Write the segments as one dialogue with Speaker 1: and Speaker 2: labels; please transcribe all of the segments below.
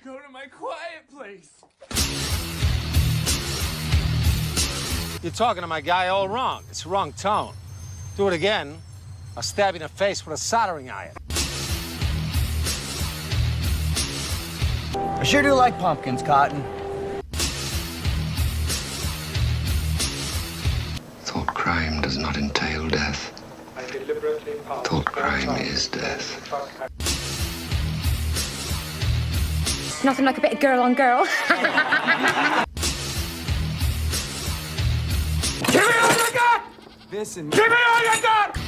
Speaker 1: go to my quiet place.
Speaker 2: You're talking to my guy all wrong. It's the wrong tone. Do it again, I'll stab you in the face with a soldering iron.
Speaker 3: I sure do like pumpkins, Cotton.
Speaker 4: Thought crime does not entail death. Thought crime is death.
Speaker 5: Nothing like a bit of girl on girl.
Speaker 1: Give me all you got!
Speaker 3: This and
Speaker 1: Give me all you got!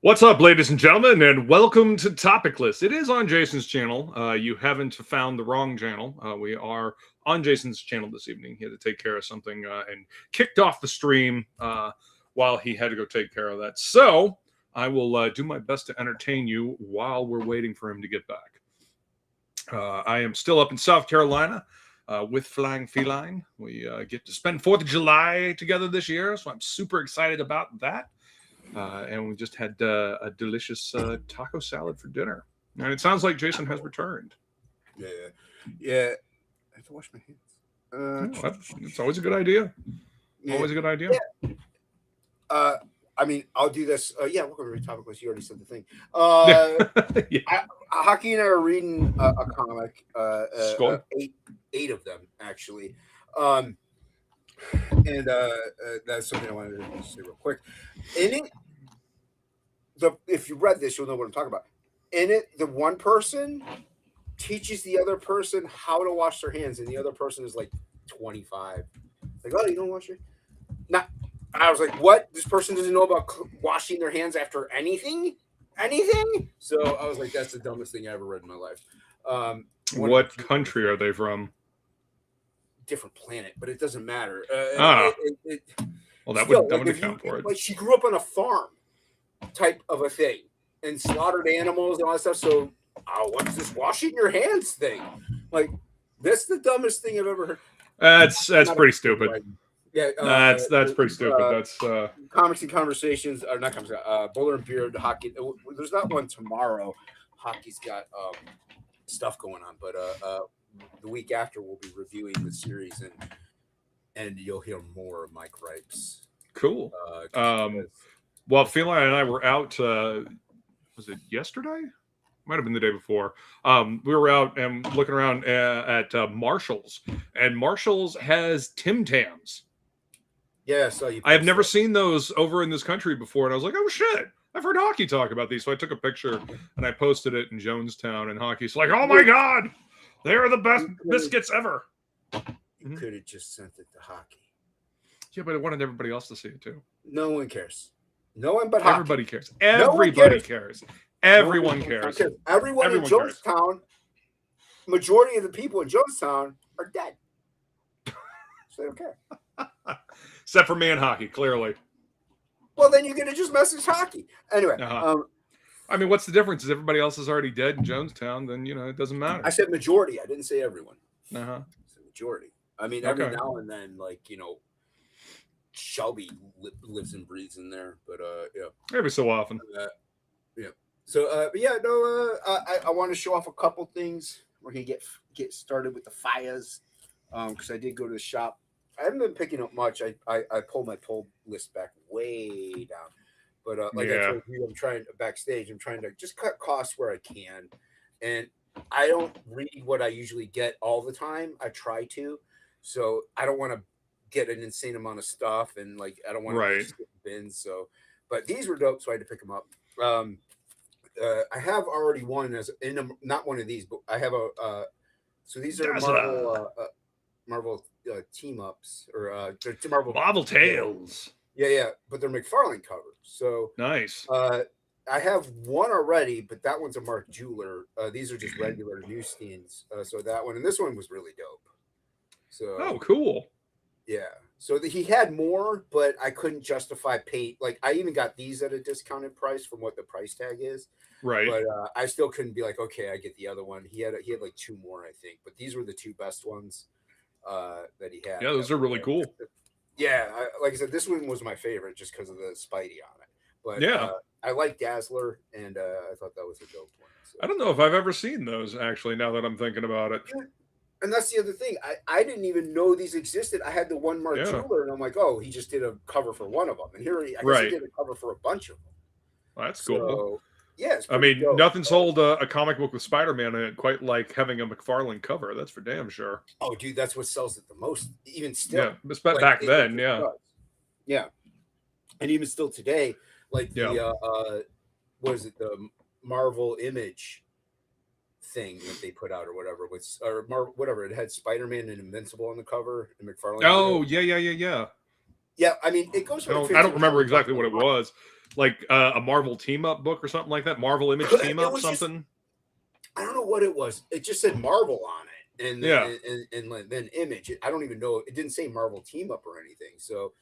Speaker 6: What's up, ladies and gentlemen, and welcome to TOPicLESS. It is on Jason's channel. You haven't found the wrong channel. We are on Jason's channel this evening. He had to take care of something and kicked off the stream while he had to go take care of that. So I will do my best to entertain you while we're waiting for him to get back. I am still up in South Carolina with Flying Feline. We get to spend 4th of July together this year, so I'm super excited about that. And we just had a delicious taco salad for dinner. And it sounds like Jason has returned.
Speaker 7: Yeah. I have to wash my hands.
Speaker 6: It's always a good idea.
Speaker 7: Yeah.
Speaker 6: Always a good idea.
Speaker 7: Yeah. I mean, I'll do this. Yeah, welcome to TOPicLESS. You already said the thing.
Speaker 6: Yeah.
Speaker 7: Hocky and I are reading a comic. Eight of them, actually. And that's something I wanted to say real quick. In it, if you read this, you'll know what I'm talking about. In it, the one person teaches the other person how to wash their hands, and the other person is like 25. Like, oh, you don't wash your not. I was like, what? This person doesn't know about washing their hands after anything? So I was like, that's the dumbest thing I ever read in my life.
Speaker 6: What country are they from?
Speaker 7: Different planet, but it doesn't matter.
Speaker 6: Well, that would account for it.
Speaker 7: Like, she grew up on a farm type of a thing and slaughtered animals and all that stuff. So, what's this washing your hands thing? Like, that's the dumbest thing I've ever heard.
Speaker 6: That's pretty stupid.
Speaker 7: Right. Yeah,
Speaker 6: that's pretty stupid. That's
Speaker 7: comics and conversations, or not comics. Bowler and Beard, Hockey. There's not one tomorrow. Hockey's got stuff going on, but the week after we'll be reviewing the series, and you'll hear more of my gripes.
Speaker 6: Cool. Well, Feline and I were out. Was it yesterday? Might have been the day before. We were out and looking around at Marshall's, and Marshall's has Tim Tams.
Speaker 7: Yeah, so you.
Speaker 6: I have never seen those over in this country before, and I was like, "Oh shit! I've heard Hocky talk about these." So I took a picture and I posted it in Jonestown, and Hocky's like, "Oh my god, they are the best biscuits ever."
Speaker 7: You could have just sent it to Hocky.
Speaker 6: Yeah, but I wanted everybody else to see it too.
Speaker 7: No one cares. No one but Hocky.
Speaker 6: Everybody cares. Everybody cares. Everyone cares.
Speaker 7: Everyone in Jonestown, majority of the people in Jonestown are dead. So they don't care.
Speaker 6: Except for me and Hocky, clearly.
Speaker 7: Well, then you're going to just message Hocky. Anyway.
Speaker 6: I mean, what's the difference? Is everybody else is already dead in Jonestown, then, it doesn't matter.
Speaker 7: I said majority. I didn't say everyone.
Speaker 6: I
Speaker 7: said majority. I mean, every now and then, Shelby lives and breathes in there. But, yeah.
Speaker 6: Every so often.
Speaker 7: Yeah. So, I want to show off a couple things. We're going to get started with the fires because I did go to the shop. I haven't been picking up much. I pulled my pull list back way down. But I told you, I'm trying to just cut costs where I can. And I don't read what I usually get all the time. I try to. So I don't want to get an insane amount of stuff. And I don't want to skip bins. So, but these were dope. So I had to pick them up. I have already one not one of these, but I have so these are Marvel team ups or
Speaker 6: Marvel Tales.
Speaker 7: Yeah, but they're McFarlane covers. So
Speaker 6: nice.
Speaker 7: I have one already, but that one's a Mark Jeweler. These are just regular newsstands. So that one and this one was really dope. So
Speaker 6: cool.
Speaker 7: Yeah. So he had more, but I couldn't justify pay. Like I even got these at a discounted price from what the price tag is.
Speaker 6: Right.
Speaker 7: But I still couldn't be like, okay, I get the other one. He had like two more, I think. But these were the two best ones that he had.
Speaker 6: Yeah, those are really cool.
Speaker 7: Yeah, like I said, this one was my favorite just because of the Spidey on it. But
Speaker 6: yeah,
Speaker 7: I like Dazzler, and I thought that was a dope one. So.
Speaker 6: I don't know if I've ever seen those actually. Now that I'm thinking about it.
Speaker 7: Yeah. And that's the other thing. I didn't even know these existed. I had the one Mark Jeweler, and I'm like, oh, he just did a cover for one of them. And here, I guess he did a cover for a bunch of them.
Speaker 6: Well, that's cool.
Speaker 7: Yeah,
Speaker 6: I mean, nothing sold a comic book with Spider-Man in it quite like having a McFarlane cover. That's for damn sure.
Speaker 7: Oh, dude, that's what sells it the most. Even still.
Speaker 6: Yeah, but back then, yeah.
Speaker 7: Yeah. And even still today, like the, what is it, the Marvel Image thing that they put out or whatever with whatever, it had Spider-Man and Invincible on the cover and McFarlane.
Speaker 6: Oh yeah.
Speaker 7: I mean, it goes.
Speaker 6: I don't remember exactly what it was, like a Marvel team up book or something like that. Marvel Image team up something.
Speaker 7: I don't know what it was. It just said Marvel on it, and then Image. I don't even know. It didn't say Marvel team up or anything. So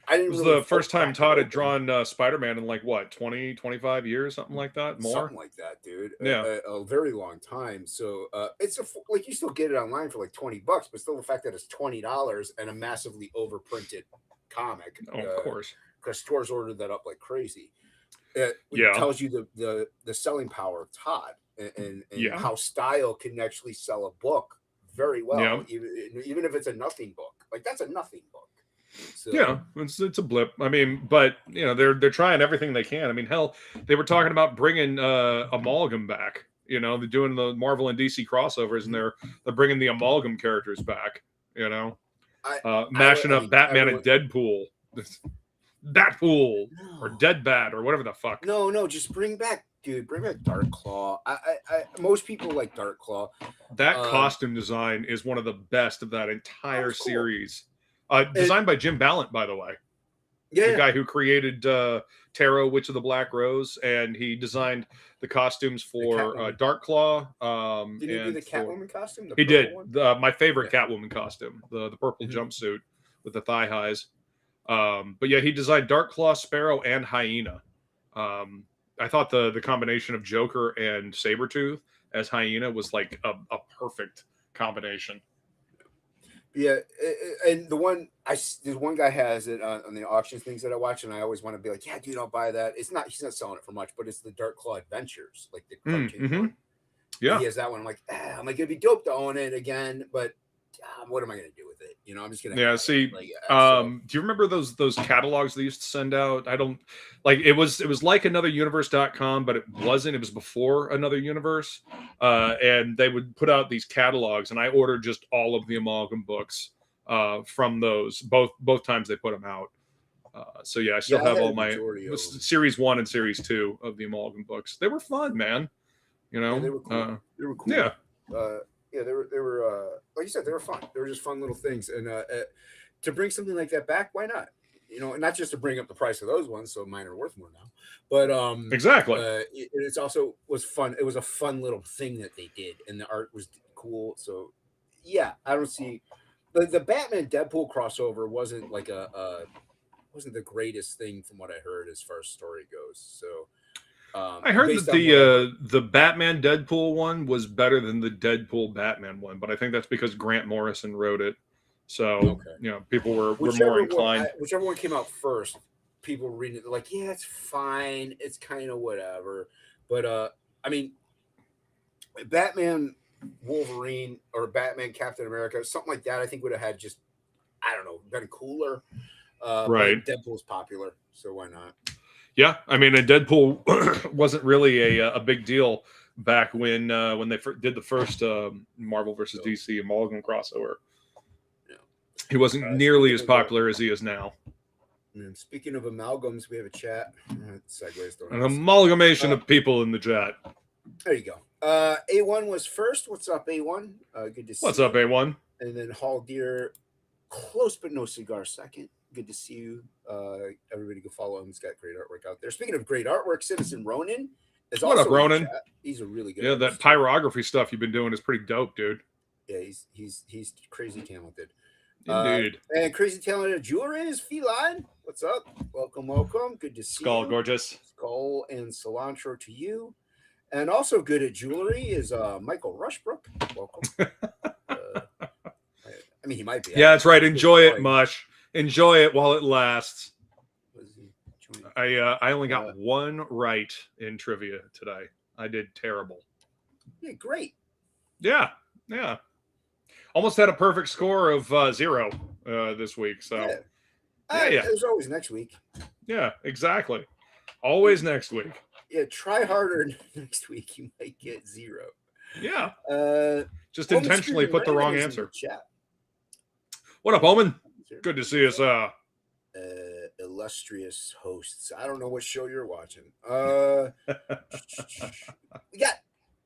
Speaker 7: I didn't.
Speaker 6: It was
Speaker 7: really
Speaker 6: the first time Todd had drawn Spider-Man in like what 20, 25 years, something like that. More,
Speaker 7: something like that, dude.
Speaker 6: Yeah,
Speaker 7: a very long time. So it's like you still get it online for like $20, but still the fact that it's $20 and a massively overprinted comic.
Speaker 6: Of course,
Speaker 7: because stores ordered that up like crazy. It tells you the selling power of Todd and how style can actually sell a book very well, even if it's a nothing book. Like that's a nothing book. So,
Speaker 6: yeah, it's a blip. I mean, but they're trying everything they can. I mean, hell, they were talking about bringing Amalgam back. They're doing the Marvel and DC crossovers, and they're bringing the Amalgam characters back. Mashing up Batman and Deadpool, Batpool or Deadbat or whatever the fuck.
Speaker 7: No, just bring back Dark Claw. Most people like Dark Claw.
Speaker 6: That costume design is one of the best of that entire series. Designed by Jim Ballant, by the way. Yeah, the guy who created Tarot, Witch of the Black Rose, and he designed the costumes for Dark Claw.
Speaker 7: Did he do the Catwoman costume?
Speaker 6: He did. My favorite Catwoman costume, the purple jumpsuit with the thigh highs. But yeah, he designed Dark Claw, Sparrow, and Hyena. I thought the combination of Joker and Sabretooth as Hyena was like a perfect combination.
Speaker 7: Yeah, and there's one guy has it on the auction things that I watch, and I always want to be like, yeah, dude, I'll buy that. He's not selling it for much, but it's the Dark Claw Adventures, like the cartoon one. Yeah, he has that one. I'm like, it'd be dope to own it again, but what am I gonna do with it? I'm just gonna.
Speaker 6: Yeah, see, do you remember those catalogs they used to send out? I don't like it was like anotheruniverse.com, but it wasn't. It was before Another Universe, and they would put out these catalogs, and I ordered just all of the Amalgam books from those both times they put them out. So yeah, I still have all my series 1 and series 2 of the Amalgam books. They were fun, man.
Speaker 7: Yeah, they were cool. They were cool.
Speaker 6: Yeah.
Speaker 7: Yeah, they were like you said, they were fun. They were just fun little things, and to bring something like that back, why not? And not just to bring up the price of those ones, so mine are worth more now. But
Speaker 6: exactly,
Speaker 7: it's also was fun. It was a fun little thing that they did, and the art was cool. So yeah, I don't see the Batman Deadpool crossover wasn't like wasn't the greatest thing from what I heard as far as story goes. So.
Speaker 6: I heard that the Batman Deadpool one was better than the Deadpool Batman one, but I think that's because Grant Morrison wrote it. So people were more inclined.
Speaker 7: Whichever one came out first, people were reading it. They're like, yeah, it's fine. It's kind of whatever. But I mean, Batman Wolverine or Batman Captain America, something like that, I think would have had just, I don't know, been cooler.
Speaker 6: Right.
Speaker 7: Deadpool's popular, so why not?
Speaker 6: Yeah, I mean, Deadpool wasn't really a big deal back when they did the first Marvel versus DC Amalgam crossover. Yeah. He wasn't nearly as popular as he is now.
Speaker 7: And speaking of amalgams, we have a chat. Segues.
Speaker 6: An amalgamation of people in the chat.
Speaker 7: There you go. A1 was first. What's up, A1? Good to see you.
Speaker 6: What's up, A1?
Speaker 7: And then Hall Deer, close but no cigar second. Good to see you. Everybody go follow him. He's got great artwork out there. Speaking of great artwork, Citizen Ronin is
Speaker 6: what
Speaker 7: also
Speaker 6: up, Ronin?
Speaker 7: He's a really good.
Speaker 6: Yeah,
Speaker 7: artist.
Speaker 6: That pyrography stuff you've been doing is pretty dope, dude.
Speaker 7: Yeah, he's crazy talented.
Speaker 6: Indeed.
Speaker 7: And Crazy Talented Jewelry is Feline. What's up? Welcome, welcome. Good to see
Speaker 6: Skull,
Speaker 7: you.
Speaker 6: gorgeous.
Speaker 7: Skull and cilantro to you. And also good at jewelry is Michael Rushbrook. Welcome. I mean, he might be.
Speaker 6: Yeah, that's right. Enjoy it, Mush. Enjoy it while it lasts. I only got one right in trivia today. I did terrible.
Speaker 7: Yeah, great.
Speaker 6: Yeah. Almost had a perfect score of 0 this week. So, yeah.
Speaker 7: There's always next week.
Speaker 6: Yeah, exactly. Always next week.
Speaker 7: Yeah, try harder next week. You might get 0.
Speaker 6: Yeah. Just
Speaker 7: Omen
Speaker 6: intentionally
Speaker 7: Screaming
Speaker 6: put the wrong
Speaker 7: Raven is in
Speaker 6: answer.
Speaker 7: the chat.
Speaker 6: What up, Omen? Good to see us.
Speaker 7: Illustrious hosts. I don't know what show you're watching.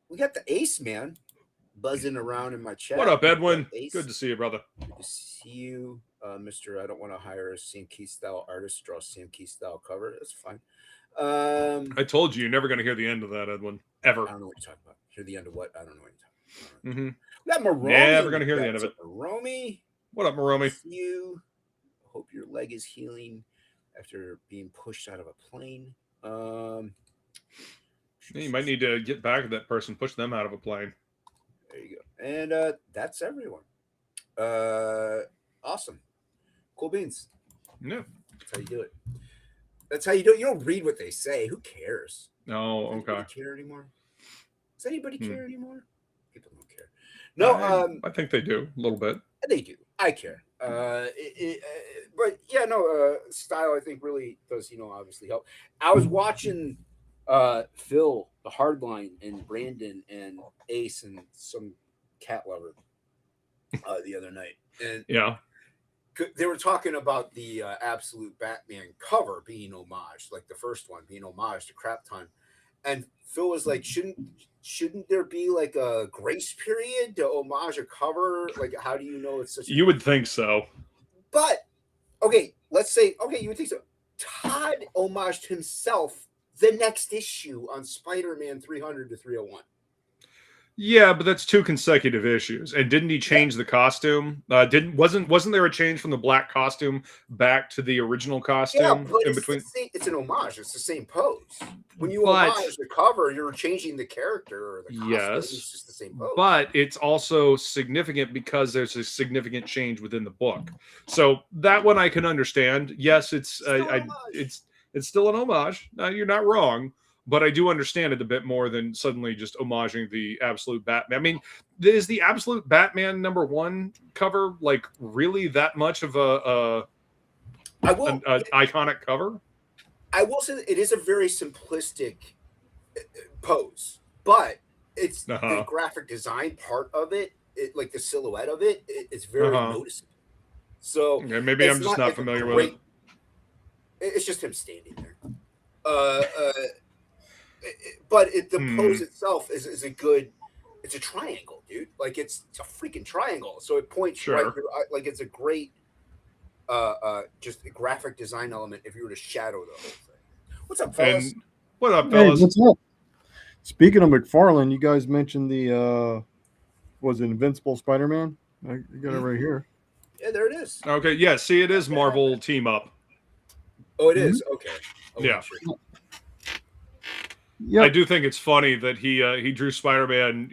Speaker 7: we got the Ace Man buzzing around in my chat.
Speaker 6: What up, Edwin?
Speaker 7: Ace.
Speaker 6: Good to see you, brother.
Speaker 7: Good to see you, Mr. I don't want to hire a Sam Keith style artist to draw a Sam Keith style cover. That's fine.
Speaker 6: I told you, you're never going to hear the end of that, Edwin. Ever.
Speaker 7: I don't know what you're talking about. Hear the end of what? I don't know what you're talking about.
Speaker 6: Mm-hmm.
Speaker 7: We got Maromi.
Speaker 6: Never going to hear the end of it.
Speaker 7: Maromi.
Speaker 6: What up, Maromi?
Speaker 7: You. Hope your leg is healing after being pushed out of a plane.
Speaker 6: You might need to get back to that person, push them out of a plane.
Speaker 7: There you go. And that's everyone. Awesome. Cool beans.
Speaker 6: Yeah.
Speaker 7: That's how you do it. That's how you do it. You don't read what they say. Who cares?
Speaker 6: Oh,
Speaker 7: Does
Speaker 6: okay.
Speaker 7: anybody care anymore? Does anybody care anymore? People don't care. No,
Speaker 6: I think they do a little bit.
Speaker 7: they do. I care. But yeah, no, style I think really does, obviously help. I was watching Phil, the Hardline, and Brandon and Ace and some cat lover the other night. And
Speaker 6: Yeah.
Speaker 7: they were talking about the Absolute Batman cover being homage, like the first one being homage to Crap Time. And Phil was like, shouldn't there be like a grace period to homage a cover? Like, how do you know it's such a...
Speaker 6: You would think so.
Speaker 7: But, okay, let's say, okay, you would think so. Todd homaged himself the next issue on Spider-Man 300 to 301.
Speaker 6: Yeah, but that's 2 consecutive issues. And didn't he change the costume? Wasn't there a change from the black costume back to the original costume
Speaker 7: but
Speaker 6: in between?
Speaker 7: It's an homage. It's the same pose. When you homage the cover, you're changing the character or the costume.
Speaker 6: Yes,
Speaker 7: It's just the same pose.
Speaker 6: But it's also significant because there's a significant change within the book. So that one I can understand. Yes, it's still an homage. You're not wrong. But I do understand it a bit more than suddenly just homaging the Absolute Batman. I mean, is the Absolute Batman #1 cover like really that much of an iconic cover?
Speaker 7: I will say that it is a very simplistic pose, but it's the graphic design part of it, like the silhouette of it, it's very noticeable. So
Speaker 6: maybe I'm just not familiar with it.
Speaker 7: It's just him standing there. But the pose itself is a good. It's a triangle, dude. Like it's a freaking triangle. So it points right through. Like it's a great, just a graphic design element. If you were to shadow the whole thing. What's up, fellas?
Speaker 6: What up, fellas?
Speaker 8: Hey, what's up? Speaking of McFarlane, you guys mentioned the was it Invincible Spider-Man? I got it right here.
Speaker 7: Yeah, there it is.
Speaker 6: Okay, yeah. See, it is Marvel team up.
Speaker 7: Oh, it is. Okay.
Speaker 6: Yeah.
Speaker 7: Sure.
Speaker 8: Yep.
Speaker 6: I do think it's funny that he drew Spider-Man,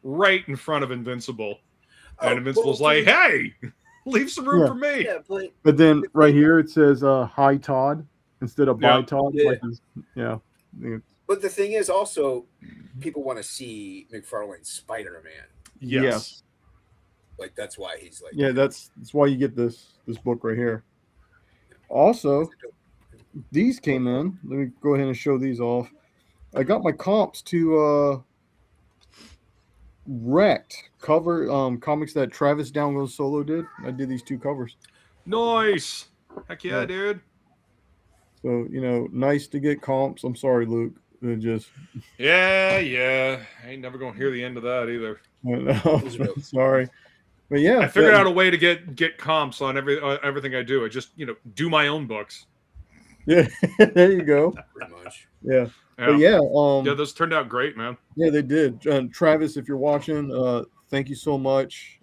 Speaker 6: right in front of Invincible, and Invincible's like, "Hey, leave some room for me."
Speaker 7: Yeah,
Speaker 8: but then right here it says "Hi Todd" instead of "Bye Todd."
Speaker 7: Yeah.
Speaker 8: Like
Speaker 7: But the thing is, also, people want to see McFarlane's Spider-Man.
Speaker 6: Yes.
Speaker 7: Like that's why he's like.
Speaker 8: Yeah, that's why you get this book right here. Also, these came in. Let me go ahead and show these off. I got my comps to Wrecked cover comics that Travis Down Goes Solo did. I did these 2 covers.
Speaker 6: Nice. Heck yeah, dude.
Speaker 8: So, nice to get comps. I'm sorry, Luke.
Speaker 6: Yeah. I ain't never gonna hear the end of that either.
Speaker 8: Sorry. But yeah.
Speaker 6: I figured out a way to get comps on everything I do. I just, do my own books.
Speaker 8: Yeah, there you go.
Speaker 7: Pretty much.
Speaker 8: Yeah.
Speaker 6: Yeah.
Speaker 8: But yeah,
Speaker 6: those turned out great, man.
Speaker 8: Yeah, they did. Travis, if you're watching, thank you so much.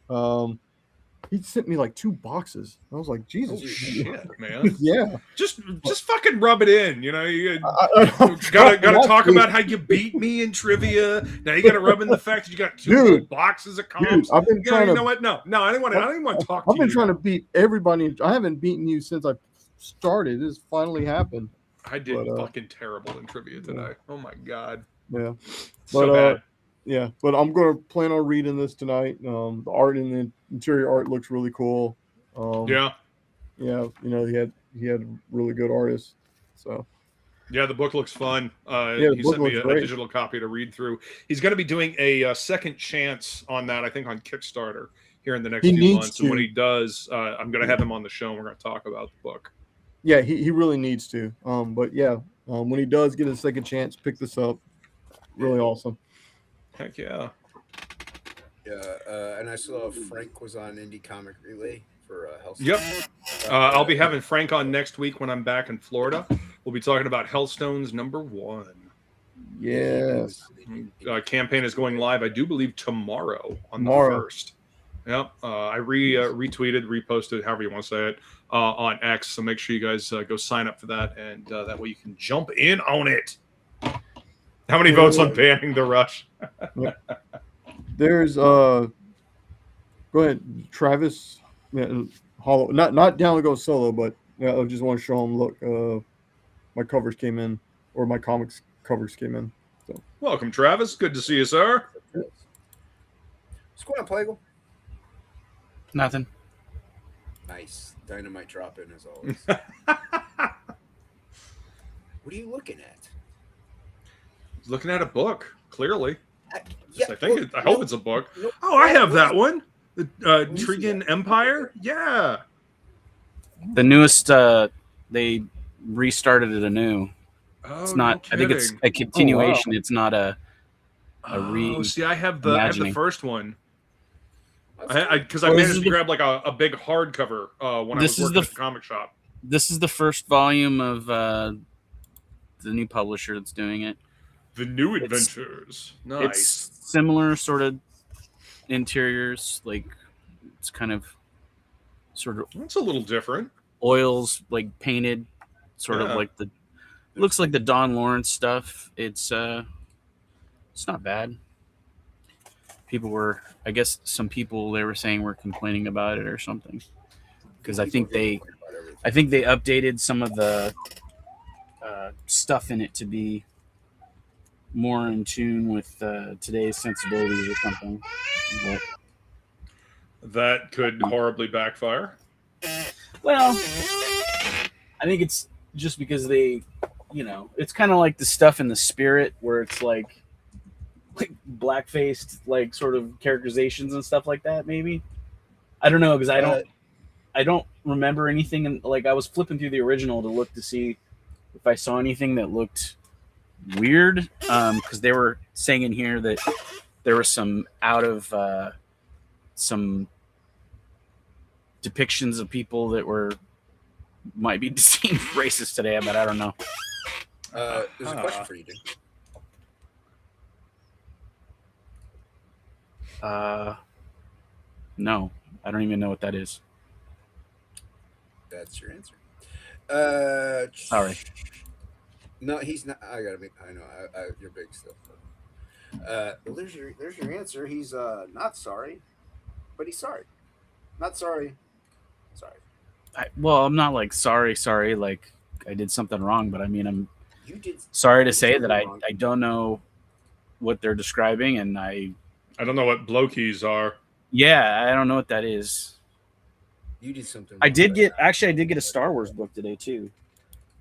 Speaker 8: he sent me like 2 boxes. I was like, Jesus,
Speaker 6: Oh shit, man!
Speaker 8: yeah.
Speaker 6: Just fucking rub it in. You know, you
Speaker 8: I'm
Speaker 6: gotta
Speaker 8: trying not
Speaker 6: talk
Speaker 8: to.
Speaker 6: about how you beat me in trivia. Now you gotta rub in the fact that you got 2
Speaker 8: Dude,
Speaker 6: boxes of
Speaker 8: Dude,
Speaker 6: comps.
Speaker 8: I've been
Speaker 6: Yeah,
Speaker 8: trying
Speaker 6: you
Speaker 8: to.
Speaker 6: know what? No, I didn't want to talk to
Speaker 8: I've
Speaker 6: you.
Speaker 8: been trying to beat everybody. I haven't beaten you since I started. This finally happened.
Speaker 6: I did
Speaker 8: But,
Speaker 6: fucking terrible in trivia today. Oh my god.
Speaker 8: Yeah.
Speaker 6: So
Speaker 8: But
Speaker 6: bad.
Speaker 8: yeah, but I'm gonna plan on reading this tonight. The art and the interior art looks really cool.
Speaker 6: Yeah.
Speaker 8: Yeah, you know, he had really good artists. So
Speaker 6: Yeah, the book looks fun.
Speaker 8: yeah, the
Speaker 6: He
Speaker 8: book
Speaker 6: sent me
Speaker 8: looks
Speaker 6: a
Speaker 8: great.
Speaker 6: digital copy to read through. He's going to be doing a second chance on that, I think, on Kickstarter here in the next
Speaker 8: He
Speaker 6: few
Speaker 8: needs
Speaker 6: months. And when
Speaker 8: to.
Speaker 6: he does, I'm going to have him on the show and we're going to talk about the book.
Speaker 8: Yeah, he really needs to. But yeah, when he does get a second chance, pick this up. Really awesome.
Speaker 6: Heck yeah.
Speaker 7: Yeah, and I saw Frank was on Indie Comic Relay for Hellstone.
Speaker 6: Yep. I'll be having Frank on next week when I'm back in Florida. We'll be talking about Hellstones #1.
Speaker 8: Yes.
Speaker 6: Campaign is going live, I do believe, tomorrow on the 1st. Yep. I retweeted, reposted, however you want to say it, on X. So make sure you guys go sign up for that, and that way you can jump in on it. How many votes on banning the Rush?
Speaker 8: There's go ahead, Travis. Yeah, Hollow. Not down to go solo, but yeah, I just want to show him. Look, my covers came in, or my comics covers came in. So
Speaker 6: Welcome, Travis. Good to see you, sir.
Speaker 7: What's going on, Plegel?
Speaker 9: Nothing.
Speaker 7: Nice. Dynamite drop in as always. What are you looking at?
Speaker 6: Looking at a book, clearly.
Speaker 7: Yeah,
Speaker 6: I hope it's a book. Oh, I have that one. The Trigan Empire. Yeah.
Speaker 9: The newest, they restarted it anew.
Speaker 6: Oh,
Speaker 9: It's not. I think it's a continuation. It's not a re.
Speaker 6: See, I have the first one. Because I
Speaker 9: Well,
Speaker 6: managed to grab like a big hardcover when I was working at the comic shop.
Speaker 9: This is the first volume of the new publisher that's doing it.
Speaker 6: The New Adventures. Nice.
Speaker 9: It's similar sort of interiors, like it's kind of sort of.
Speaker 6: It's a little different.
Speaker 9: Oils like painted, sort of like the. Looks like the Don Lawrence stuff. It's not bad. People were, I guess, some people they were saying were complaining about it or something, because I think they updated some of the stuff in it to be more in tune with today's sensibilities or something. But,
Speaker 6: that could horribly backfire.
Speaker 9: well, I think it's just because they, it's kind of like the stuff in The Spirit where it's like black-faced, like sort of characterizations and stuff like that. Maybe I don't know because I don't remember anything. And like I was flipping through the original to look to see if I saw anything that looked weird, because they were saying in here that there was some out of some depictions of people that might be deemed racist today, but I don't know.
Speaker 7: There's a question for you, dude.
Speaker 9: No, I don't even know what that is.
Speaker 7: That's your answer.
Speaker 9: Sorry.
Speaker 7: No, he's not. I gotta make. I know. You're big still. Well, there's your answer. He's not sorry, but he's sorry. Not sorry. Sorry.
Speaker 9: I'm not like sorry, like I did something wrong, but I mean I'm
Speaker 7: You
Speaker 9: sorry to say that I don't know what they're describing, and I
Speaker 6: don't know what blokies are.
Speaker 9: Yeah, I don't know what that is.
Speaker 7: You did something.
Speaker 9: I did get a Star Wars book today too,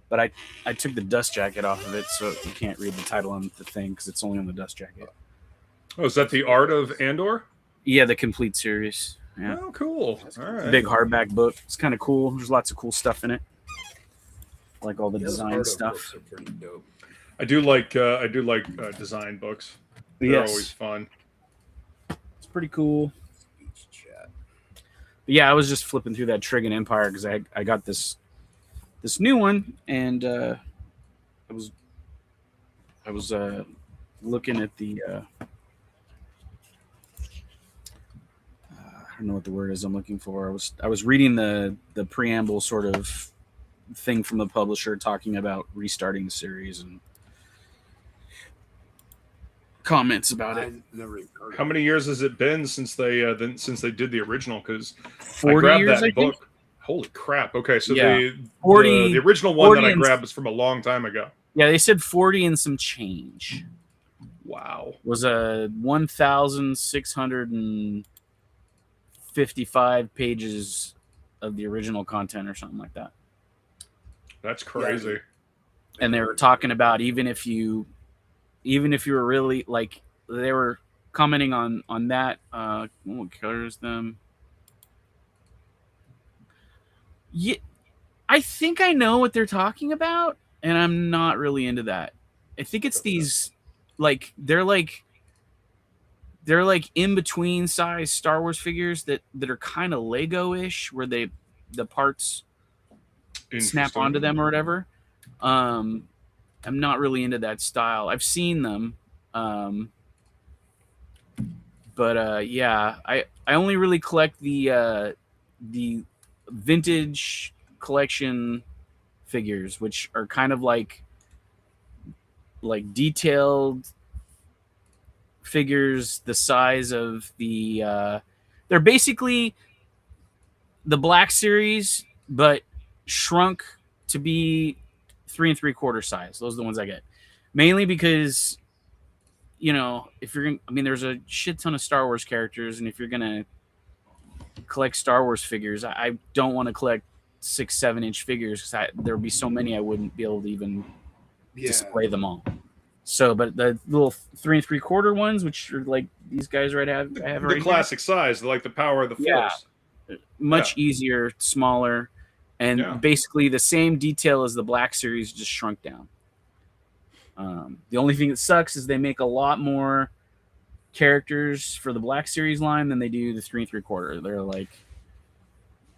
Speaker 9: but I took the dust jacket off of it, so you can't read the title on the thing because it's only on the dust jacket.
Speaker 6: Oh, is that the Art of Andor?
Speaker 9: Yeah, the complete series. Yeah.
Speaker 6: Oh, cool. All right.
Speaker 9: Big hardback book. It's kind of cool. There's lots of cool stuff in it, like all the design stuff.
Speaker 7: Pretty dope.
Speaker 6: I do like design books. They're always fun.
Speaker 9: It's pretty cool. But yeah, I was just flipping through that Trigan Empire because I got this new one, and I was looking at the I don't know what the word is I'm looking for. I was reading the preamble sort of thing from the publisher talking about restarting the series and comments about it.
Speaker 6: How many years has it been since they did the original? Because I
Speaker 9: 40
Speaker 6: grabbed
Speaker 9: years,
Speaker 6: that
Speaker 9: I
Speaker 6: book.
Speaker 9: think?
Speaker 6: Holy crap! Okay, so
Speaker 9: Yeah.
Speaker 6: the
Speaker 9: 40
Speaker 6: original one
Speaker 9: 40
Speaker 6: that I
Speaker 9: and-
Speaker 6: grabbed was from a long time ago.
Speaker 9: Yeah, they said 40 and some change.
Speaker 6: Wow.
Speaker 9: Was a 1,655 pages of the original content or something like that.
Speaker 6: That's crazy.
Speaker 9: And they were talking about even if you were really like, they were commenting on that. What colors them? Yeah, I think I know what they're talking about, and I'm not really into that. I think it's these they're in between size Star Wars figures that are kind of Lego-ish, where the parts snap onto them or whatever. I'm not really into that style. I've seen them, but yeah, I only really collect the vintage collection figures, which are kind of like detailed figures the size of the they're basically the Black Series but shrunk to be 3 3/4 size. Those are the ones I get, mainly because, you know, if you're gonna, I mean, there's a shit ton of Star Wars characters, and if you're gonna collect Star Wars figures, I don't want to collect 6-7 inch figures because there would be so many I wouldn't be able to even display them all. So, but the little 3 3/4 ones, which are like these guys I have
Speaker 6: The
Speaker 9: right
Speaker 6: classic size, like the power of the Force.
Speaker 9: much easier, smaller, and basically the same detail as the Black Series, just shrunk down. The only thing that sucks is they make a lot more characters for the Black Series line than they do the 3 3/4. They're like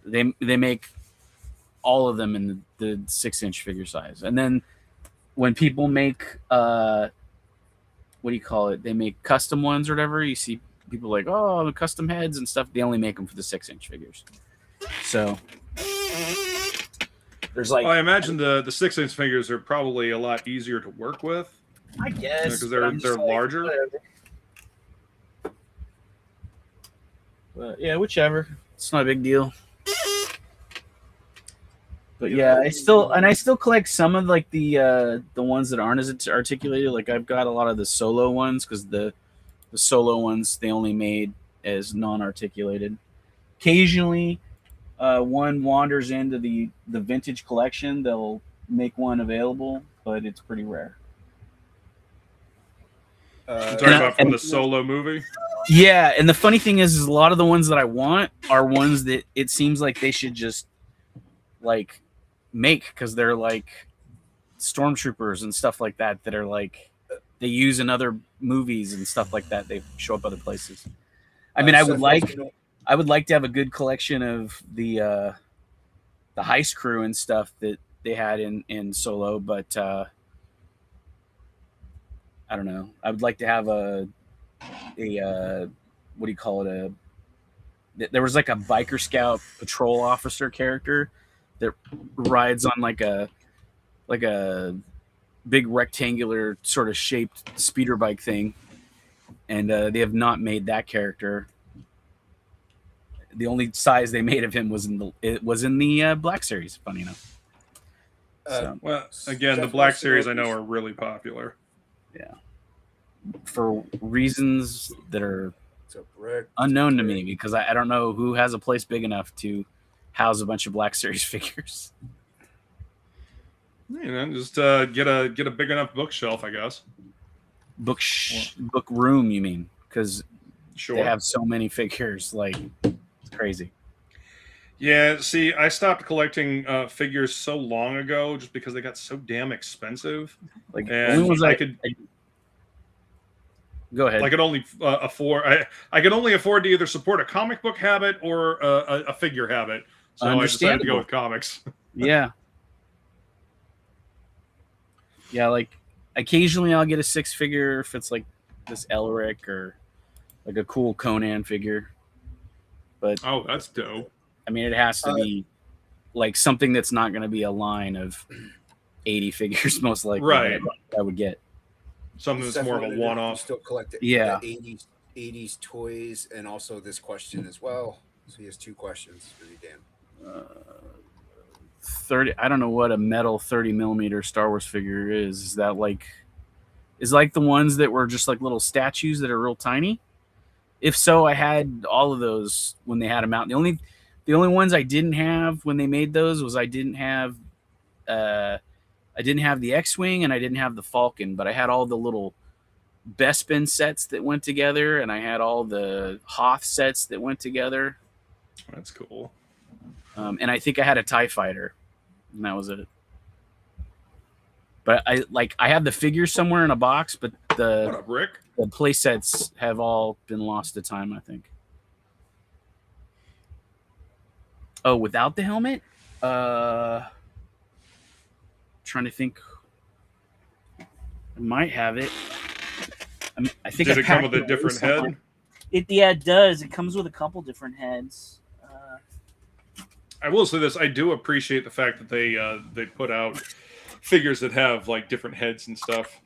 Speaker 9: they make all of them in the 6-inch figure size, and then when people make what do you call it? They make custom ones or whatever. You see people like, oh, the custom heads and stuff. They only make them for the 6-inch figures. So there's like,
Speaker 6: well, I imagine the 6-inch figures are probably a lot easier to work with.
Speaker 9: I guess
Speaker 6: because they're larger.
Speaker 9: But yeah, whichever. It's not a big deal. But yeah, I still collect some of like the ones that aren't as articulated. Like I've got a lot of the Solo ones because the Solo ones they only made as non-articulated. Occasionally, one wanders into the vintage collection. They'll make one available, but it's pretty rare.
Speaker 6: You're talking about from the Solo movie?
Speaker 9: Yeah, and the funny thing is a lot of the ones that I want are ones that it seems like they should just like make because they're like stormtroopers and stuff like that are like they use in other movies and stuff like that. They show up other places. I mean, I would like to have a good collection of the heist crew and stuff that they had in Solo, but I don't know. I would like to have a what do you call it? There was like a biker scout patrol officer character that rides on like a big rectangular sort of shaped speeder bike thing, and they have not made that character. The only size they made of him was in the Black Series. Funny enough.
Speaker 6: Well, again, the Black Series I know are really popular.
Speaker 9: Yeah, for reasons that are unknown to me because I don't know who has a place big enough to house a bunch of Black Series figures.
Speaker 6: You know, just get a big enough bookshelf, I guess.
Speaker 9: Book room, you mean? Because
Speaker 6: sure.
Speaker 9: They have so many figures, like it's crazy.
Speaker 6: Yeah, see, I stopped collecting figures so long ago just because they got so damn expensive.
Speaker 9: Like
Speaker 6: and
Speaker 9: only ones
Speaker 6: I could
Speaker 9: go ahead.
Speaker 6: I could only afford. I could only afford to either support a comic book habit or a figure habit. So I decided to go with comics.
Speaker 9: Yeah. Yeah, like occasionally I'll get a 6-figure if it's like this Elric or like a cool Conan figure. but
Speaker 6: Oh, that's dope.
Speaker 9: I mean, it has to be like something that's not going to be a line of 80 figures, most likely.
Speaker 6: Right.
Speaker 9: I would get
Speaker 6: Something that's more of a
Speaker 7: Definitely
Speaker 6: one-off.
Speaker 7: Still collect the
Speaker 9: Yeah.
Speaker 7: 80s toys, and also this question as well. So he has 2 questions for you, Dan.
Speaker 9: 30. I don't know what a metal 30 millimeter Star Wars figure is. Is that like the ones that were just like little statues that are real tiny? If so, I had all of those when they had them out. The only ones I didn't have when they made those was I didn't have the X-Wing and I didn't have the Falcon, but I had all the little Bespin sets that went together, and I had all the Hoth sets that went together.
Speaker 6: That's cool.
Speaker 9: And I think I had a TIE Fighter, and that was it. But I have the figures somewhere in a box, but
Speaker 6: What up, Rick?
Speaker 9: the play sets have all been lost to time, I think. Oh, without the helmet? Trying to think. I might have it. I think
Speaker 6: Did
Speaker 9: I
Speaker 6: it come
Speaker 9: packed
Speaker 6: with a different
Speaker 9: somewhere.
Speaker 6: head?
Speaker 9: It does. It comes with a couple different heads.
Speaker 6: I will say this: I do appreciate the fact that they put out figures that have like different heads and stuff,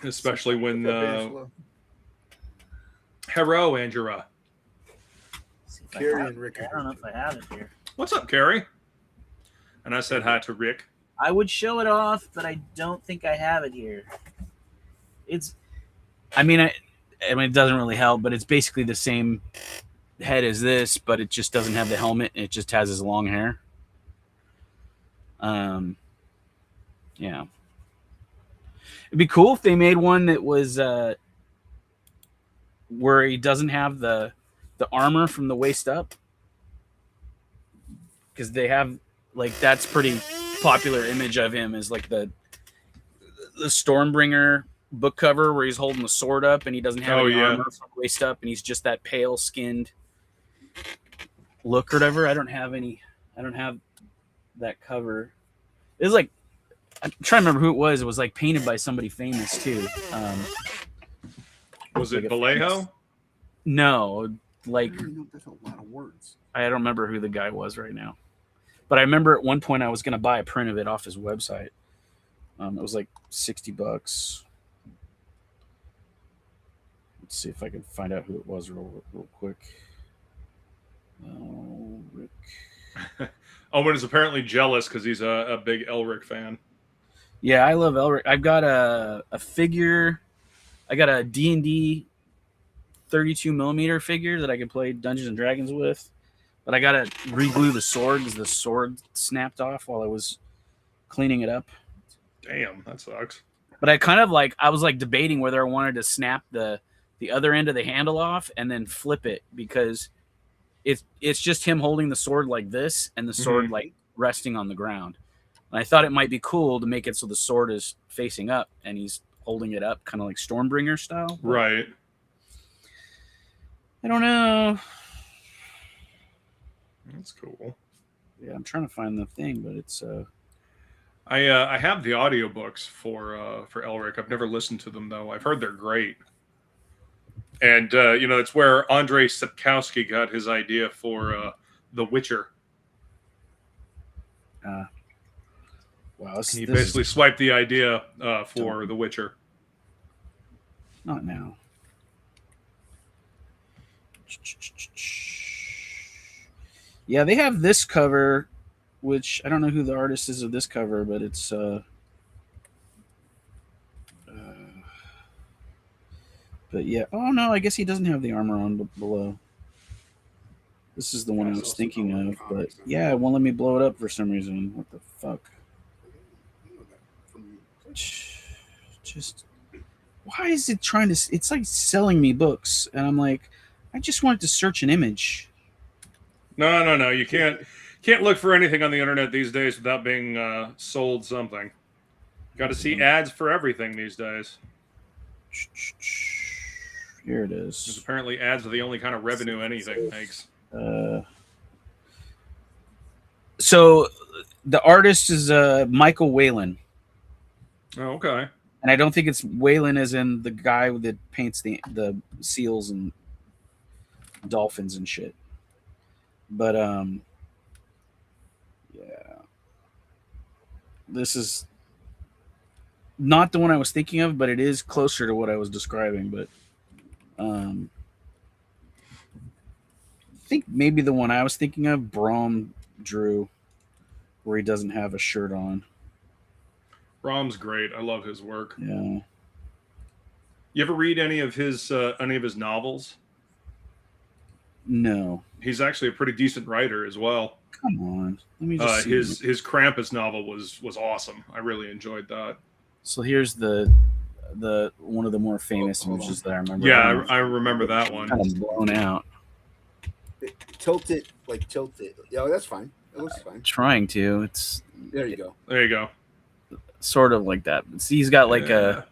Speaker 6: especially when hello, Angela.
Speaker 7: Carrie and Rick.
Speaker 10: I don't know if I have it here.
Speaker 6: What's up, Carrie? And I said hi to Rick.
Speaker 10: I would show it off, but I don't think I have it here.
Speaker 9: I mean, it doesn't really help, but it's basically the same head as this, but it just doesn't have the helmet. It just has his long hair. Yeah. It'd be cool if they made one that was where he doesn't have the armor from the waist up, because they have like that's pretty popular image of him is like the Stormbringer book cover where he's holding the sword up and he doesn't have any armor from the waist up, and he's just that pale skinned look or whatever. I don't have that cover. It was like, I'm trying to remember who it was. It was like painted by somebody famous too.
Speaker 6: Was it Vallejo?
Speaker 9: No, like
Speaker 7: That's a lot of words.
Speaker 9: I don't remember who the guy was right now, but I remember at one point I was going to buy a print of it off his website. It was like $60. Let's see if I can find out who it was real quick. Oh, Rick.
Speaker 6: Owen is apparently jealous because he's a big Elric fan.
Speaker 9: Yeah, I love Elric. I've got a figure. I got a D&D 32 millimeter figure that I can play Dungeons and Dragons with, but I got to re-glue the sword because the sword snapped off while I was cleaning it up.
Speaker 6: Damn, that sucks.
Speaker 9: But I was debating whether I wanted to snap the other end of the handle off and then flip it, because it's just him holding the sword like this and the sword like resting on the ground. And I thought it might be cool to make it so the sword is facing up and he's holding it up, kind of like Stormbringer style.
Speaker 6: Right.
Speaker 9: I don't know.
Speaker 6: That's cool.
Speaker 9: Yeah, I'm trying to find the thing, but it's
Speaker 6: I have the audiobooks for Elric. I've never listened to them though. I've heard they're great. And it's where Andrzej Sapkowski got his idea for The Witcher.
Speaker 9: Wow,
Speaker 6: He basically swiped the idea for The Witcher.
Speaker 9: Not now. Yeah, they have this cover, which I don't know who the artist is of this cover, but it's but yeah. Oh no, I guess he doesn't have the armor on below. This is the one I was thinking of, but yeah, it won't let me blow it up for some reason. What the fuck? Just why is it trying to? It's like selling me books, and I'm like, I just wanted to search an image.
Speaker 6: No. You can't look for anything on the internet these days without being sold something. Got to see ads for everything these days.
Speaker 9: Here it
Speaker 6: Because
Speaker 9: is.
Speaker 6: apparently ads are the only kind of revenue anything makes.
Speaker 9: So the artist is Michael Whalen.
Speaker 6: Oh, okay.
Speaker 9: And I don't think it's Whalen as in the guy that paints the seals and dolphins and shit. But yeah, this is not the one I was thinking of, but it is closer to what I was describing. But I think maybe the one I was thinking of, Braum drew, where he doesn't have a shirt on.
Speaker 6: Brahm's great. I love his work.
Speaker 9: Yeah.
Speaker 6: You ever read any of his novels?
Speaker 9: No.
Speaker 6: He's actually a pretty decent writer as well.
Speaker 9: Come on. Let me just see.
Speaker 6: His Krampus novel was awesome. I really enjoyed that.
Speaker 9: So here's the one of the more famous images that I remember.
Speaker 6: Yeah, I remember that one.
Speaker 9: Kind of blown out.
Speaker 7: Tilt it. Yeah, that's fine. It looks fine.
Speaker 9: Trying to. It's
Speaker 7: There you go.
Speaker 6: There you go.
Speaker 9: Sort of like that. See, he's got like a.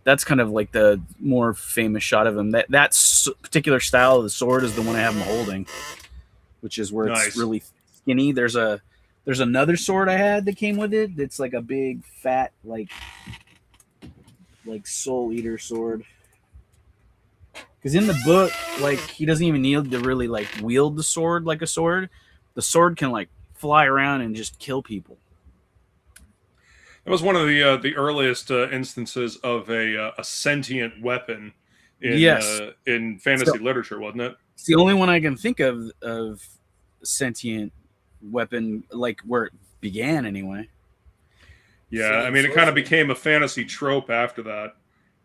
Speaker 9: That's kind of like the more famous shot of him. That particular style of the sword is the one I have him holding, which is where it's really skinny. There's another sword I had that came with it. That's like a big fat like Soul Eater sword. Because in the book, like he doesn't even need to really like wield the sword like a sword. The sword can like fly around and just kill people.
Speaker 6: It was one of the earliest instances of a sentient weapon in fantasy literature, wasn't it?
Speaker 9: It's the only one I can think of sentient weapon, like where it began anyway.
Speaker 6: Yeah, I mean, it kind of became a fantasy trope after that.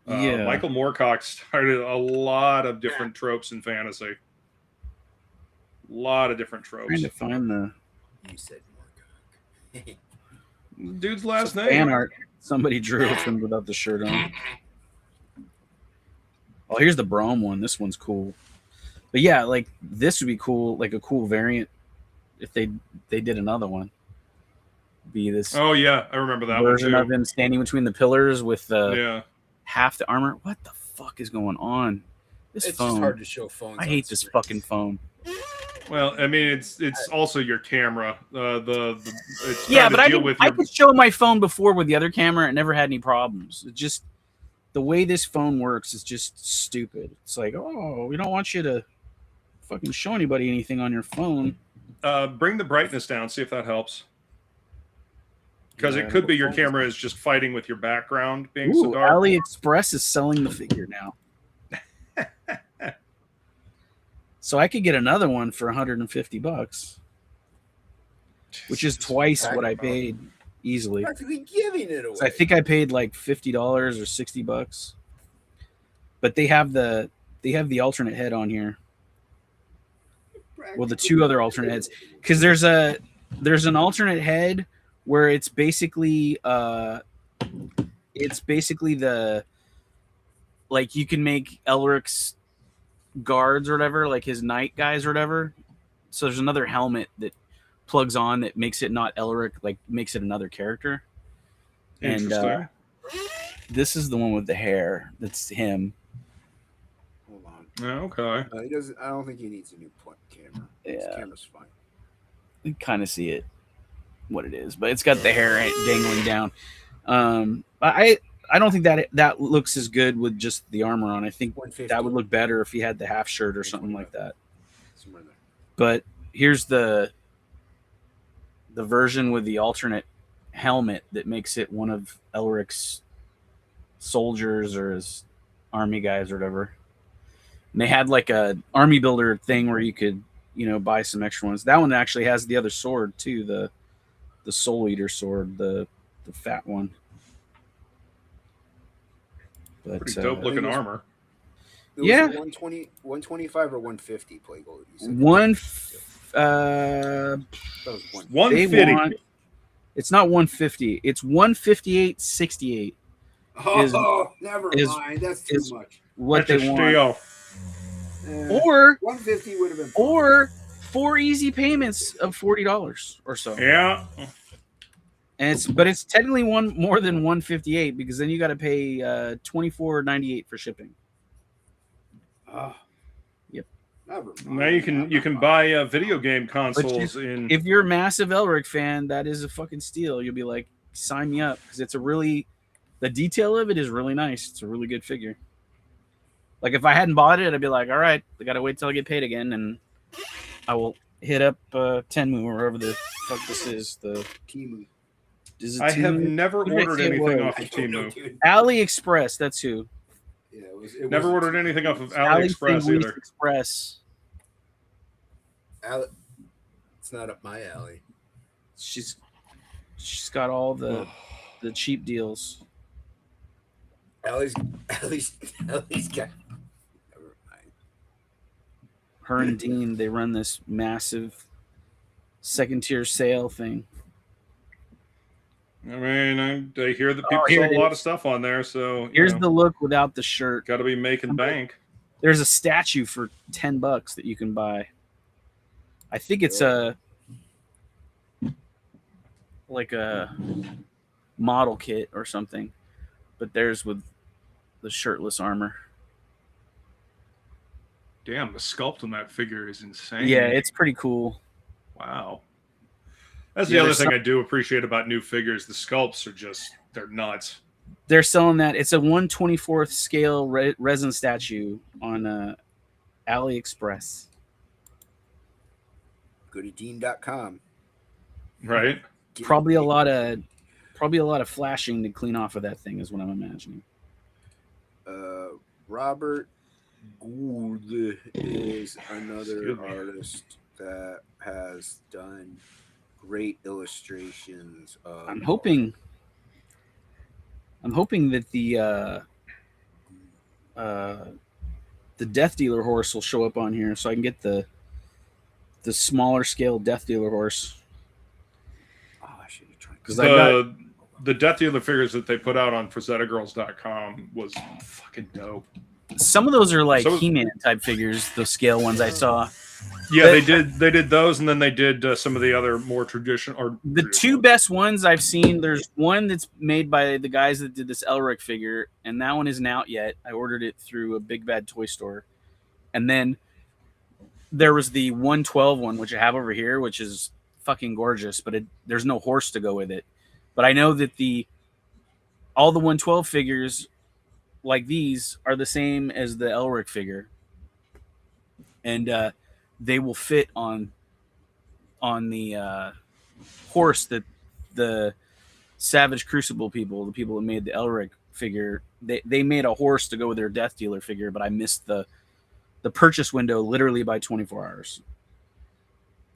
Speaker 6: Michael Moorcock started a lot of different tropes in fantasy. A lot of different tropes.
Speaker 9: Trying to find the...
Speaker 7: You said Moorcock.
Speaker 6: Dude's last name.
Speaker 9: Fan art. Somebody drew of him without the shirt on. Oh, here's the Braum one. This one's cool. But yeah, like this would be cool, like a cool variant if they did another one. Be this.
Speaker 6: Oh yeah, I remember that
Speaker 9: version
Speaker 6: one too.
Speaker 9: of him standing between the pillars with half the armor. What the fuck is going on? It's phone.
Speaker 7: Just hard to show phones.
Speaker 9: I hate this fucking phone.
Speaker 6: Well, I mean, it's also your camera. It's
Speaker 9: yeah, but
Speaker 6: I
Speaker 9: could show my phone before with the other camera and never had any problems. It just the way this phone works is just stupid. It's like, oh, we don't want you to fucking show anybody anything on your phone.
Speaker 6: Bring the brightness down. See if that helps. Because it could be your camera is just fighting with your background being so dark.
Speaker 9: AliExpress is selling the figure now. So I could get another one for $150, which is twice what I paid easily.
Speaker 7: Practically giving it away.
Speaker 9: So I think I paid like $50 or $60. But they have the alternate head on here. Well, the two other alternate heads, because there's an alternate head where it's basically the like you can make Elric's guards or whatever, like his knight guys or whatever. So there's another helmet that plugs on that makes it not Elric, like makes it another character. And this is the one with the hair. That's him.
Speaker 7: Hold on.
Speaker 6: Okay.
Speaker 7: He doesn't. I don't think he needs a new point camera. His camera's fine.
Speaker 9: You can kind of see it, what it is, but it's got the hair dangling down. I don't think that looks as good with just the armor on. I think that would look better if he had the half shirt or something like that. But here's the version with the alternate helmet that makes it one of Elric's soldiers or his army guys or whatever. And they had like a army builder thing where you could, buy some extra ones. That one actually has the other sword too, the Soul Eater sword, the fat one. But,
Speaker 6: pretty dope looking armor.
Speaker 7: Yeah. 125 or 150 Plegel.
Speaker 6: 150.
Speaker 9: It's not 150. It's 158.68.
Speaker 7: Oh, never mind. That's too much.
Speaker 9: What
Speaker 6: That's
Speaker 9: they want. Or
Speaker 7: 150 would have been.
Speaker 9: Or 4 easy payments of $40 or so.
Speaker 6: Yeah.
Speaker 9: And it's technically one more than 158 because then you got to pay $24.98 for shipping. Yep.
Speaker 7: Never mind.
Speaker 6: Now you can buy video game consoles
Speaker 9: if you're a massive Elric fan, that is a fucking steal. You'll be like, sign me up because the detail of it is really nice. It's a really good figure. Like if I hadn't bought it, I'd be like, all right, I gotta wait till I get paid again, and I will hit up Tenmu or wherever the fuck this is. The
Speaker 7: Timu.
Speaker 9: Is it
Speaker 6: I have
Speaker 9: Temu?
Speaker 6: never
Speaker 9: Who did I
Speaker 6: ordered
Speaker 9: say it
Speaker 6: anything
Speaker 9: was?
Speaker 6: off of Temu.
Speaker 9: AliExpress. That's who.
Speaker 7: Yeah,
Speaker 6: Never ordered anything off of
Speaker 9: Ali
Speaker 6: AliExpress
Speaker 9: Finguis
Speaker 6: either.
Speaker 9: Express.
Speaker 7: It's not up my alley.
Speaker 9: She's got all the cheap deals.
Speaker 7: Allie's got. Never mind.
Speaker 9: Her and Dean, they run this massive second tier sale thing.
Speaker 6: I mean, I hear that people sell a lot of stuff on there, so
Speaker 9: here's the look without the shirt.
Speaker 6: Got to be making bank.
Speaker 9: There's a statue for $10 that you can buy. I think it's like a model kit or something, but there's with the shirtless armor.
Speaker 6: Damn, the sculpt on that figure is insane.
Speaker 9: Yeah, it's pretty cool.
Speaker 6: Wow. That's the other thing I do appreciate about new figures. The sculpts are they're nuts.
Speaker 9: They're selling that. It's a 1/24th scale resin statue on AliExpress.
Speaker 7: Go to Dean.com.
Speaker 6: Right.
Speaker 9: Probably a lot of flashing to clean off of that thing is what I'm imagining.
Speaker 7: Robert Gould is another artist that has done great illustrations.
Speaker 9: I'm hoping that the Death Dealer horse will show up on here, so I can get the smaller scale Death Dealer horse.
Speaker 7: Oh, I should have tried.
Speaker 9: Because
Speaker 6: the Death Dealer figures that they put out on FrazettaGirls.com was fucking dope.
Speaker 9: Some of those are like He-Man type figures, the scale ones I saw.
Speaker 6: Yeah, they did those, and then they did some of the other more traditional.
Speaker 9: Two best ones I've seen. There's one that's made by the guys that did this Elric figure, and that one isn't out yet. I ordered it through a Big Bad Toy Store, and then there was the 112 one, which I have over here, which is fucking gorgeous, but there's no horse to go with it. But I know that all the 112 figures like these are the same as the Elric figure, and they will fit on the horse that the Savage Crucible people, the people that made the Elric figure, they made a horse to go with their Death Dealer figure, but I missed the purchase window literally by 24 hours.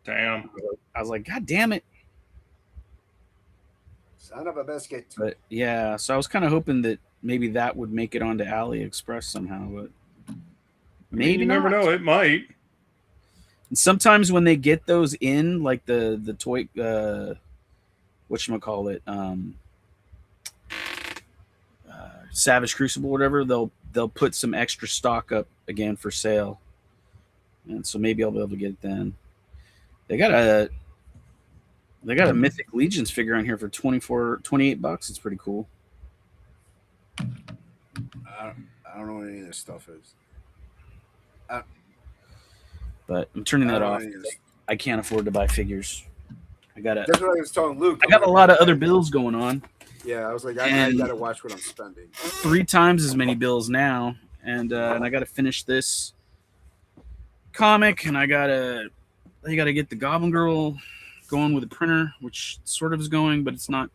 Speaker 6: Damn.
Speaker 9: I was like, God damn it.
Speaker 7: Son of a biscuit.
Speaker 9: But yeah, so I was kind of hoping that maybe that would make it onto AliExpress somehow, but maybe
Speaker 6: you never know. It might.
Speaker 9: And sometimes when they get those in, like the toy, whatchamacallit, Savage Crucible, whatever, they'll put some extra stock up again for sale, and so maybe I'll be able to get it then. They got a Mythic Legions figure on here for $28. It's pretty cool.
Speaker 7: I don't know what any of this stuff is.
Speaker 9: But I'm turning that off. I can't afford to buy figures.
Speaker 7: That's what I was telling Luke.
Speaker 9: I got a lot of other bills going on.
Speaker 7: Yeah, I was like, I got to watch what I'm spending.
Speaker 9: 3 times as many bills now, and I got to finish this comic, and I gotta get the Goblin Girl going with the printer, which sort of is going, but it's not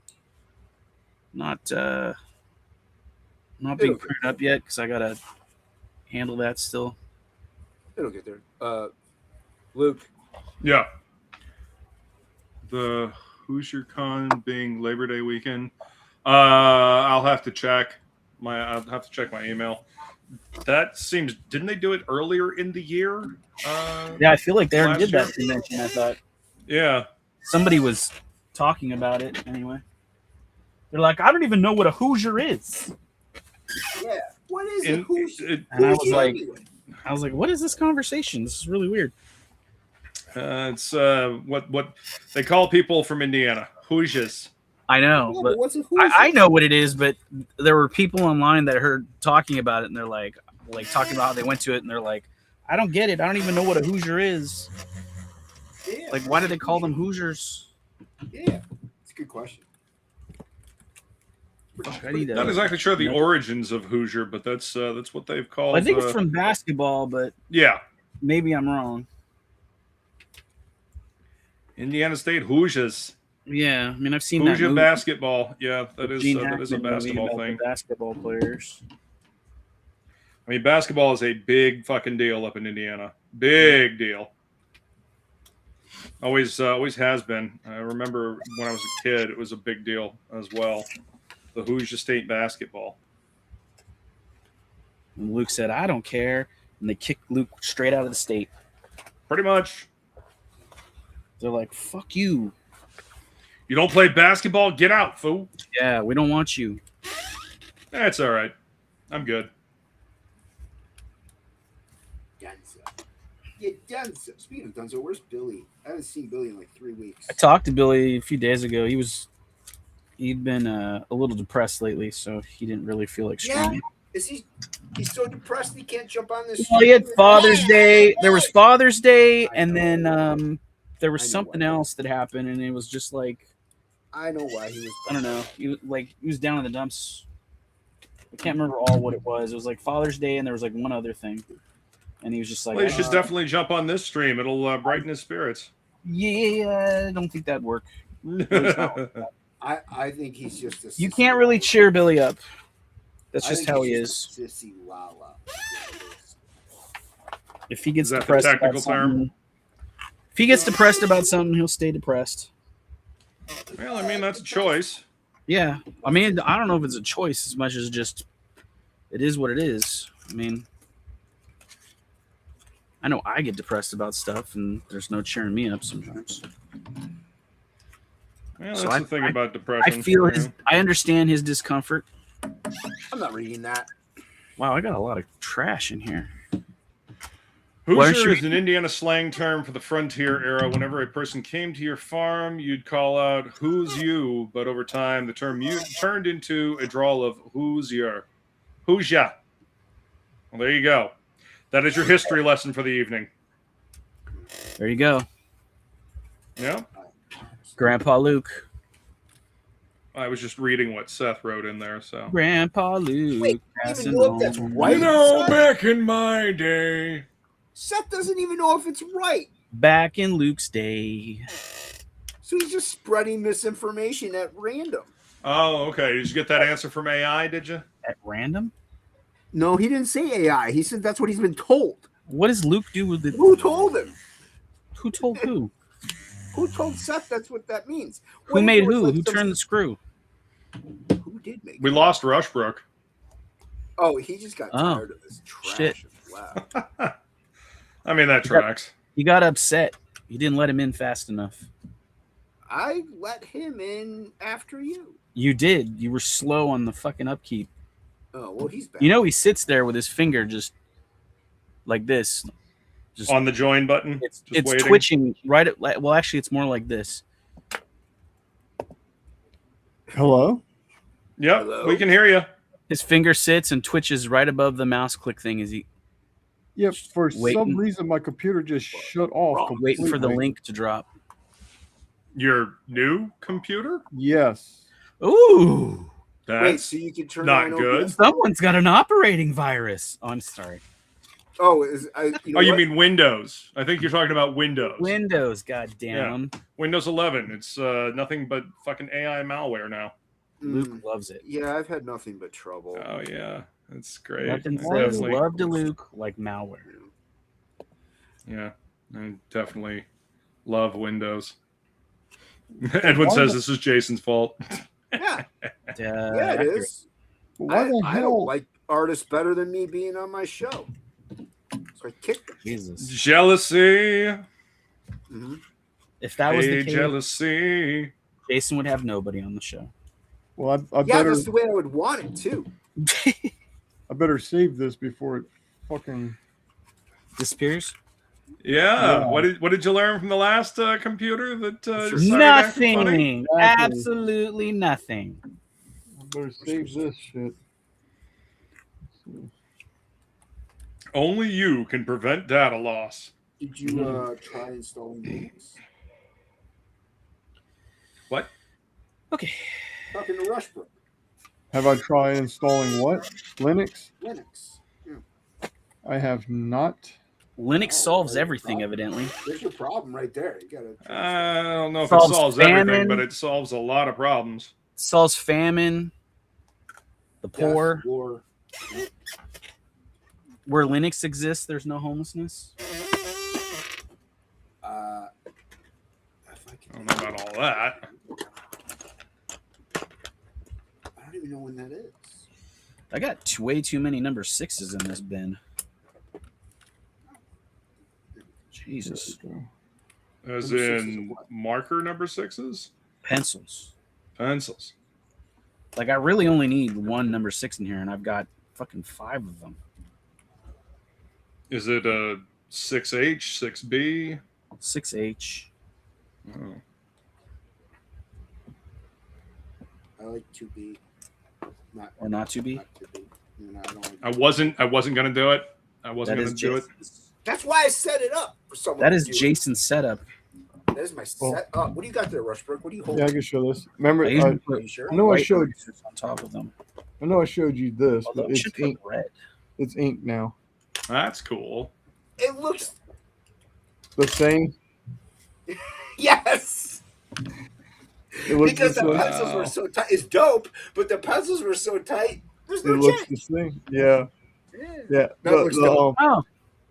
Speaker 9: being printed up yet because I gotta handle that still.
Speaker 7: It'll get there. Luke.
Speaker 6: Yeah. The Hoosier Con being Labor Day weekend. I'll have to check my email. That seems. Didn't they do it earlier in the year?
Speaker 9: Yeah, I feel like they already did that convention. I thought.
Speaker 6: Yeah.
Speaker 9: Somebody was talking about it anyway. They're like, I don't even know what a Hoosier is.
Speaker 7: Yeah. What is a Hoosier?
Speaker 9: And I was like, what is this conversation? This is really weird.
Speaker 6: It's what they call people from Indiana, Hoosiers.
Speaker 9: I know,
Speaker 7: Yeah,
Speaker 9: but
Speaker 7: what's a Hoosier?
Speaker 9: I know what it is, but there were people online that heard talking about it, and they're like talking about how they went to it, and they're like, I don't get it. I don't even know what a Hoosier is.
Speaker 7: Yeah.
Speaker 9: Like, why do they call them Hoosiers?
Speaker 7: Yeah, it's a good question.
Speaker 9: I need
Speaker 6: Not exactly sure the origins of Hoosier, but that's what they've called.
Speaker 9: I think it's from basketball, but
Speaker 6: yeah,
Speaker 9: maybe I'm wrong.
Speaker 6: Indiana State Hoosiers.
Speaker 9: Yeah, I mean I've seen
Speaker 6: Hoosier
Speaker 9: that movie.
Speaker 6: basketball. Yeah, that is
Speaker 9: Gene
Speaker 6: a
Speaker 9: Hackman movie
Speaker 6: basketball
Speaker 9: about
Speaker 6: thing.
Speaker 9: the basketball players.
Speaker 6: I mean, basketball is a big fucking deal up in Indiana. Big deal. Always has been. I remember when I was a kid, it was a big deal as well. The Hoosier State basketball.
Speaker 9: And Luke said, "I don't care," and they kicked Luke straight out of the state.
Speaker 6: Pretty much.
Speaker 9: They're like, "Fuck you!
Speaker 6: You don't play basketball? Get out, fool!"
Speaker 9: Yeah, we don't want you."
Speaker 6: That's all right. I'm good.
Speaker 7: Yeah, Dunzo. Speaking of Dunzo, where's Billy? I haven't seen Billy in like 3 weeks.
Speaker 9: I talked to Billy a few days ago. He'd been a little depressed lately, so he didn't really feel like streaming.
Speaker 7: Is he's so depressed he can't jump on this?
Speaker 9: Well, he had Father's Day. There was Father's Day, and then there was something else that happened, and it was just like
Speaker 7: I know why he was.
Speaker 9: I don't know. He was down in the dumps. I can't remember all what it was. It was like Father's Day, and there was like one other thing, and he was just like,
Speaker 6: Well, you should definitely jump on this stream. It'll brighten his spirits.
Speaker 9: Yeah, I don't think that'd work.
Speaker 7: I think he's just a.
Speaker 9: You can't really cheer Billy up. That's just how he is.
Speaker 7: Sissy Lala.
Speaker 9: If he gets
Speaker 6: Is that the
Speaker 9: depressed
Speaker 6: technical
Speaker 9: about something, if he gets depressed about something, he'll stay depressed.
Speaker 6: Well, I mean, that's a choice.
Speaker 9: Yeah, I mean, I don't know if it's a choice as much as just it is what it is. I mean, I know I get depressed about stuff, and there's no cheering me up sometimes.
Speaker 6: Well, that's the thing about depression.
Speaker 9: I feel I understand his discomfort.
Speaker 7: I'm not reading that.
Speaker 9: Wow, I got a lot of trash in here.
Speaker 6: Hoosier is an Indiana slang term for the frontier era. Whenever a person came to your farm, you'd call out, "Who's you?" But over time, the term turned into a drawl of "Who's your?" Who's ya? Well, there you go. That is your history lesson for the evening.
Speaker 9: There you go.
Speaker 6: Yeah.
Speaker 9: Grandpa Luke.
Speaker 6: I was just reading what Seth wrote in there. So
Speaker 9: Grandpa Luke.
Speaker 7: Wait, even know if that's right.
Speaker 6: You know, back in my day.
Speaker 7: Seth doesn't even know if it's right.
Speaker 9: Back in Luke's day.
Speaker 7: So he's just spreading misinformation at random.
Speaker 6: Oh, okay. Did you get that answer from AI, did you?
Speaker 9: At random?
Speaker 7: No, he didn't say AI. He said that's what he's been told.
Speaker 9: What does Luke do with it?
Speaker 7: Who told him?
Speaker 9: Who told who?
Speaker 7: Who told Seth that's what that means?
Speaker 9: Who made who? Who turned the screw?
Speaker 7: Who did make
Speaker 6: We lost Rushbrook.
Speaker 7: Oh, he just got tired of this trash.
Speaker 9: Shit.
Speaker 7: Wow.
Speaker 6: I mean, that tracks.
Speaker 9: He got upset. You didn't let him in fast enough.
Speaker 7: I let him in after you.
Speaker 9: You did. You were slow on the fucking upkeep.
Speaker 7: Oh, well, he's back.
Speaker 9: You know, he sits there with his finger just like this. Just
Speaker 6: on the join button.
Speaker 9: It's
Speaker 6: waiting.
Speaker 9: twitching right at, well, actually, it's more like this.
Speaker 8: Hello?
Speaker 6: Yep,
Speaker 7: Hello?
Speaker 6: we can hear you.
Speaker 9: His finger sits and twitches right above the mouse click thing as he
Speaker 8: Yeah, for
Speaker 9: waiting.
Speaker 8: some reason my computer just shut off.
Speaker 9: waiting for the
Speaker 8: completely.
Speaker 9: link to drop.
Speaker 6: Your new computer?
Speaker 8: Yes.
Speaker 9: Ooh.
Speaker 7: Wait,
Speaker 6: That's
Speaker 7: so you can turn
Speaker 6: not
Speaker 7: on
Speaker 6: good.
Speaker 7: OBS?
Speaker 9: Someone's got an operating virus. Oh, I'm sorry.
Speaker 7: Oh,
Speaker 6: you mean Windows? I think you're talking about Windows.
Speaker 9: Windows, goddamn.
Speaker 6: Windows 11. It's nothing but fucking AI malware now.
Speaker 9: Luke loves it.
Speaker 7: Yeah, I've had nothing but trouble.
Speaker 6: Oh yeah, it's great.
Speaker 9: Nothing
Speaker 6: I
Speaker 9: says
Speaker 6: definitely-
Speaker 9: love to Luke like malware.
Speaker 6: Yeah, I definitely love Windows. Edwin says this is Jason's fault.
Speaker 7: Yeah, yeah, it
Speaker 9: accurate.
Speaker 7: is.
Speaker 8: Why the
Speaker 7: I
Speaker 8: hell?
Speaker 7: don't like artists better than me being on my show. So I kicked them.
Speaker 9: Jesus.
Speaker 6: Jealousy.
Speaker 9: If that was the
Speaker 6: Hey,
Speaker 9: case,
Speaker 6: jealousy.
Speaker 9: Jason would have nobody on the show.
Speaker 8: Well, I
Speaker 7: Yeah,
Speaker 8: better
Speaker 7: that's the way I would want it too.
Speaker 8: I better save this before it fucking
Speaker 9: Disappears?
Speaker 6: Yeah.
Speaker 8: Yeah.
Speaker 6: What did you learn from the last computer that started acting funny?
Speaker 9: Nothing. Absolutely nothing.
Speaker 8: I better save this shit.
Speaker 6: Only you can prevent data loss.
Speaker 7: Did you try installing games?
Speaker 6: What?
Speaker 9: Okay.
Speaker 7: Talking to Rushbrook.
Speaker 8: Have I tried installing what? Linux?
Speaker 7: Linux. Yeah.
Speaker 8: I have not.
Speaker 9: Linux solves
Speaker 7: there's your
Speaker 9: everything,
Speaker 7: problem.
Speaker 9: evidently.
Speaker 7: There's your problem right there. You gotta.
Speaker 6: I don't know if
Speaker 9: Solves
Speaker 6: it solves everything,
Speaker 9: famine.
Speaker 6: but it solves a lot of problems.
Speaker 9: Solves famine, the poor.
Speaker 7: War.
Speaker 9: Where Linux exists, there's no homelessness.
Speaker 6: I don't know about all that.
Speaker 7: I don't even know when that is.
Speaker 9: I got way too many number 6s in this bin. Jesus.
Speaker 6: As
Speaker 7: Number sixes
Speaker 6: in
Speaker 7: are what?
Speaker 6: marker number 6s?
Speaker 9: Pencils.
Speaker 6: Pencils.
Speaker 9: Like, I really only need one number 6 in here, and I've got fucking 5 of them.
Speaker 6: Is it a 6H, 6B?
Speaker 9: 6H.
Speaker 6: Oh.
Speaker 7: I like 2B. Not
Speaker 9: Or not to be.
Speaker 7: Not 2B. No, I don't like
Speaker 6: I wasn't gonna do it. I wasn't
Speaker 9: That
Speaker 6: gonna
Speaker 9: is
Speaker 6: do it.
Speaker 7: That's why I set it up for someone.
Speaker 9: That
Speaker 7: to
Speaker 9: is
Speaker 7: do
Speaker 9: Jason's setup.
Speaker 7: It. That is my set up. What do you got there, Rushbrook? What do you hold?
Speaker 8: Yeah, I can show this. Remember,
Speaker 9: I usually
Speaker 8: I
Speaker 9: put
Speaker 7: you sure?
Speaker 8: know I
Speaker 9: white
Speaker 8: showed.
Speaker 9: erasers on top of them.
Speaker 8: I know I showed you this,
Speaker 9: Although
Speaker 8: but
Speaker 9: it
Speaker 8: it's
Speaker 9: should put
Speaker 8: ink.
Speaker 9: red.
Speaker 8: It's ink now.
Speaker 6: That's cool.
Speaker 7: It looks.
Speaker 8: The same.
Speaker 7: Yes.
Speaker 8: It looks
Speaker 7: Because
Speaker 8: the
Speaker 7: the
Speaker 8: same.
Speaker 7: pencils were so tight. It's dope, but the pencils were so tight. There's
Speaker 8: It
Speaker 7: no
Speaker 8: looks
Speaker 7: chance.
Speaker 8: the same. Yeah.
Speaker 7: Yeah.
Speaker 8: Yeah.
Speaker 7: That looks dope.
Speaker 9: Oh,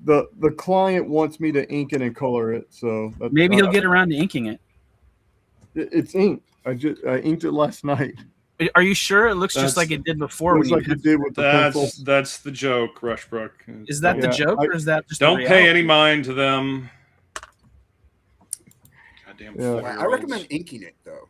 Speaker 8: The client wants me to ink it and color it, so that's,
Speaker 9: maybe he'll get around to inking it.
Speaker 8: It's ink. I inked it last night.
Speaker 9: Are you sure? It looks just
Speaker 6: That's-
Speaker 9: like it did before.
Speaker 8: Looks
Speaker 9: When
Speaker 8: like
Speaker 9: you
Speaker 8: it did with the pencil.
Speaker 6: That's the joke, Rushbrook.
Speaker 9: Is that the
Speaker 8: Yeah,
Speaker 9: joke, or is that just the
Speaker 6: Don't pay
Speaker 9: reality?
Speaker 6: any mind to them. Goddamn
Speaker 8: Yeah.
Speaker 7: I recommend inking it though.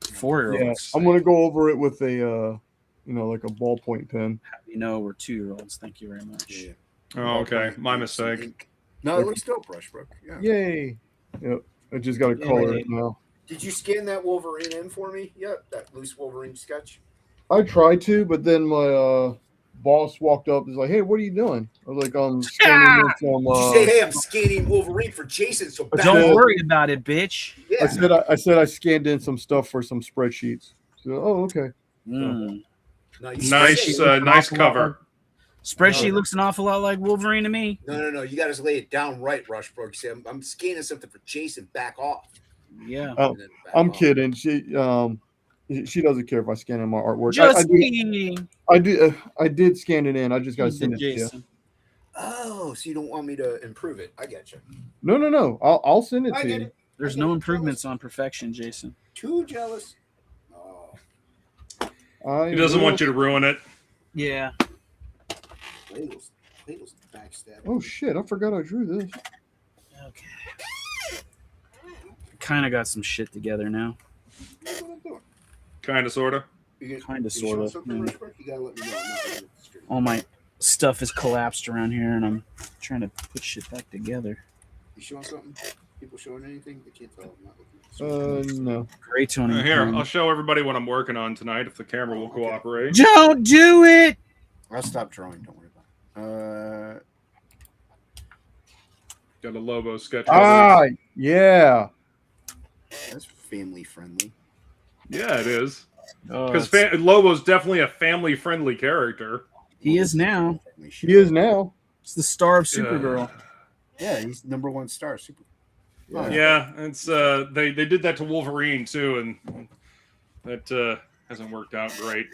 Speaker 9: 4-year-olds?
Speaker 8: Yeah, I'm gonna go over it with a, like a ballpoint pen.
Speaker 9: You know, we're 2-year-olds. Thank you very much.
Speaker 7: Yeah.
Speaker 6: Oh, okay. My mistake.
Speaker 7: No, it looks dope, Rushbrook. Yeah.
Speaker 8: Yay! Yep. I just got to color it now.
Speaker 7: Did you scan that Wolverine in for me? Yeah, that loose Wolverine sketch.
Speaker 8: I tried to, but then my boss walked up. and was like, "Hey, what are you doing?" I was like, "I'm scanning in some."
Speaker 7: Did you say, "Hey, I'm scanning Wolverine for Jason"? So back
Speaker 9: Don't
Speaker 8: said-
Speaker 9: worry about it, bitch.
Speaker 7: Yeah.
Speaker 8: I said I scanned in some stuff for some spreadsheets. So, oh, okay.
Speaker 9: Mm.
Speaker 7: No, you
Speaker 6: Nice,
Speaker 7: say-
Speaker 6: nice cover.
Speaker 9: Spreadsheet
Speaker 7: No.
Speaker 9: looks an awful lot like Wolverine to me.
Speaker 7: No. You got to lay it down right, Rushbrook. You say, I'm scanning something for Jason. Back off.
Speaker 9: Yeah.
Speaker 8: Oh,
Speaker 7: And then back
Speaker 8: I'm
Speaker 7: off.
Speaker 8: kidding. She doesn't care if I scan in my artwork.
Speaker 9: Just
Speaker 8: I did scan it in. I just got to
Speaker 9: He's
Speaker 8: send it to you.
Speaker 9: Jason.
Speaker 7: Oh, so you don't want me to improve it? I get you.
Speaker 8: No. I'll send it
Speaker 7: I
Speaker 8: to
Speaker 7: get
Speaker 8: you.
Speaker 7: it.
Speaker 9: There's
Speaker 7: I get
Speaker 9: no
Speaker 7: it.
Speaker 9: improvements on perfection, Jason.
Speaker 7: Too jealous. Oh,
Speaker 6: He doesn't want you to ruin it.
Speaker 9: Yeah.
Speaker 7: Plegel's backstab.
Speaker 8: Oh shit! I forgot I drew this.
Speaker 9: Okay. Kind of got some shit together now.
Speaker 7: That's what I'm doing.
Speaker 6: Kind of, sort of.
Speaker 9: Kinda,
Speaker 7: You
Speaker 9: sorta,
Speaker 7: showing something,
Speaker 9: yeah.
Speaker 7: Rushbrook? You gotta let me know. I'm not looking at the stream.
Speaker 9: All my stuff is collapsed around here, and I'm trying to put shit back together.
Speaker 7: You showing something? People showing anything? They can't tell. I'm not looking at the stream.
Speaker 8: No.
Speaker 9: Gray Tony.
Speaker 6: Here, I'll show everybody what I'm working on tonight if the camera will cooperate.
Speaker 9: Don't do it.
Speaker 7: I'll stop drawing. Don't worry about it.
Speaker 6: Got a Lobo sketch.
Speaker 8: Yeah.
Speaker 7: That's family friendly.
Speaker 6: Yeah, it is.
Speaker 9: Oh,
Speaker 6: Because Lobo's definitely a family-friendly character.
Speaker 9: he is now.
Speaker 8: He is now.
Speaker 9: It's the star of Supergirl.
Speaker 7: Yeah, he's #1 star. Super.
Speaker 6: Yeah, it's they did that to Wolverine too, and that hasn't worked out great.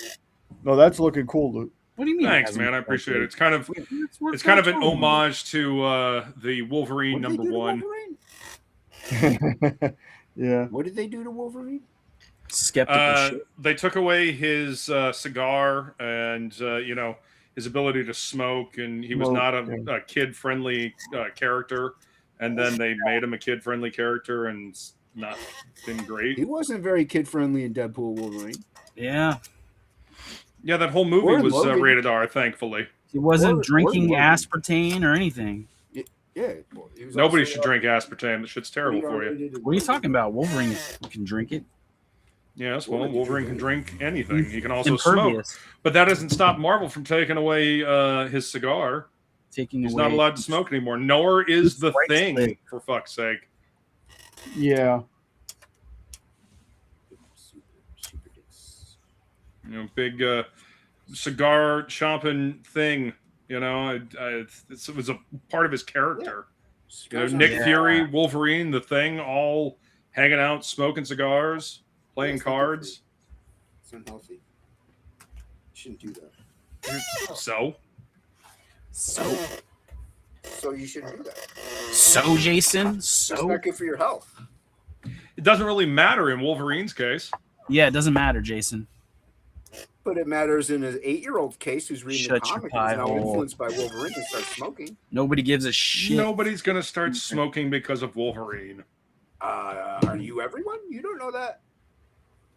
Speaker 8: No, that's looking cool, Luke.
Speaker 9: What do you mean?
Speaker 6: Thanks, man. I appreciate it. It's kind of an homage to the Wolverine
Speaker 7: What did they do to
Speaker 6: #1.
Speaker 7: Wolverine?
Speaker 8: Yeah.
Speaker 7: What did they do to Wolverine?
Speaker 9: Skeptical shit.
Speaker 6: They took away his cigar and his ability to smoke, and he was
Speaker 8: Smoke,
Speaker 6: not a kid-friendly character. And then they made him a kid-friendly character, and it's not been great.
Speaker 7: He wasn't very kid friendly in Deadpool Wolverine.
Speaker 9: Yeah.
Speaker 6: Yeah, that whole movie
Speaker 7: Or
Speaker 6: was
Speaker 7: Logan.
Speaker 6: rated R, thankfully.
Speaker 9: He wasn't
Speaker 7: Or
Speaker 9: drinking
Speaker 7: Logan.
Speaker 9: aspartame or anything.
Speaker 7: Yeah. Well, he was
Speaker 6: Nobody
Speaker 7: also,
Speaker 6: should drink aspartame. That shit's terrible for you.
Speaker 9: What are you talking about? Wolverine can drink it.
Speaker 6: Yes, well, Wolverine can drink anything. He can also smoke.
Speaker 9: Impervious.
Speaker 6: But that doesn't stop Marvel from taking away his cigar.
Speaker 9: Taking
Speaker 6: He's
Speaker 9: away.
Speaker 6: not allowed to smoke anymore, nor is the
Speaker 9: Right
Speaker 6: Thing,
Speaker 9: slit.
Speaker 6: for fuck's sake.
Speaker 8: Yeah.
Speaker 6: big cigar chomping thing. It was a part of his character. Nick Fury, Wolverine, the Thing, all hanging out, smoking cigars, playing cards.
Speaker 7: It's unhealthy. You shouldn't do that.
Speaker 6: So
Speaker 7: you shouldn't do that.
Speaker 9: So, Jason,
Speaker 7: It's not good for your health.
Speaker 6: It doesn't really matter in Wolverine's case.
Speaker 9: Yeah, it doesn't matter, Jason.
Speaker 7: But it matters in an 8-year-old case who's reading the comic and is now influenced by Wolverine and starts smoking.
Speaker 9: Nobody gives a shit.
Speaker 6: Nobody's going to start smoking because of Wolverine.
Speaker 7: Are you everyone? You don't know that?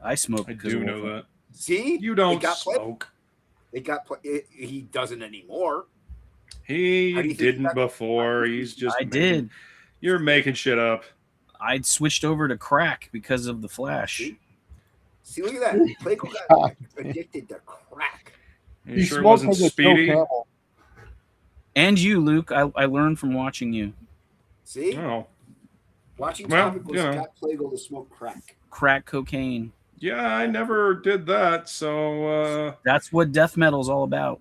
Speaker 9: I smoke.
Speaker 6: I do know that.
Speaker 7: See?
Speaker 6: You don't smoke.
Speaker 7: He doesn't anymore.
Speaker 6: He didn't before. He's just.
Speaker 9: I did.
Speaker 6: You're making shit up.
Speaker 9: I'd switched over to crack because of the Flash.
Speaker 7: See, look at that. Plegel got addicted to crack.
Speaker 6: You sure it wasn't Speedy?
Speaker 9: And you, Luke. I learned from watching you.
Speaker 7: See?
Speaker 6: Oh.
Speaker 7: Watching TOPicLESS got Plegel to smoke crack.
Speaker 9: Crack cocaine.
Speaker 6: Yeah, I never did that, so...
Speaker 9: That's what death metal's all about.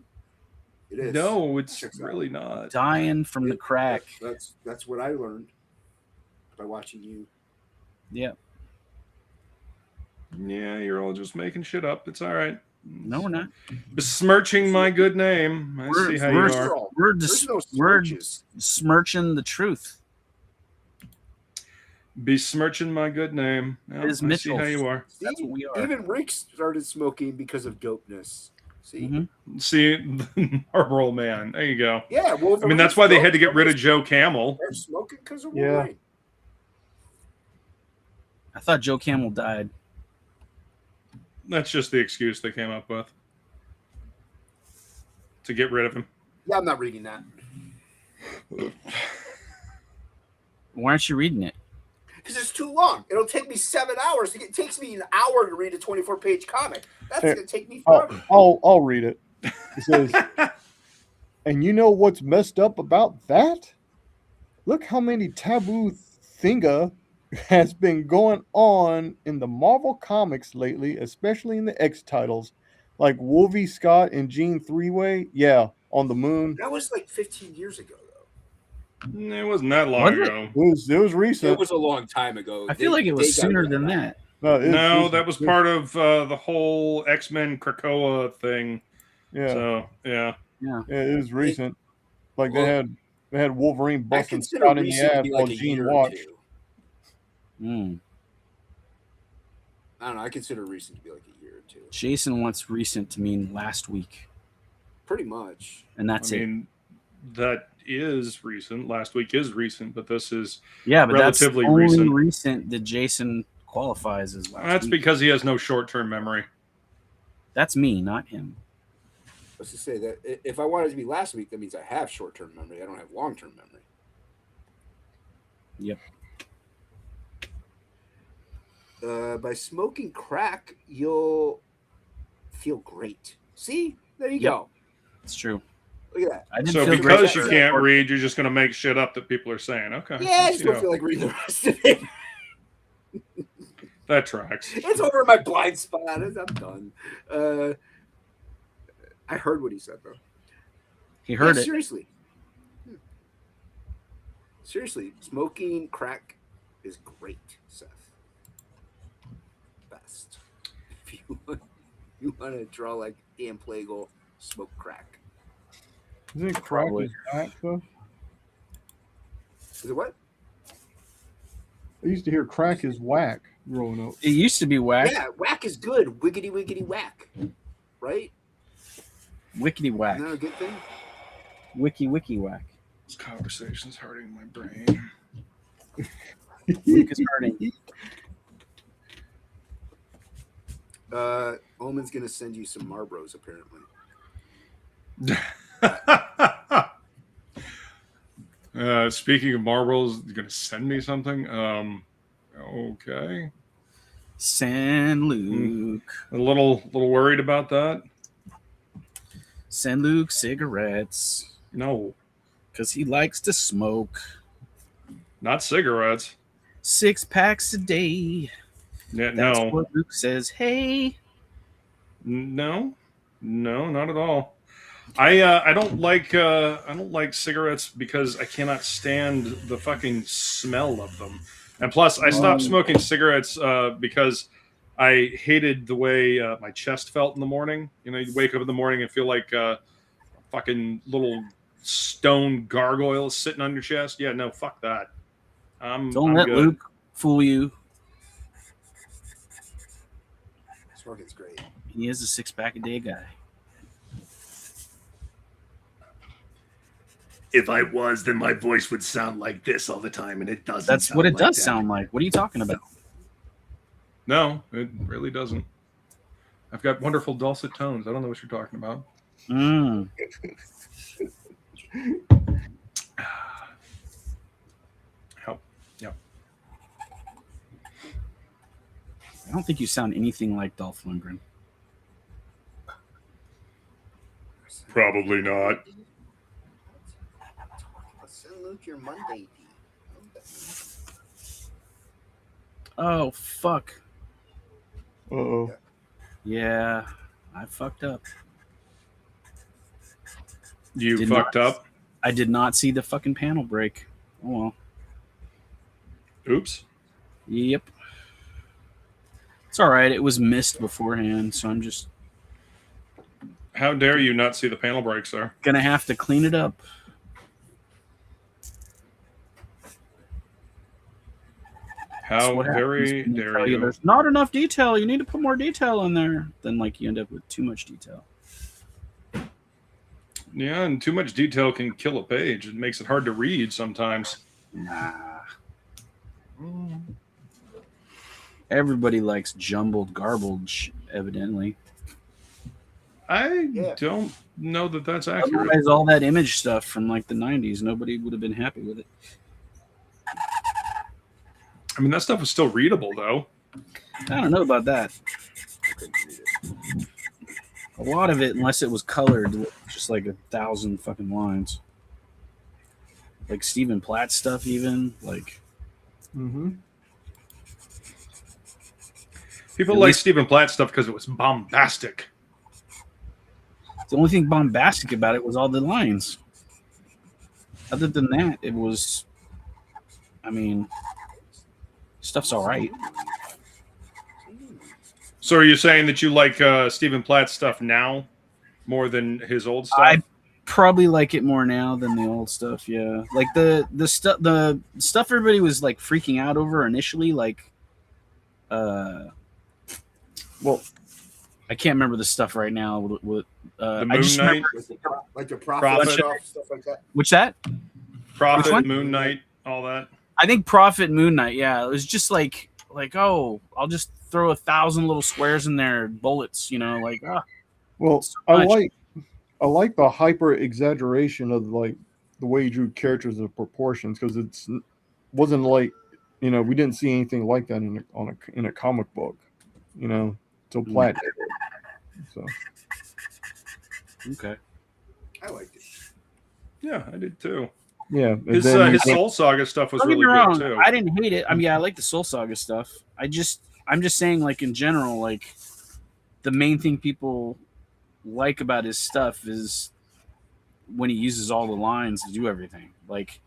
Speaker 7: It is.
Speaker 6: No, it's really not.
Speaker 9: Dying from the crack.
Speaker 7: That's what I learned by watching you.
Speaker 9: Yeah.
Speaker 6: Yeah, you're all just making shit up. It's all right.
Speaker 9: No, we're not.
Speaker 6: Besmirching my good name. I see how you are.
Speaker 9: We're smirching the truth.
Speaker 6: Besmirching my good name.
Speaker 9: It is
Speaker 6: Mitchell. I see how you are.
Speaker 7: See, that's what we are. Even Rick started smoking because of dopeness. See?
Speaker 6: See, the Marlboro Man. There you go.
Speaker 7: Yeah,
Speaker 6: I mean, that's why they had to get rid of Joe Camel.
Speaker 7: They're smoking because of Wolverine.
Speaker 9: I thought Joe Camel died.
Speaker 6: That's just the excuse they came up with to get rid of him.
Speaker 7: Yeah, I'm not reading that.
Speaker 9: Why aren't you reading it?
Speaker 7: Because it's too long. It'll take me 7 hours. It takes me an hour to read a 24-page comic. That's going to take me forever.
Speaker 8: I'll read it. It says, and you know what's messed up about that? Look how many taboo thinga has been going on in the Marvel comics lately, especially in the X titles, like Wolvie, Scott, and Jean Three-Way. Yeah, on the moon.
Speaker 7: That was like 15 years ago, though.
Speaker 6: It wasn't that long ago.
Speaker 8: It was recent.
Speaker 7: It was a long time ago.
Speaker 9: I feel like it was sooner than that.
Speaker 6: No, that was part of the whole X-Men Krakoa thing.
Speaker 8: Yeah.
Speaker 6: So
Speaker 8: yeah, it was recent. Like they had Wolverine busting Scott in the ass while Jean watched.
Speaker 7: I don't know. I consider recent to be like a year or two.
Speaker 9: Jason wants recent to mean last week.
Speaker 7: Pretty much.
Speaker 9: And that's it.
Speaker 6: That is recent. Last week is recent, but this is
Speaker 9: relatively
Speaker 6: that's
Speaker 9: only
Speaker 6: recent.
Speaker 9: Recent that Jason qualifies as last
Speaker 6: That's
Speaker 9: week.
Speaker 6: because he has no short-term memory.
Speaker 9: That's me, not him.
Speaker 7: Let's just say that if I wanted it to be last week, that means I have short-term memory. I don't have long-term memory.
Speaker 9: Yep.
Speaker 7: By smoking crack, you'll feel great. See? There you go.
Speaker 9: It's true.
Speaker 7: Look at that.
Speaker 6: So because you can't read, you're just going to make shit up that people are saying. Okay.
Speaker 7: Yeah, I just don't feel like reading the rest of it.
Speaker 6: That tracks.
Speaker 7: It's over my blind spot. I'm done. I heard what he said, though.
Speaker 9: He heard it.
Speaker 7: Seriously. Seriously, smoking crack is great, Seth. Best. If you want to draw like Dan Plegel, smoke crack.
Speaker 8: Isn't crack is whack, though?
Speaker 7: Is it what?
Speaker 8: I used to hear crack is whack growing up.
Speaker 9: It used to be whack.
Speaker 7: Yeah, whack is good. Wiggity, wiggity, whack. Right?
Speaker 9: Wickety whack.
Speaker 7: Isn't that a good thing?
Speaker 9: Wiki whack.
Speaker 6: This conversation's hurting my brain.
Speaker 9: Luke is hurting.
Speaker 7: Omen's going to send you some Marlboros, apparently.
Speaker 6: Speaking of Marlboros, you're going to send me something? Okay.
Speaker 9: Send Luke.
Speaker 6: A little worried about that.
Speaker 9: Send Luke cigarettes.
Speaker 6: No.
Speaker 9: Because he likes to smoke.
Speaker 6: Not cigarettes.
Speaker 9: 6 packs a day.
Speaker 6: Yeah,
Speaker 9: That's
Speaker 6: no.
Speaker 9: what Luke says. Hey.
Speaker 6: No, not at all. I don't like cigarettes because I cannot stand the fucking smell of them. And plus, I stopped smoking cigarettes because I hated the way my chest felt in the morning. You know, you wake up in the morning and feel like a fucking little stone gargoyle sitting on your chest. Yeah, no, fuck that.
Speaker 9: Don't let
Speaker 6: good.
Speaker 9: Luke fool you.
Speaker 7: Smoke is great.
Speaker 9: He is a 6-pack a day guy.
Speaker 11: If I was, then my voice would sound like this all the time, and it doesn't.
Speaker 9: That's what it does sound like. What are you talking about?
Speaker 6: No, it really doesn't. I've got wonderful dulcet tones. I don't know what you're talking about. Yep.
Speaker 9: I don't think you sound anything like Dolph Lundgren.
Speaker 6: Probably not.
Speaker 7: Send Luke your Monday tea.
Speaker 9: Oh, fuck.
Speaker 8: Uh-oh.
Speaker 9: Yeah, I fucked up.
Speaker 6: You fucked up?
Speaker 9: I did not see the fucking panel break. Oh, well.
Speaker 6: Oops.
Speaker 9: Yep. It's all right. It was missed beforehand, so I'm just...
Speaker 6: How dare you not see the panel break, sir?
Speaker 9: Gonna have to clean it up.
Speaker 6: How very dare you?
Speaker 9: There's not enough detail. You need to put more detail in there. Then, like, you end up with too much detail.
Speaker 6: Yeah, and too much detail can kill a page. It makes it hard to read sometimes.
Speaker 9: Nah. Everybody likes jumbled garbage, evidently.
Speaker 6: I don't know that that's accurate.
Speaker 9: Otherwise, all that image stuff from like the 90s, nobody would have been happy with it.
Speaker 6: I mean, that stuff is still readable, though.
Speaker 9: I don't know about that. A lot of it, unless it was colored, just like 1,000 fucking lines. Like Stephen Platt stuff, even like.
Speaker 6: People like Stephen Platt stuff because it was bombastic.
Speaker 9: The only thing bombastic about it was all the lines. Other than that, it was. I mean, stuff's all right.
Speaker 6: So are you saying that you like Stephen Platt's stuff now more than his old stuff?
Speaker 9: I probably like it more now than the old stuff. Yeah, like the stuff everybody was like freaking out over initially. Like, well, I can't remember the stuff right now. With
Speaker 6: the Moon
Speaker 9: I just
Speaker 6: Knight,
Speaker 7: like the Prophet stuff like that.
Speaker 9: Which that?
Speaker 6: Prophet, Moon Knight, all that.
Speaker 9: I think Prophet, Moon Knight. Yeah, it was just like oh, I'll just throw 1,000 little squares in there, bullets. You know, like
Speaker 8: Well,
Speaker 9: so
Speaker 8: I
Speaker 9: much.
Speaker 8: like the hyper exaggeration of like the way he drew characters and proportions, because wasn't like, you know, we didn't see anything like that in a comic book, you know, till Platt did it. So
Speaker 9: okay,
Speaker 7: I liked it.
Speaker 6: Yeah, I did too.
Speaker 8: yeah,
Speaker 6: His Soul Saga stuff was
Speaker 9: don't get
Speaker 6: really
Speaker 9: me wrong,
Speaker 6: good too.
Speaker 9: I didn't hate it. I mean, yeah, I like the Soul Saga stuff. I'm just saying, like in general, like the main thing people like about his stuff is when he uses all the lines to do everything. Like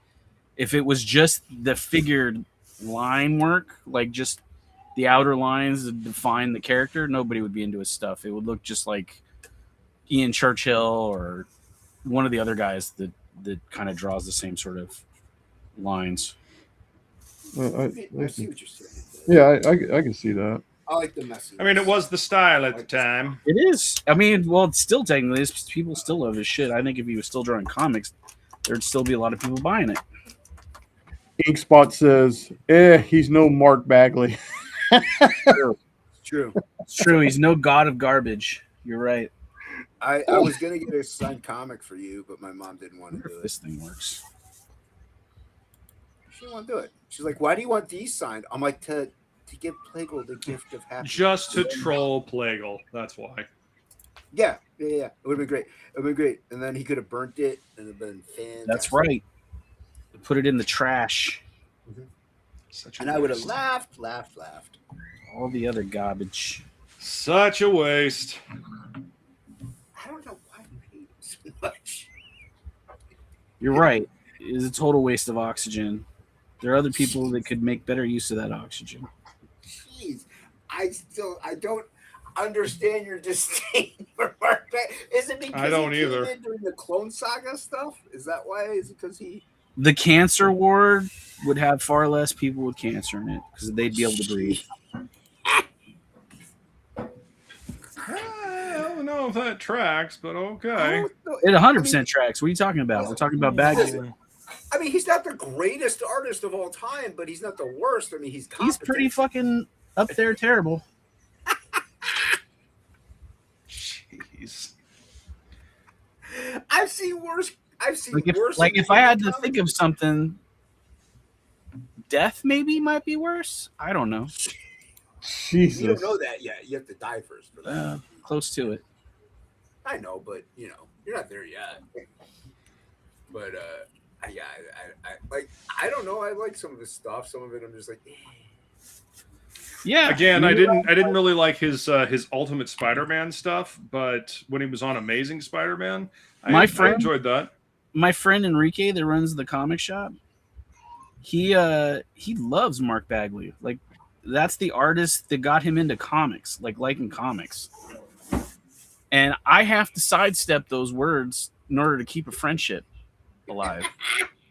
Speaker 9: if it was just the figured line work, like just the outer lines that define the character, nobody would be into his stuff. It would look just like Ian Churchill or one of the other guys that kind of draws the same sort of lines.
Speaker 7: I see what you're saying.
Speaker 8: Yeah, I can see that.
Speaker 7: I like the message.
Speaker 6: I mean, it was the style at the time.
Speaker 9: It is. I mean, well, it's still technically is. People still love his shit. I think if he was still drawing comics, there'd still be a lot of people buying it.
Speaker 8: Inkspot says, he's no Mark Bagley.
Speaker 7: True.
Speaker 9: It's true. He's no god of garbage. You're right.
Speaker 7: I was gonna get a signed comic for you, but my mom didn't want to do it.
Speaker 9: This thing works.
Speaker 7: She didn't want to do it. She's like, "Why do you want these signed?" I'm like, "To give Plegel the gift of happiness."
Speaker 6: Just to troll Plegel. That's why.
Speaker 7: Yeah. It would have been great. It would have been great. And then he could have burnt it and it'd been fantastic.
Speaker 9: That's right. Put it in the trash.
Speaker 7: And I would have laughed.
Speaker 9: All the other garbage.
Speaker 6: Such a waste.
Speaker 7: I don't know why you hate him so much.
Speaker 9: You're right. It is a total waste of oxygen. There are other people that could make better use of that oxygen.
Speaker 7: Jeez, I don't understand your disdain for Mark Bagley. Is it because
Speaker 6: I don't
Speaker 7: he came
Speaker 6: either.
Speaker 7: in during the Clone Saga stuff? Is that why? Is it because he?
Speaker 9: The cancer ward would have far less people with cancer in it because they'd be able to breathe.
Speaker 6: I don't know if that tracks, but
Speaker 7: I
Speaker 6: okay.
Speaker 7: don't know.
Speaker 9: It 100% tracks. What are you talking about? We're talking about Bagley.
Speaker 7: I mean, he's not the greatest artist of all time, but he's not the worst. I mean, he's
Speaker 9: He's pretty fucking up there terrible.
Speaker 6: Jeez.
Speaker 7: I've seen worse. I've seen
Speaker 9: Like
Speaker 7: worse.
Speaker 9: if I had to think of something, death maybe might be worse. I don't know.
Speaker 8: Jesus.
Speaker 7: You don't know that yet. You have to die first for that.
Speaker 9: Close to it.
Speaker 7: I know, but you know, you're not there yet. But yeah, I like. I don't know. I like some of his stuff. Some of it, I'm just like.
Speaker 9: Yeah.
Speaker 6: Again, I didn't really like his Ultimate Spider-Man stuff, but when he was on Amazing Spider-Man, I enjoyed that.
Speaker 9: My friend Enrique that runs the comic shop, he loves Mark Bagley. Like that's the artist that got him into comics, like liking comics. And I have to sidestep those words in order to keep a friendship alive.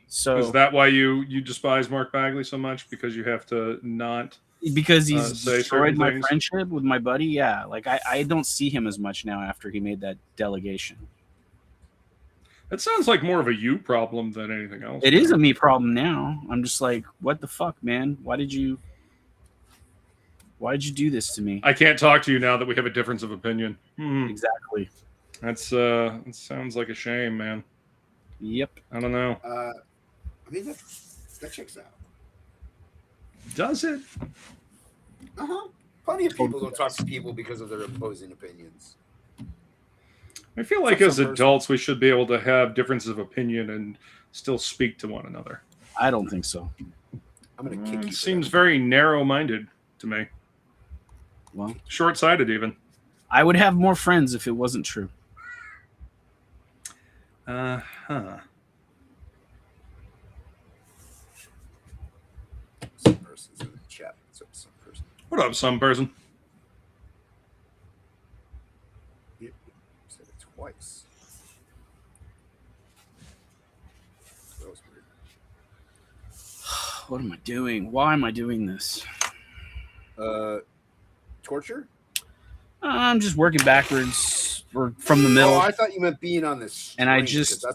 Speaker 9: So
Speaker 6: is that why you despise Mark Bagley so much? Because you have to not
Speaker 9: because he's
Speaker 6: say
Speaker 9: destroyed my
Speaker 6: things?
Speaker 9: friendship with my buddy? Yeah, like I don't see him as much now after he made that delegation.
Speaker 6: It sounds like more of a you problem than anything else.
Speaker 9: It is a me problem now. I'm just like, what the fuck, man? Why did you do this to me?
Speaker 6: I can't talk to you now that we have a difference of opinion.
Speaker 9: Exactly.
Speaker 6: That sounds like a shame, man.
Speaker 9: Yep.
Speaker 6: I don't know.
Speaker 7: I mean that checks out.
Speaker 6: Does it?
Speaker 7: Plenty of people don't talk to people because of their opposing opinions.
Speaker 6: I feel like as adults we should be able to have differences of opinion and still speak to one another.
Speaker 9: I don't think so.
Speaker 7: I'm gonna kick you.
Speaker 6: It seems very narrow-minded to me.
Speaker 9: Well,
Speaker 6: short-sighted even.
Speaker 9: I would have more friends if it wasn't true.
Speaker 6: Uh-huh.
Speaker 7: Some person's in the chat. Some person.
Speaker 6: What up, some person?
Speaker 7: Yep. Said it twice. That was weird.
Speaker 9: What am I doing? Why am I doing this?
Speaker 7: Torture?
Speaker 9: I'm just working backwards or from the middle.
Speaker 7: Oh, I thought you meant being on this.
Speaker 9: And I just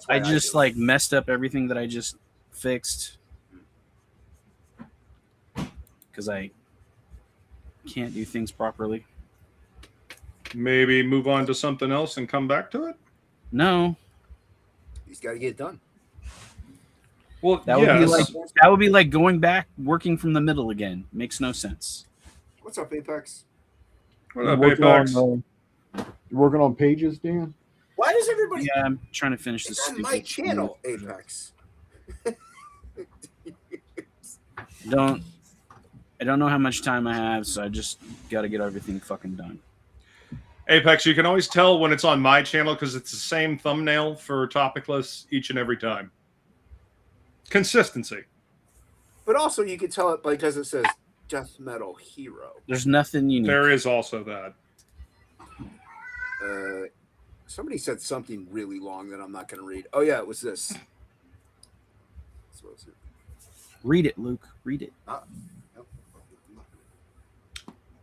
Speaker 9: like messed up everything that I just fixed because I can't do things properly.
Speaker 6: Maybe move on to something else and come back to it?
Speaker 9: No.
Speaker 7: He's got to get it done.
Speaker 6: Well,
Speaker 9: that would be like going back working from the middle again. Makes no sense.
Speaker 7: What's up, Apex?
Speaker 6: What up, Apex?
Speaker 8: You're working on pages, Dan?
Speaker 7: Why does everybody?
Speaker 9: Yeah, I'm trying to finish this.
Speaker 7: It's on my channel, Apex.
Speaker 9: I don't know how much time I have, so I just got to get everything fucking done.
Speaker 6: Apex, you can always tell when it's on my channel because it's the same thumbnail for TOPicLESS each and every time. Consistency.
Speaker 7: But also, you can tell it because it says Death Metal Hero.
Speaker 9: There's nothing unique.
Speaker 6: There is also that.
Speaker 7: Somebody said something really long that I'm not going to read. Oh, yeah, it was this.
Speaker 9: Read it, Luke. Read it.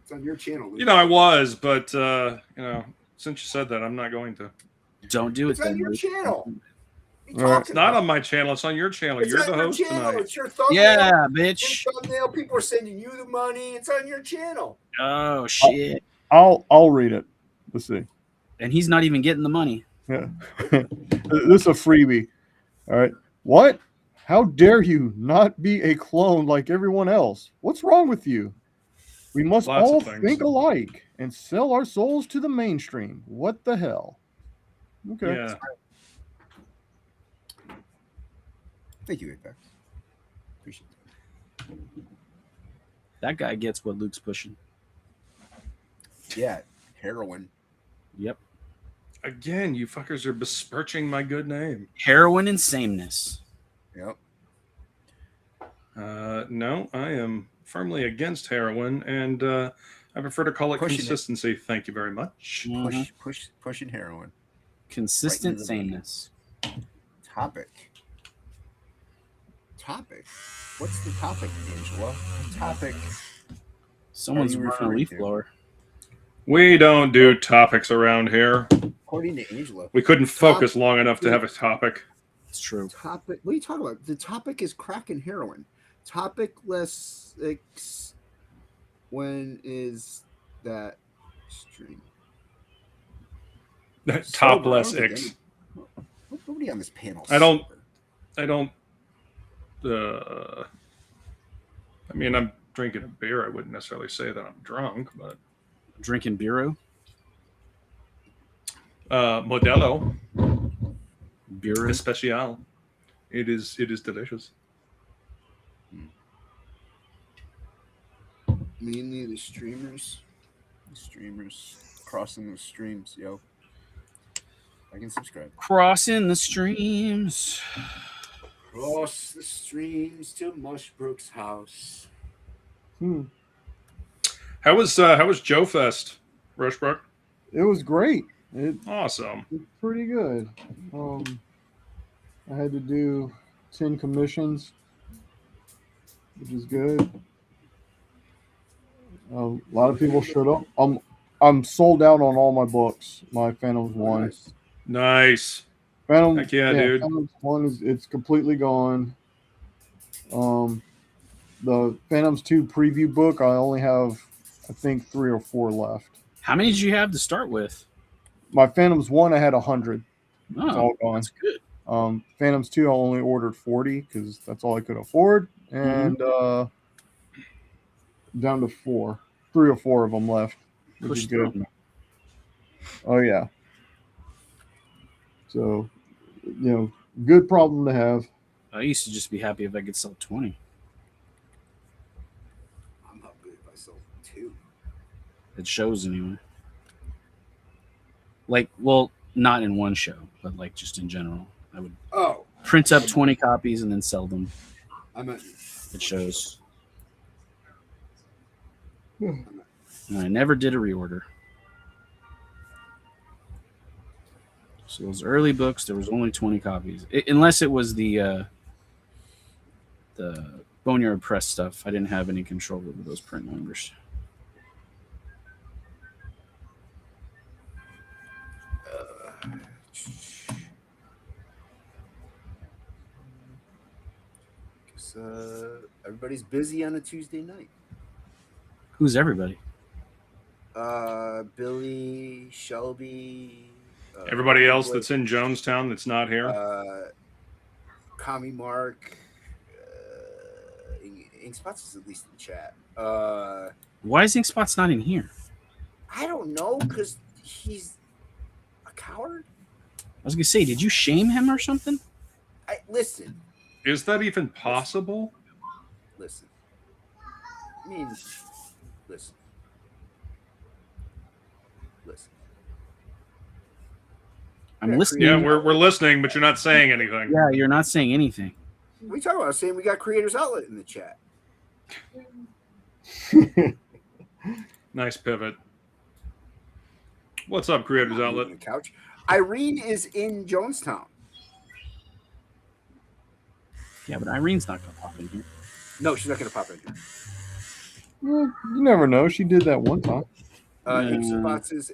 Speaker 7: It's on your channel, Luke.
Speaker 6: You know, I was, but, since you said that, I'm not going to.
Speaker 9: Don't do it.
Speaker 7: It's on your channel.
Speaker 6: It's not on my channel. It's on your channel.
Speaker 7: It's
Speaker 6: You're
Speaker 7: on
Speaker 6: the
Speaker 7: your
Speaker 6: host
Speaker 7: channel.
Speaker 6: tonight.
Speaker 7: It's your thumbnail.
Speaker 9: Yeah, bitch.
Speaker 7: Your thumbnail. People are sending you the money. It's on your channel.
Speaker 9: Oh, shit.
Speaker 8: I'll read it. Let's see.
Speaker 9: And he's not even getting the money.
Speaker 8: Yeah. This is a freebie. All right. What? How dare you not be a clone like everyone else? What's wrong with you? We must
Speaker 6: Lots
Speaker 8: all
Speaker 6: of things.
Speaker 8: think alike and sell our souls to the mainstream. What the hell? Okay.
Speaker 6: Yeah.
Speaker 7: Thank you, Apex. Appreciate
Speaker 9: That guy gets what Luke's pushing.
Speaker 7: Yeah, heroin.
Speaker 9: Yep.
Speaker 6: Again, you fuckers are besmirching my good name.
Speaker 9: Heroin and sameness.
Speaker 7: Yep.
Speaker 6: No, I am firmly against heroin, and I prefer to call it consistency. Thank you very much.
Speaker 7: Pushing heroin.
Speaker 9: Consistent
Speaker 7: Right
Speaker 9: sameness.
Speaker 7: Topic. What's the topic, Angela? Topic.
Speaker 9: Someone's running a leaf blower.
Speaker 6: We don't do topics around here.
Speaker 7: According to Angela,
Speaker 6: we couldn't focus long enough to have a topic.
Speaker 9: It's true.
Speaker 7: Topic. What are you talking about? The topic is crack and heroin. TOPicLESS. When is that stream?
Speaker 6: Topless X.
Speaker 7: Nobody on this panel.
Speaker 6: I don't. I mean, I'm drinking a beer. I wouldn't necessarily say that I'm drunk, but
Speaker 9: drinking beero.
Speaker 6: Modelo.
Speaker 9: Beer
Speaker 6: Especial. It is delicious.
Speaker 7: Mainly the streamers crossing the streams, yo. I can subscribe.
Speaker 9: Crossing the streams.
Speaker 7: Cross the streams to Mushbrook's house.
Speaker 6: How was Joe Fest, Rushbrook?
Speaker 8: It was great.
Speaker 6: Awesome.
Speaker 8: It's pretty good. I had to do 10 commissions, which is good. A lot of people showed up. I'm sold out on all my books. My Phantoms 1.
Speaker 6: Nice.
Speaker 8: Phantom,
Speaker 6: Heck yeah, dude.
Speaker 8: Phantoms 1 it's completely gone. The Phantoms 2 preview book, I only have, I think, 3 or 4 left.
Speaker 9: How many did you have to start with?
Speaker 8: My Phantoms 1, I had 100.
Speaker 9: Oh,
Speaker 8: it's all gone.
Speaker 9: That's good.
Speaker 8: Phantoms 2, I only ordered 40 because that's all I could afford. And down to 4. 3 or 4 of them left, which is good. Oh, yeah. So, good problem to have.
Speaker 9: I used to just be happy if I could sell 20.
Speaker 7: I'm not good if I sold 2.
Speaker 9: It shows anyway. Like, well, not in one show, but like just in general. I would print up 20 copies and then sell them. It shows. And I never did a reorder. So those early books, there was only 20 copies, unless it was the Boneyard Press stuff. I didn't have any control over those print numbers.
Speaker 7: Everybody's busy on a Tuesday night.
Speaker 9: Who's everybody?
Speaker 7: Billy, Shelby.
Speaker 6: Everybody else that's in Jonestown that's not here.
Speaker 7: Kami Mark. Inkspots is at least in the chat.
Speaker 9: Why is Inkspots not in here?
Speaker 7: I don't know, because he's a coward.
Speaker 9: I was gonna say, did you shame him or something?
Speaker 7: Listen.
Speaker 6: Is that even possible?
Speaker 7: Listen. I mean, listen.
Speaker 9: I'm listening.
Speaker 6: Yeah, we're listening, but you're not saying anything.
Speaker 9: Yeah, you're not saying anything.
Speaker 7: What are you talking about? I was saying we got Creators Outlet in the chat.
Speaker 6: Nice pivot. What's up, Creators Outlet?
Speaker 7: On the couch. Irene is in Jonestown.
Speaker 9: Yeah, but Irene's not going to pop in here.
Speaker 7: No, she's not going to pop in here.
Speaker 8: Well, you never know. She did that one time.
Speaker 7: Inkspots is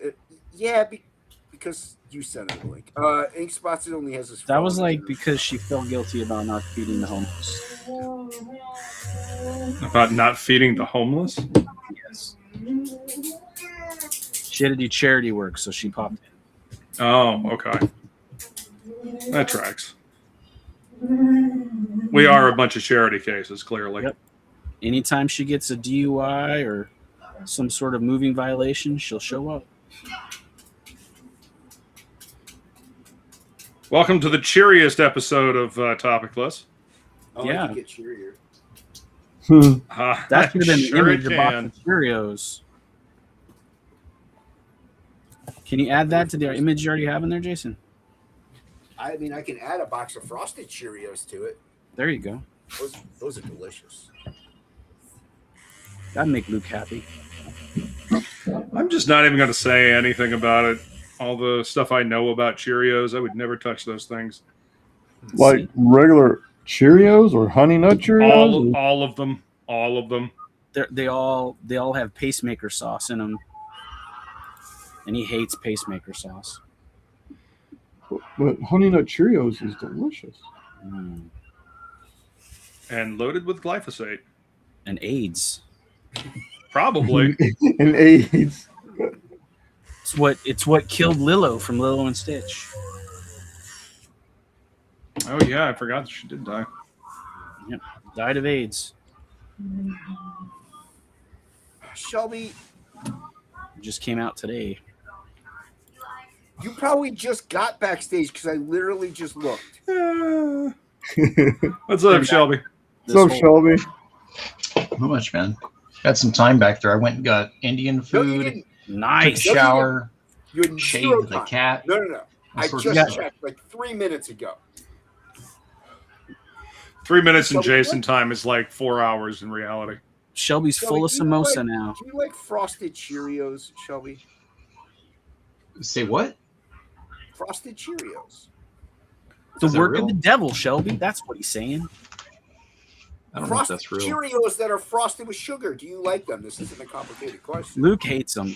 Speaker 7: because you sent her the link. Inkspots only has this.
Speaker 9: That was like because she felt guilty about not feeding the homeless.
Speaker 6: About not feeding the homeless?
Speaker 9: Yes. She had to do charity work, so she popped in.
Speaker 6: Oh, okay. That tracks. We are a bunch of charity cases, clearly.
Speaker 9: Yep. Anytime she gets a DUI or some sort of moving violation, she'll show up.
Speaker 6: Welcome to the cheeriest episode of TOPicLESS.
Speaker 9: Yeah.
Speaker 7: I can get cheerier.
Speaker 9: That should have been the
Speaker 6: Sure
Speaker 9: image of box of Cheerios. Can you add that to the image you already have in there, Jason?
Speaker 7: I mean, I can add a box of Frosted Cheerios to it.
Speaker 9: There you go.
Speaker 7: Those are delicious.
Speaker 9: That'd make Luke happy.
Speaker 6: I'm just not even going to say anything about it. All the stuff I know about Cheerios, I would never touch those things.
Speaker 8: Like regular Cheerios or Honey Nut Cheerios?
Speaker 6: All of them. All of them.
Speaker 9: They all have pacemaker sauce in them, and he hates pacemaker sauce.
Speaker 8: But Honey Nut Cheerios is delicious.
Speaker 6: And loaded with glyphosate.
Speaker 9: And AIDS.
Speaker 6: Probably.
Speaker 8: And AIDS.
Speaker 9: It's what killed Lilo from Lilo and Stitch.
Speaker 6: Oh yeah, I forgot she did die.
Speaker 9: Yep, died of AIDS.
Speaker 7: Shelby,
Speaker 9: just came out today.
Speaker 7: You probably just got backstage because I literally just looked.
Speaker 6: What's up, Shelby?
Speaker 8: What's up, Shelby?
Speaker 12: Not much, man. Got some time back there. I went and got Indian food.
Speaker 9: Nice.
Speaker 12: Took a shower.
Speaker 7: You had
Speaker 12: shaved the cat.
Speaker 7: No. I just checked like 3 minutes ago.
Speaker 6: 3 minutes in Jason time is like 4 hours in reality.
Speaker 9: Shelby's full of samosa now.
Speaker 7: Do you like Frosted Cheerios, Shelby?
Speaker 12: Say what?
Speaker 7: Frosted Cheerios.
Speaker 9: The work of the devil, Shelby. That's what he's saying.
Speaker 12: I don't know if that's real.
Speaker 7: Cheerios that are frosted with sugar. Do you like them? This isn't a complicated question.
Speaker 9: Luke hates them.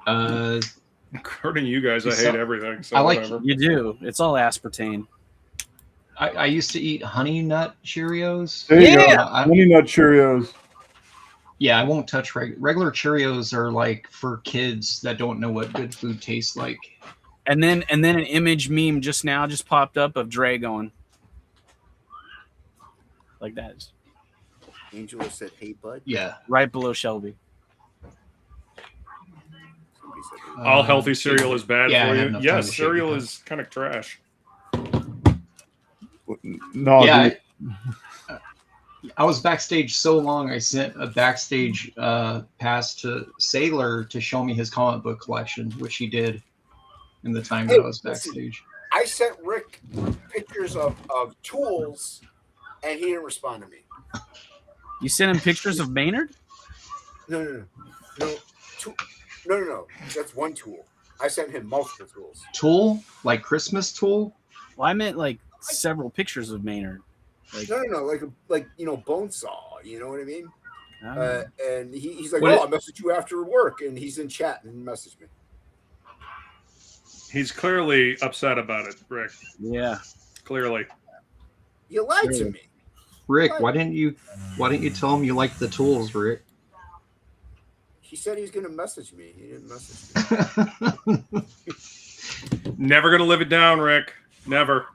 Speaker 6: According to you guys, I hate everything. So
Speaker 12: I like
Speaker 6: whatever.
Speaker 9: You do. It's all aspartame.
Speaker 12: I used to eat Honey Nut Cheerios.
Speaker 8: There you go. Honey Nut Cheerios.
Speaker 12: Yeah, I won't touch regular Cheerios. Are like for kids that don't know what good food tastes like.
Speaker 9: And then an image meme just popped up of Dre going like that.
Speaker 7: Angela said, "Hey, bud."
Speaker 12: Yeah,
Speaker 9: right below Shelby.
Speaker 6: All healthy cereal is bad
Speaker 12: yeah,
Speaker 6: for you. Yes, cereal is kind of trash.
Speaker 8: No,
Speaker 12: yeah, I was backstage so long. I sent a backstage pass to Sailor to show me his comic book collection, which he did in the time that I was backstage.
Speaker 7: I sent Rick pictures of tools, and he didn't respond to me.
Speaker 9: You sent him pictures of Maynard?
Speaker 7: No. That's one tool. I sent him multiple tools.
Speaker 12: Tool? Like Christmas tool?
Speaker 9: Well, I meant like several pictures of Maynard.
Speaker 7: Like, no, like bone saw. You know what I mean?
Speaker 9: Oh.
Speaker 7: And he's like, I'll message you after work, and he's in chat and messaged me.
Speaker 6: He's clearly upset about it, Rick.
Speaker 9: Yeah,
Speaker 6: clearly.
Speaker 7: You lied to me,
Speaker 12: Rick. Why didn't you tell him you liked the tools, Rick?
Speaker 7: He said he's going to message me. He didn't message me.
Speaker 6: Never going to live it down, Rick. Never.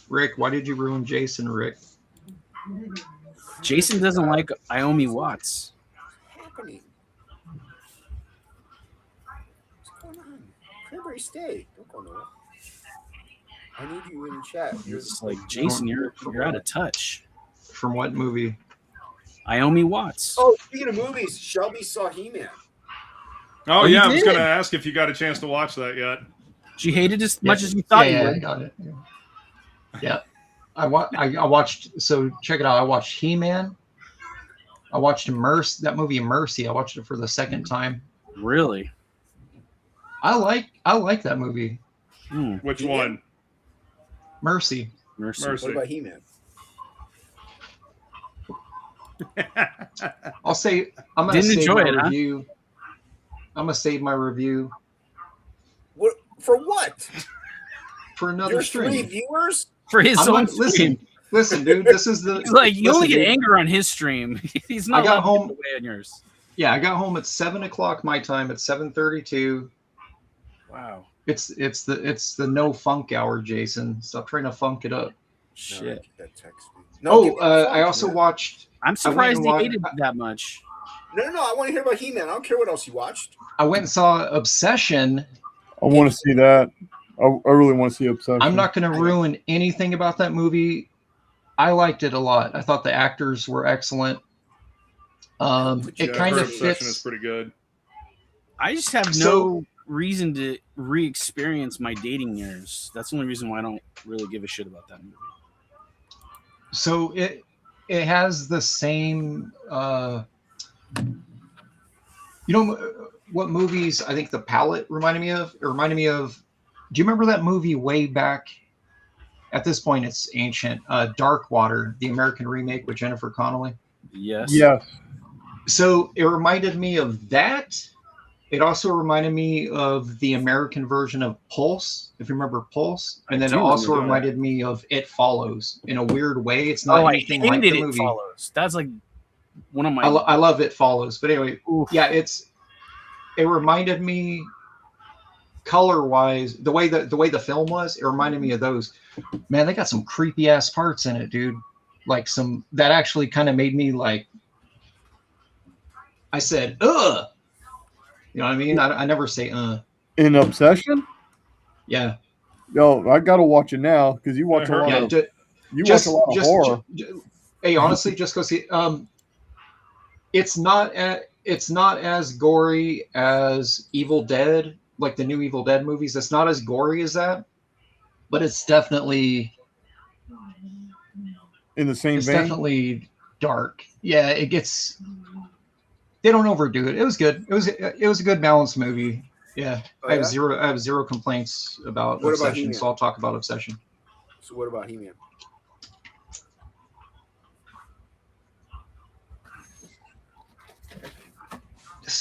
Speaker 12: Rick, why did you ruin Jason, Rick?
Speaker 9: Jason doesn't like Naomi Watts.
Speaker 7: What's happening? What's going on? Cranberry, stay. Don't go nowhere. I need you in the chat.
Speaker 9: It's like, Jason, you're out of touch.
Speaker 12: From what movie?
Speaker 9: Naomi Watts.
Speaker 7: Oh, speaking of movies, Shelby saw He-Man.
Speaker 6: Oh yeah, I was going to ask if you got a chance to watch that yet.
Speaker 9: She hated as much as you thought you would.
Speaker 12: I got it. Yeah. I watched. So check it out. I watched He-Man. I watched that movie Mercy. I watched it for the second time.
Speaker 9: Really?
Speaker 12: I like that movie.
Speaker 6: Which one?
Speaker 12: Mercy.
Speaker 7: What about He-Man?
Speaker 12: I'll say I'm gonna save my review. I'm gonna save my review.
Speaker 7: What for? What?
Speaker 12: For another
Speaker 7: There's
Speaker 12: stream.
Speaker 7: 3 viewers
Speaker 9: for his own stream.
Speaker 12: Listen, dude. This is the.
Speaker 9: He's like, you only get anger on his stream. He's not.
Speaker 12: I got home
Speaker 9: away on yours.
Speaker 12: Yeah, I got home at 7:00 my time. At 7:32.
Speaker 9: Wow.
Speaker 12: It's the no funk hour, Jason. Stop trying to funk it up.
Speaker 9: Shit.
Speaker 12: I also watched.
Speaker 9: I'm surprised he hated that much.
Speaker 7: No. I want to hear about He-Man. I don't care what else you watched.
Speaker 12: I went and saw Obsession.
Speaker 8: I want to see that. I really want to see Obsession.
Speaker 12: I'm not going to ruin anything about that movie. I liked it a lot. I thought the actors were excellent. It kind of fits.
Speaker 6: Is pretty good.
Speaker 9: I just have no reason to re-experience my dating years. That's the only reason why I don't really give a shit about that movie.
Speaker 12: So it has the same. You know what movies I think the palette reminded me of? It reminded me of. Do you remember that movie way back? At this point, it's ancient. Dark Water, the American remake with Jennifer Connelly.
Speaker 9: Yes.
Speaker 8: Yes.
Speaker 12: So it reminded me of that. It also reminded me of the American version of Pulse, if you remember Pulse. And then it also reminded me of It Follows in a weird way. It's not anything like the movie.
Speaker 9: It Follows. That's like one of my.
Speaker 12: I love It Follows. But anyway, yeah, it reminded me color-wise, the way the film was, it reminded me of those. Man, they got some creepy ass parts in it, dude. Like some that actually kind of made me like. I said, ugh. You know what I mean? I never say
Speaker 8: In Obsession?
Speaker 12: Yeah.
Speaker 8: Yo, I gotta watch it now because you watch a lot of watch a lot of horror.
Speaker 12: Hey, honestly, just go see. It's not as gory as Evil Dead, like the new Evil Dead movies. It's not as gory as that, but it's definitely
Speaker 8: in the same
Speaker 12: it's
Speaker 8: vein.
Speaker 12: Definitely dark. Yeah, it gets. They don't overdo it. It was good. It was a good balanced movie. Yeah, I have zero complaints about Obsession. So I'll talk about Obsession.
Speaker 7: So what about He-Man?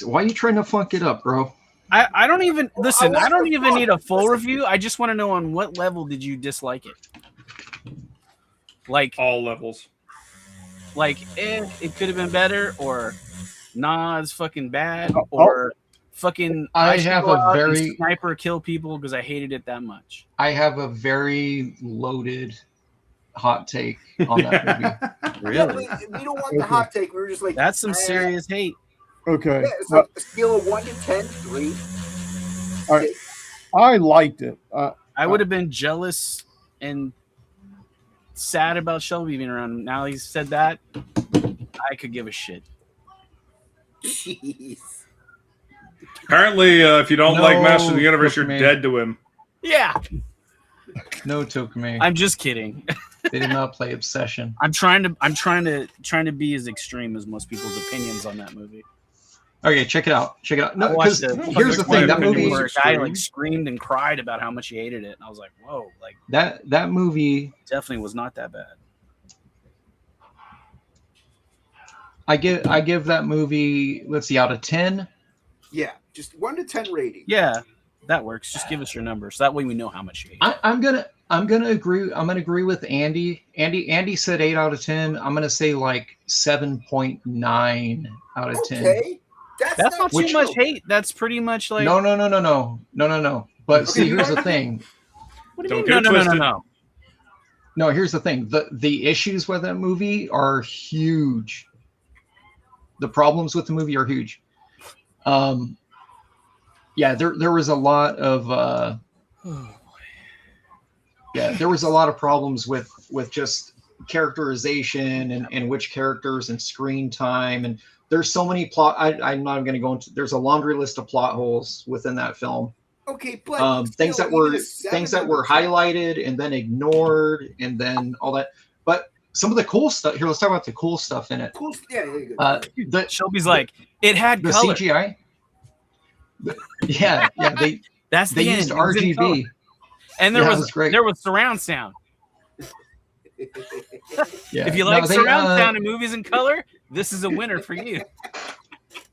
Speaker 12: Why are you trying to funk it up, bro?
Speaker 9: I don't even listen. I don't even need a full review. I just want to know on what level did you dislike it? Like
Speaker 6: all levels.
Speaker 9: Like it could have been better, or nah, it's fucking bad, or fucking
Speaker 12: I have a very
Speaker 9: sniper kill people because I hated it that much.
Speaker 12: I have a very loaded hot take on that movie.
Speaker 9: Really?
Speaker 7: Yeah, we don't want the hot take. We were just like
Speaker 9: that's some serious hate.
Speaker 8: Okay.
Speaker 7: Yeah, it's like a scale of 1 to 10, 3.
Speaker 8: All right. I liked it.
Speaker 9: I would have been jealous and sad about Shelby being around. Now he's said that, I could give a shit.
Speaker 7: Jeez.
Speaker 6: Apparently, if you don't like Master of the Universe, you're dead to him.
Speaker 9: Yeah.
Speaker 12: No, Tokame.
Speaker 9: I'm just kidding.
Speaker 12: They did not play Obsession.
Speaker 9: I'm trying to be as extreme as most people's opinions on that movie.
Speaker 12: Okay, check it out. Check it out. No, because here's the thing. That movie,
Speaker 9: where a guy like screamed and cried about how much he hated it, and I was like, "Whoa!" Like
Speaker 12: that movie
Speaker 9: definitely was not that bad.
Speaker 12: I give that movie, let's see, out of 10.
Speaker 7: Yeah, just 1 to 10 rating.
Speaker 9: Yeah, that works. Just give us your number, so that way we know how much you hate.
Speaker 12: I'm gonna agree. I'm gonna agree with Andy. Andy said 8 out of 10. I'm gonna say like 7.9 out of 10.
Speaker 7: Okay.
Speaker 9: That's not too much hate. That's pretty much like
Speaker 12: No. But see, here's the thing.
Speaker 9: What do you mean? No.
Speaker 12: No, here's the thing. The issues with that movie are huge. The problems with the movie are huge. Yeah, there was a lot of there was a lot of problems with just characterization and which characters and screen time, and there's so many plot. I'm not going to go into. There's a laundry list of plot holes within that film.
Speaker 7: Okay, but
Speaker 12: things that were highlighted and then ignored, and then all that. But some of the cool stuff here. Let's talk about the cool stuff in it.
Speaker 7: Cool. Yeah,
Speaker 9: Shelby's like it had
Speaker 12: the
Speaker 9: color.
Speaker 12: CGI. Yeah. They used RGB,
Speaker 9: and there was surround sound.
Speaker 12: Yeah.
Speaker 9: If you like surround sound in movies in color, this is a winner for you.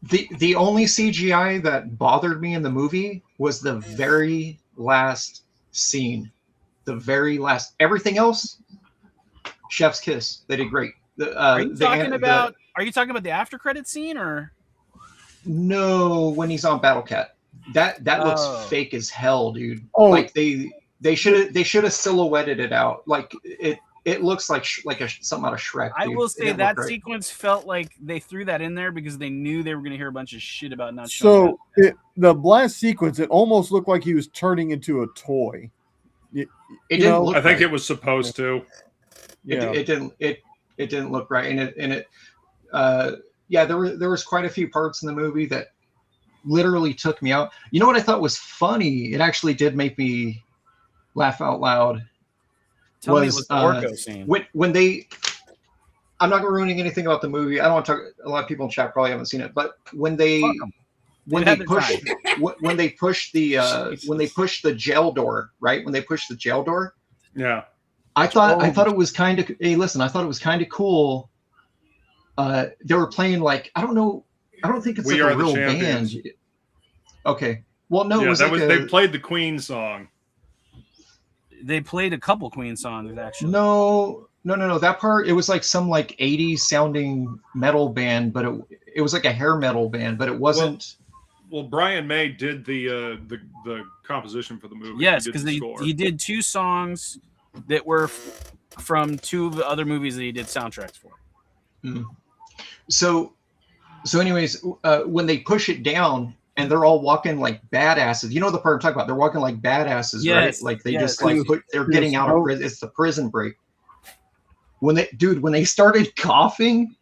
Speaker 12: The only CGI that bothered me in the movie was the very last scene. The very last. Everything else, chef's kiss. They did great.
Speaker 9: Are you talking about the after credit scene or?
Speaker 12: No, when he's on Battle Cat. That looks fake as hell, dude.
Speaker 8: Oh.
Speaker 12: Like they should have silhouetted it out. Like it looks like something out of Shrek. Dude.
Speaker 9: I will say that sequence felt like they threw that in there because they knew they were going to hear a bunch of shit about not showing
Speaker 8: that. The blast sequence, it almost looked like he was turning into a toy.
Speaker 12: It didn't look
Speaker 6: I think
Speaker 12: right.
Speaker 6: it was supposed to.
Speaker 12: It didn't look right, and it there was quite a few parts in the movie that literally took me out. You know what I thought was funny? It actually did make me laugh out loud.
Speaker 9: Tell me it was the Orko scene.
Speaker 12: When they, I'm not ruining anything about the movie. I don't want to talk. A lot of people in chat probably haven't seen it, but when they push the jail door, right? When they push the jail door,
Speaker 6: yeah.
Speaker 12: I thought it was kind of. Hey, listen, I thought it was kind of cool. They were playing like I don't think it's like a real band. Okay. Well, no,
Speaker 6: yeah,
Speaker 12: it was
Speaker 6: they played the Queen song.
Speaker 9: They played a couple Queen songs actually.
Speaker 12: No. That part, it was like some like 80s sounding metal band, but it was like a hair metal band, but it wasn't.
Speaker 6: Well, Brian May did the composition for the movie.
Speaker 9: Yes, because he did 2 songs that were from 2 of the other movies that he did soundtracks for.
Speaker 12: Mm. So anyways, when they push it down and they're all walking like badasses, you know the part I'm talking about. They're walking like badasses,
Speaker 9: yes,
Speaker 12: right? Like they just like they're getting out of prison. It's the prison break. When they started coughing,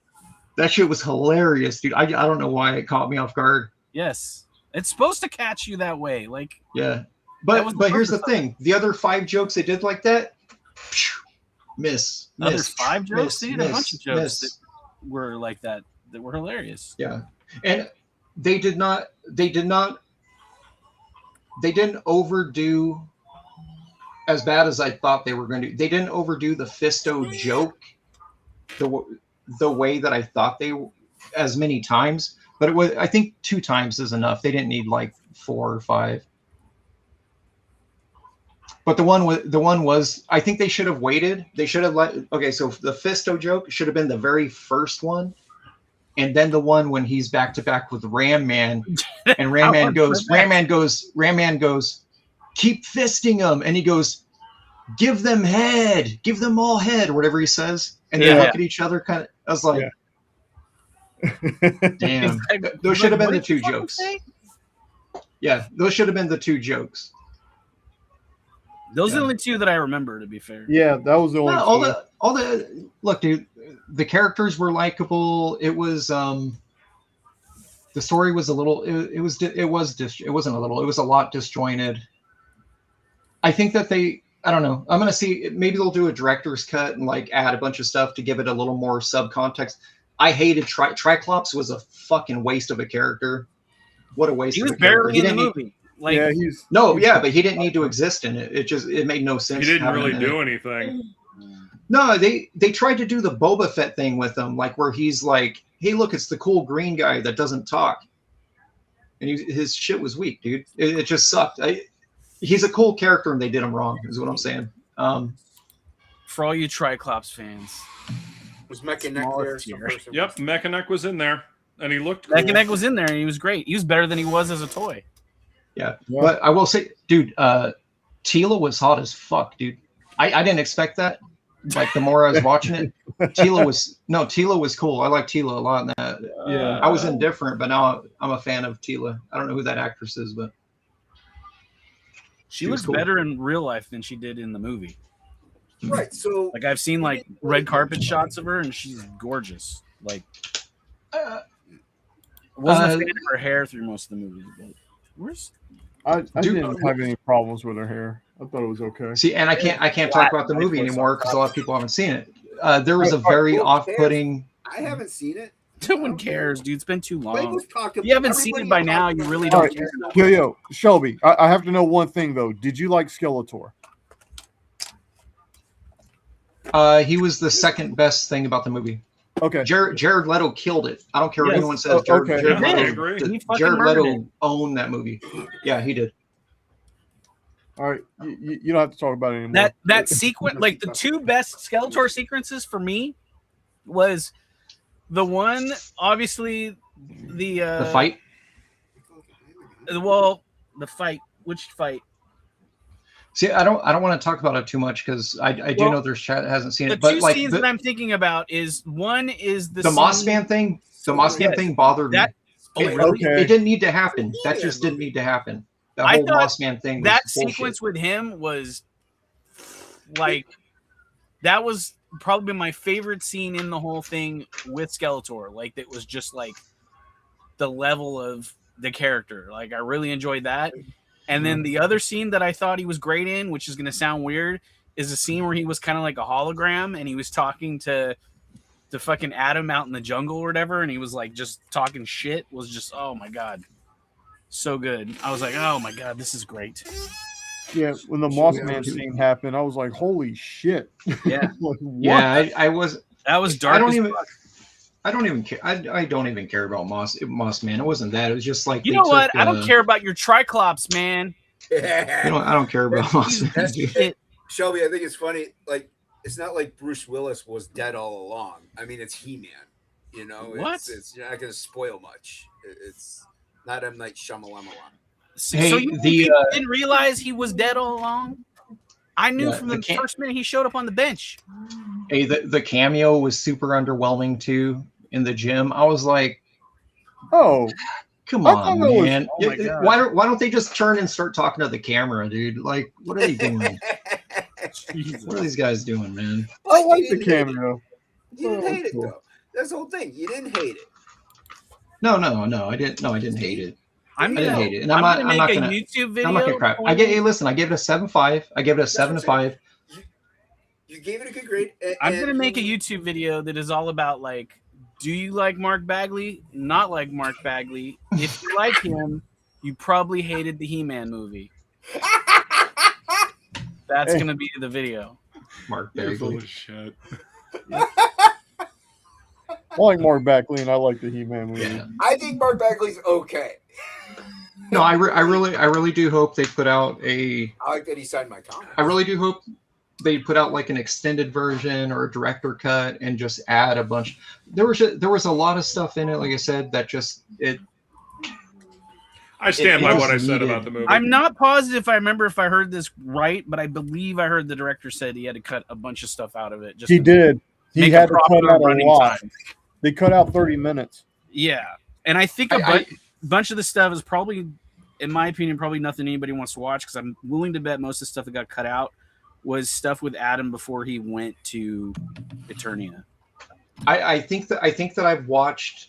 Speaker 12: that shit was hilarious, dude. I don't know why it caught me off guard.
Speaker 9: Yes, it's supposed to catch you that way, like
Speaker 12: yeah. But here's the thing: the other 5 jokes they did like that, miss.
Speaker 9: Other 5 jokes,
Speaker 12: miss,
Speaker 9: they did a bunch of jokes that were like that were hilarious.
Speaker 12: Yeah, and they didn't overdo as bad as I thought they were going to. They didn't overdo the Fisto joke the way that I thought they as many times, but it was, I think 2 times is enough. They didn't need like 4 or 5. But the one was, I think they should have waited. They should have so the Fisto joke should have been the very first one. And then the one when he's back to back with Ram Man, and Ram Man goes, keep fisting them. And he goes, give them head, give them all head, or whatever he says. And they look at each other kind of, I was like, damn, those should have been the 2 jokes. Yeah, those should have been the 2 jokes.
Speaker 9: Those are the only 2 that I remember, to be fair.
Speaker 8: Yeah, that was the only 2.
Speaker 12: All the look, dude, the characters were likable. It was the story was a little it wasn't a little, it was a lot disjointed. I think that I don't know. I'm gonna see, maybe they'll do a director's cut and like add a bunch of stuff to give it a little more subcontext. I hated Triclops was a fucking waste of a character. What a waste! He was barely in the movie. Like, yeah, but he didn't need to exist in it. It made no sense.
Speaker 6: He didn't really do anything.
Speaker 12: No, they tried to do the Boba Fett thing with him, like where he's like, "Hey, look, it's the cool green guy that doesn't talk," and his shit was weak, dude. It just sucked. He's a cool character, and they did him wrong. Is what I'm saying.
Speaker 9: For all you Triclops fans,
Speaker 7: was Mechaneck there?
Speaker 6: Yep, Mechaneck was in there, and he looked cool.
Speaker 9: Mechaneck was in there, and he was great. He was better than he was as a toy.
Speaker 12: Yeah, but I will say, dude, Tila was hot as fuck, dude. I didn't expect that. Like the more I was watching it, Tila was cool. I like Tila a lot in that.
Speaker 8: Yeah,
Speaker 12: I was indifferent, but now I'm a fan of Tila. I don't know who that actress is, but
Speaker 9: she looks cool. Better in real life than she did in the movie.
Speaker 7: Right. So,
Speaker 9: like, I've seen like red carpet shots of her, and she's gorgeous. Like, wasn't a fan of her hair through most of the movie. But
Speaker 8: I didn't have any problems with her hair. I thought it was okay.
Speaker 12: See, and I can't talk about the movie anymore because a lot of people haven't seen it. There was a very off-putting.
Speaker 7: I haven't seen it.
Speaker 9: No one cares, dude. It's been too long. If you haven't seen it by now, you really don't care.
Speaker 8: Yo, Shelby, I have to know one thing though. Did you like Skeletor?
Speaker 12: He was the second best thing about the movie.
Speaker 8: Okay.
Speaker 12: Jared Leto killed it. I don't care what anyone says. Jared Leto owned that movie. Yeah, he did.
Speaker 8: All right, you don't have to talk about it anymore.
Speaker 9: That sequence, like the 2 best Skeletor sequences for me, was the one, obviously the
Speaker 12: fight.
Speaker 9: Well, the fight. Which fight?
Speaker 12: See, I don't want to talk about it too much because I do know there's chat that hasn't seen it.
Speaker 9: The 2 scenes that I'm thinking about is one is the
Speaker 12: Moss Man thing. The Moss Man thing bothered me. It didn't need to happen. That just didn't need to happen. The whole Moss Man thing.
Speaker 9: That sequence with him was like, that was probably my favorite scene in the whole thing with Skeletor. Like, it was just like the level of the character. Like I really enjoyed that. And then the other scene that I thought he was great in, which is going to sound weird, is a scene where he was kind of like a hologram and he was talking to fucking Adam out in the jungle or whatever, and he was like just talking shit. Was just, oh my god, so good. I was like, oh my god, this is great.
Speaker 8: Yeah, when the Mothman scene happened, I was like, holy shit.
Speaker 9: Yeah.
Speaker 8: Like,
Speaker 12: Yeah, I was.
Speaker 9: That was dark.
Speaker 12: I don't even care. I don't even care about Mothman. It wasn't that. It was just like,
Speaker 9: you know what? I don't care about your Triclops, man.
Speaker 12: I don't care about Mothman.
Speaker 7: Shelby, I think it's funny. Like, it's not like Bruce Willis was dead all along. I mean, it's He-Man. You know,
Speaker 9: What?
Speaker 7: It's you're not going to spoil much. It's not M. Night Shyamalan.
Speaker 9: So you didn't realize he was dead all along? I knew from the first minute he showed up on the bench.
Speaker 12: Hey, the cameo was super underwhelming too in the gym. I was like,
Speaker 8: oh,
Speaker 12: come on, man.
Speaker 9: Oh my God.
Speaker 12: Why don't they just turn and start talking to the camera, dude? Like, what are they doing? What are these guys doing, man?
Speaker 8: I like the cameo.
Speaker 7: You didn't hate it though. That's the whole thing. You didn't hate it.
Speaker 12: No, I didn't. No, I didn't hate it.
Speaker 9: I
Speaker 12: didn't hate it, and
Speaker 9: I'm
Speaker 12: I'm
Speaker 9: gonna
Speaker 12: not
Speaker 9: make
Speaker 12: gonna.
Speaker 9: a YouTube video.
Speaker 12: I'm not gonna crap. Listen, I gave it a 7.5. I gave it a 7.5.
Speaker 7: You gave it a good grade.
Speaker 9: I'm gonna make a YouTube video that is all about like, do you like Mark Bagley? Not like Mark Bagley. If you like him, you probably hated the He-Man movie. That's gonna be the video.
Speaker 12: Mark
Speaker 6: You're full
Speaker 12: Bagley.
Speaker 6: of shit.
Speaker 8: I like Mark Bagley and I like the He-Man movie.
Speaker 12: Yeah.
Speaker 7: I think Mark Bagley's okay.
Speaker 12: No, I really do hope they put out
Speaker 7: I like that he signed my comment.
Speaker 12: I really do hope they put out like an extended version or a director cut and just add a bunch. There was a lot of stuff in it, like I said, that just
Speaker 6: I stand by
Speaker 12: just
Speaker 6: what I said
Speaker 12: needed-
Speaker 6: about the movie.
Speaker 9: I'm not positive if I heard this right, but I believe I heard the director said he had to cut a bunch of stuff out of it. Just
Speaker 8: He
Speaker 9: to
Speaker 8: did. He
Speaker 9: make
Speaker 8: had
Speaker 9: a
Speaker 8: to cut
Speaker 9: proper
Speaker 8: out a
Speaker 9: running
Speaker 8: lot.
Speaker 9: time.
Speaker 8: They cut out 30 minutes.
Speaker 9: Yeah, and I think a bunch of the stuff is probably, in my opinion, probably nothing anybody wants to watch because I'm willing to bet most of the stuff that got cut out was stuff with Adam before he went to Eternia.
Speaker 12: I think that I've watched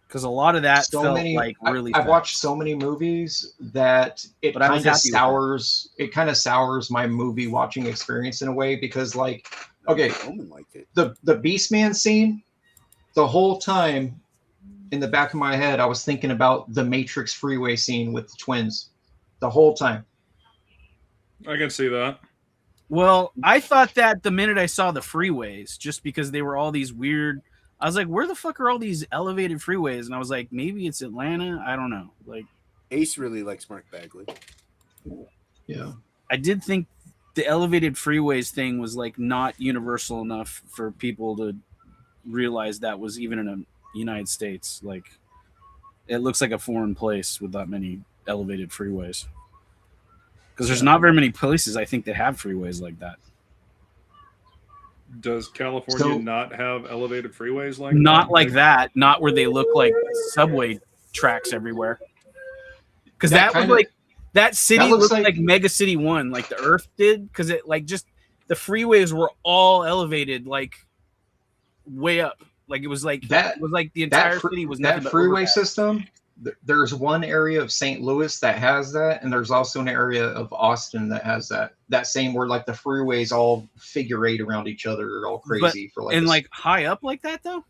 Speaker 9: because a lot of that
Speaker 12: so
Speaker 9: felt
Speaker 12: many.
Speaker 9: like really.
Speaker 12: I've
Speaker 9: fast.
Speaker 12: watched so many movies that it
Speaker 9: But I was
Speaker 12: kind of
Speaker 9: happy with
Speaker 12: sours. It kind of sours my movie watching experience in a way because, like, okay,
Speaker 7: Roman liked it.
Speaker 12: the Beastman scene, the whole time in the back of my head, I was thinking about the Matrix freeway scene with the twins, the whole time.
Speaker 6: I can see that.
Speaker 9: Well, I thought that the minute I saw the freeways, just because they were all these weird. I was like, where the fuck are all these elevated freeways? And I was like, maybe it's Atlanta. I don't know. Like,
Speaker 7: Ace really likes Mark Bagley.
Speaker 12: Yeah.
Speaker 9: I did think the elevated freeways thing was like not universal enough for people to realize that was even in the United States. Like, it looks like a foreign place with that many elevated freeways. Because there's not very many places, I think, that have freeways like that.
Speaker 6: Does California not have elevated freeways like that?
Speaker 9: Not like that. Not where they look like subway tracks everywhere. Because that was like that city
Speaker 12: that looks
Speaker 9: looked like Mega City 1, like the Earth did. Because it like just the freeways were all elevated, like way up. Like it was like
Speaker 12: That-
Speaker 9: it was like the entire city was nothing
Speaker 12: that
Speaker 9: but
Speaker 12: freeway
Speaker 9: overpass.
Speaker 12: system. There's one area of St. Louis that has that, and there's also an area of Austin that has that same where like the freeways all figure eight around each other, all crazy for like
Speaker 9: and
Speaker 12: this-
Speaker 9: like high up like that though.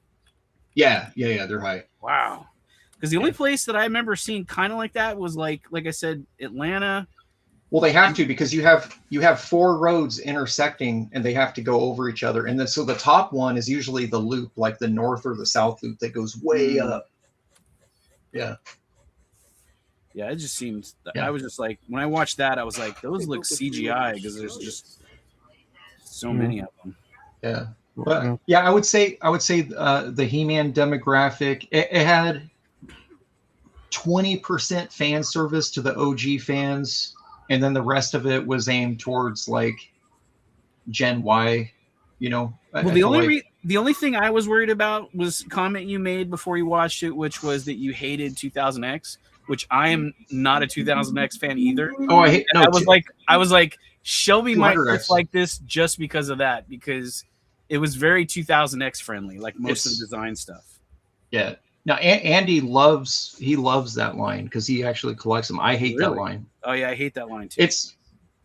Speaker 12: yeah, they're high.
Speaker 9: Wow. Because the only place that I remember seeing kind of like that was like I said, Atlanta.
Speaker 12: Well, they have to because you have 4 roads intersecting and they have to go over each other, and then so the top one is usually the loop, like the north or the south loop that goes way up. Yeah.
Speaker 9: Yeah, it just seemed.
Speaker 12: Yeah.
Speaker 9: I was just like, when I watched that, I was like, those look CGI because there's just so many of them.
Speaker 12: Yeah, but yeah, I would say the He-Man demographic it had 20% fan service to the OG fans, and then the rest of it was aimed towards like Gen Y. You know,
Speaker 9: Well, the only thing I was worried about was a comment you made before you watched it, which was that you hated 2000X, which I am not a 2000X fan either.
Speaker 12: Oh, I hate.
Speaker 9: And
Speaker 12: No,
Speaker 9: I was like, Shelby might
Speaker 12: 200X.
Speaker 9: dislike this just because of that, because it was very 2000X friendly, like most of the design stuff.
Speaker 12: Yeah. Now, Andy loves that line because he actually collects them. I hate that line.
Speaker 9: Oh yeah, I hate that line too.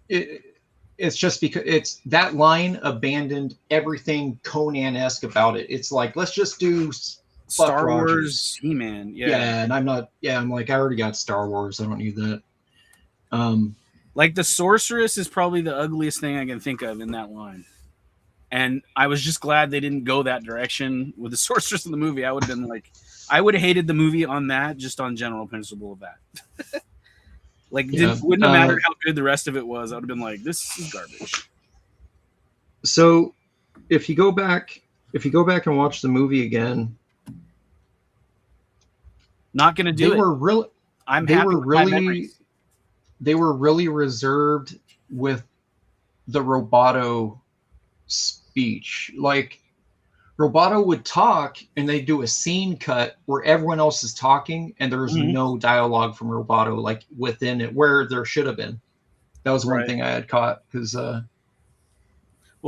Speaker 12: It's just because it's that line abandoned everything Conan-esque about it. It's like, let's just do
Speaker 9: Star
Speaker 12: Rogers.
Speaker 9: Wars, He-Man. Yeah,
Speaker 12: and I'm like, I already got Star Wars. I don't need that.
Speaker 9: Like the sorceress is probably the ugliest thing I can think of in that line. And I was just glad they didn't go that direction with the sorceress in the movie. I would have been like, I would have hated the movie on that, just on general principle of that. Wouldn't have mattered how good the rest of it was. I would have been like, this is garbage.
Speaker 12: So if you go back and watch the movie again,
Speaker 9: not going to do it.
Speaker 12: They were really reserved with the Roboto speech. Like, Roboto would talk and they do a scene cut where everyone else is talking and there's no dialogue from Roboto like within it where there should have been. That was one thing I had caught because
Speaker 9: well,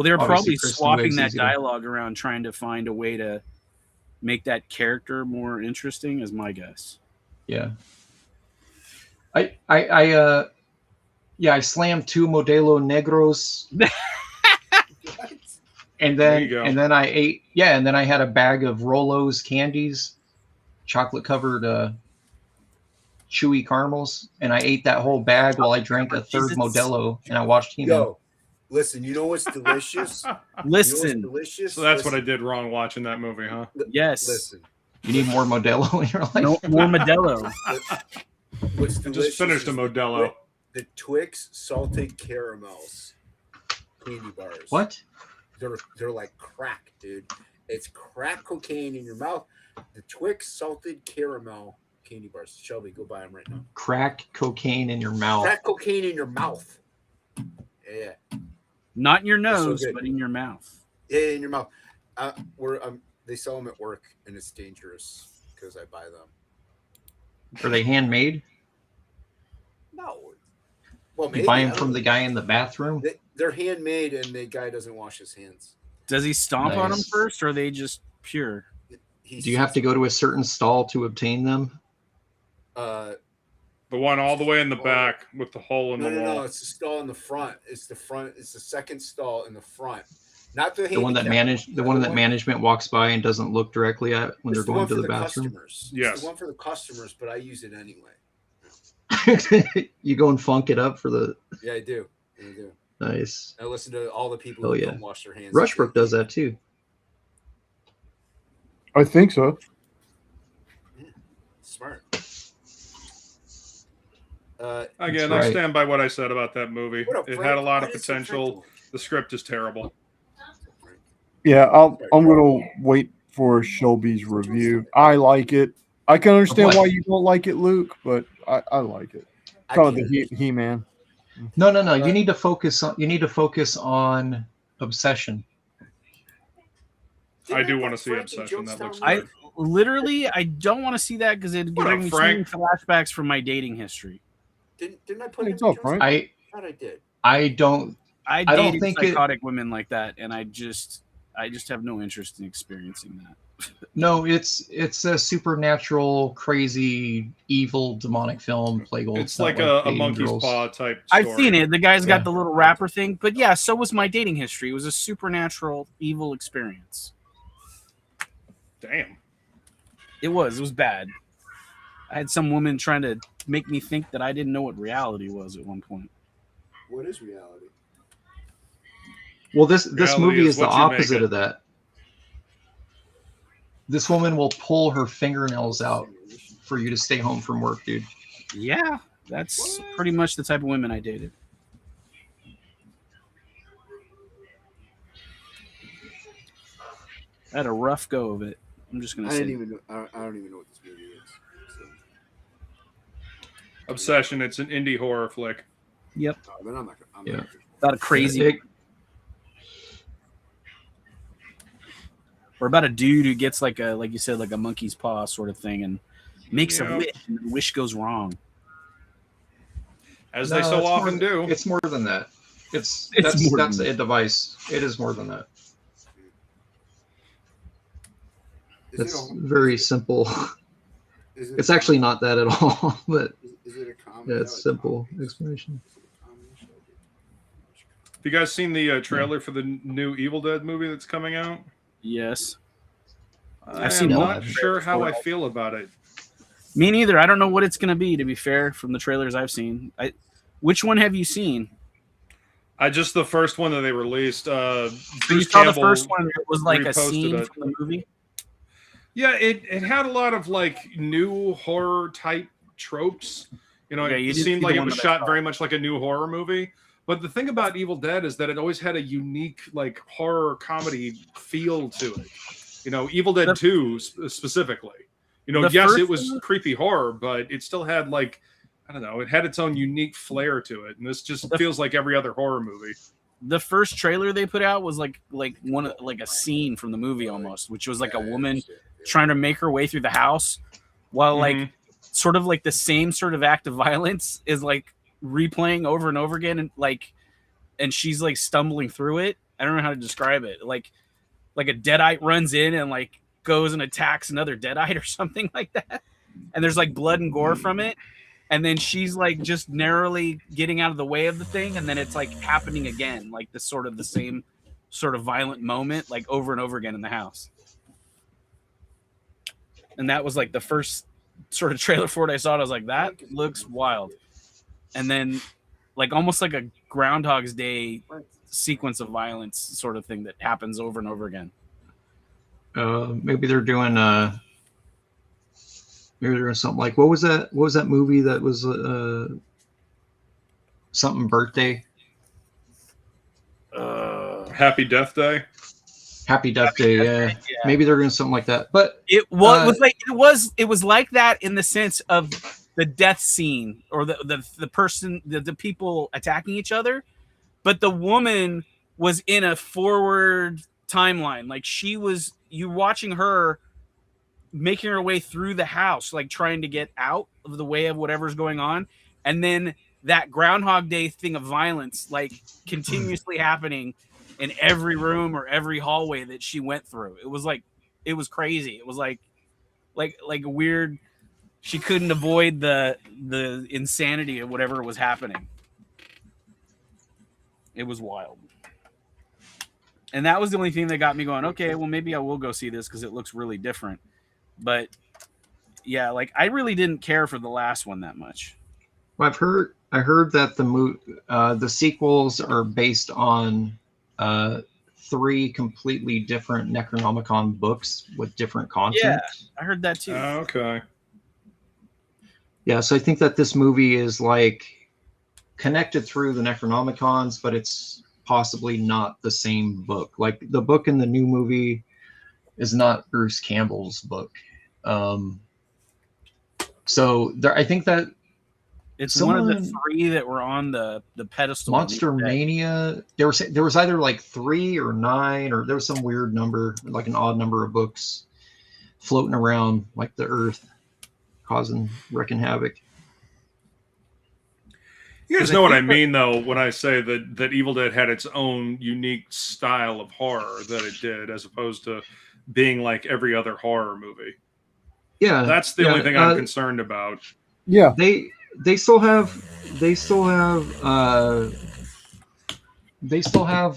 Speaker 9: they were probably swapping that dialogue around, trying to find a way to make that character more interesting, is my guess.
Speaker 12: Yeah. I slammed 2 Modelo Negros. And then I ate, and then I had a bag of Rolo's candies, chocolate covered chewy caramels, and I ate that whole bag while I drank a third Modelo and I watched He-Man.
Speaker 7: Yo, listen, you know what's delicious?
Speaker 9: Listen.
Speaker 7: You know what's delicious?
Speaker 6: So that's what I did wrong watching that movie, huh?
Speaker 9: Yes.
Speaker 7: Listen.
Speaker 12: You need more Modelo in your life.
Speaker 9: No, more Modelo.
Speaker 7: What's
Speaker 6: I
Speaker 7: delicious?
Speaker 6: just finished a Modelo.
Speaker 7: The Twix salted caramels candy bars.
Speaker 12: What?
Speaker 7: They're like crack, dude. It's crack cocaine in your mouth. The Twix salted caramel candy bars. Shelby, go buy them right now.
Speaker 12: Crack cocaine in your mouth.
Speaker 7: Crack cocaine in your mouth. Yeah.
Speaker 9: Not in your nose, but in your mouth.
Speaker 7: Yeah, in your mouth. They sell them at work, and it's dangerous because I buy them.
Speaker 12: Are they handmade?
Speaker 7: No. Well,
Speaker 12: you buy them from the guy in the bathroom?
Speaker 7: They're handmade, and the guy doesn't wash his hands.
Speaker 9: Does he stomp on them first, or are they just pure?
Speaker 12: Do you have to go to a certain stall to obtain them?
Speaker 6: The one all the way in the back with the hole in the wall.
Speaker 7: No, it's the stall in the front. It's the front. It's the second stall in the front. Not the
Speaker 12: one that management walks by and doesn't look directly at when they're going to the bathroom.
Speaker 7: Customers.
Speaker 6: Yes,
Speaker 7: it's the one for the customers, but I use it anyway.
Speaker 12: You go and funk it up for the.
Speaker 7: Yeah, I do.
Speaker 12: Nice.
Speaker 7: I listen to all the people who don't wash their hands.
Speaker 12: Rushbrook does that too.
Speaker 8: I think so.
Speaker 7: Yeah, smart.
Speaker 6: Again, I stand by what I said about that movie. It had a lot of potential. The script is terrible.
Speaker 8: Yeah, I'm gonna wait for Shelby's review. I like it. I can understand why you don't like it, Luke, but I like it. Kind of the He-Man.
Speaker 12: No. You need to focus on Obsession.
Speaker 6: I do want to see Obsession. That looks good.
Speaker 9: I don't want to see that because it brings me flashbacks from my dating history.
Speaker 7: Didn't I put it?
Speaker 12: I
Speaker 7: thought I did.
Speaker 12: I don't think
Speaker 9: psychotic women like that, and I just have no interest in experiencing that.
Speaker 12: No, it's a supernatural, crazy, evil, demonic film. Plegel.
Speaker 6: It's like a monkey's paw type story.
Speaker 9: I've seen it. The guy's got the little rapper thing, but yeah, so was my dating history. It was a supernatural, evil experience.
Speaker 6: Damn.
Speaker 9: It was bad. I had some woman trying to make me think that I didn't know what reality was at one point.
Speaker 7: What is reality?
Speaker 12: Well, this movie is the opposite of that. This woman will pull her fingernails out for you to stay home from work, dude.
Speaker 9: Yeah, that's pretty much the type of women I dated. I had a rough go of it. I'm just gonna say.
Speaker 7: I don't even know what this movie is. So.
Speaker 6: Obsession. It's an indie horror flick.
Speaker 9: Yep.
Speaker 7: Then I'm not
Speaker 9: about a crazy. Or about a dude who gets like you said, like a monkey's paw sort of thing, and makes a wish, and the wish goes wrong.
Speaker 6: As they so often do.
Speaker 12: It's more than that. That's a device. It is more than that. It's very simple. It's actually not that at all, but
Speaker 7: Is it a comedy?
Speaker 12: yeah, it's simple explanation.
Speaker 6: Have you guys seen the trailer for the new Evil Dead movie that's coming out?
Speaker 9: Yes.
Speaker 6: I've seen. I'm not sure how I feel about it.
Speaker 9: Me neither. I don't know what it's going to be, to be fair, from the trailers I've seen. Which one have you seen?
Speaker 6: Just the first one that they released.
Speaker 9: So you saw the first one. It was like a scene from the movie?
Speaker 6: Yeah, it had a lot of like new horror type tropes. You know, it seemed like it was shot very much like a new horror movie. But the thing about Evil Dead is that it always had a unique like horror comedy feel to it. You know, Evil Dead 2 specifically. You know, yes, it was creepy horror, but it still had like, I don't know, it had its own unique flair to it. And this just feels like every other horror movie.
Speaker 9: The first trailer they put out was like a scene from the movie almost, which was like a woman trying to make her way through the house while like sort of like the same sort of act of violence is like replaying over and over again, and she's like stumbling through it. I don't know how to describe it. Like a deadite runs in and like goes and attacks another deadite or something like that, and there's like blood and gore from it, and then she's like just narrowly getting out of the way of the thing, and then it's like happening again, like the same sort of violent moment, like over and over again in the house. And that was like the first sort of trailer for it I saw. I was like, that looks wild. And then like almost like a Groundhog's Day sequence of violence sort of thing that happens over and over again.
Speaker 12: Maybe they're doing something like, what was that movie that was something birthday?
Speaker 6: Happy Death Day.
Speaker 12: Happy Death Day, yeah. Maybe they're doing something like that. But
Speaker 9: it was like that in the sense of the death scene or the person, the people attacking each other, but the woman was in a forward timeline. Like you watching her making her way through the house, like trying to get out of the way of whatever's going on, and then that Groundhog Day thing of violence like continuously happening in every room or every hallway that she went through. It was crazy. It was like a weird. She couldn't avoid the insanity of whatever was happening. It was wild. And that was the only thing that got me going, okay, well, maybe I will go see this because it looks really different. But yeah, like I really didn't care for the last one that much.
Speaker 12: Well, I heard that the sequels are based on 3 completely different Necronomicon books with different content.
Speaker 9: Yeah, I heard that too.
Speaker 6: Okay.
Speaker 12: Yeah, so I think that this movie is like connected through the Necronomicons, but it's possibly not the same book. Like the book in the new movie is not Bruce Campbell's book. So I think that
Speaker 9: it's one of the 3 that were on the pedestal.
Speaker 12: Monster Mania. There was either like 3 or 9, or there was some weird number, like an odd number of books floating around like the Earth, wrecking havoc.
Speaker 6: You guys know what I mean, though, when I say that Evil Dead had its own unique style of horror that it did, as opposed to being like every other horror movie.
Speaker 12: Yeah,
Speaker 6: that's the only thing I'm concerned about.
Speaker 8: Yeah,
Speaker 12: they still have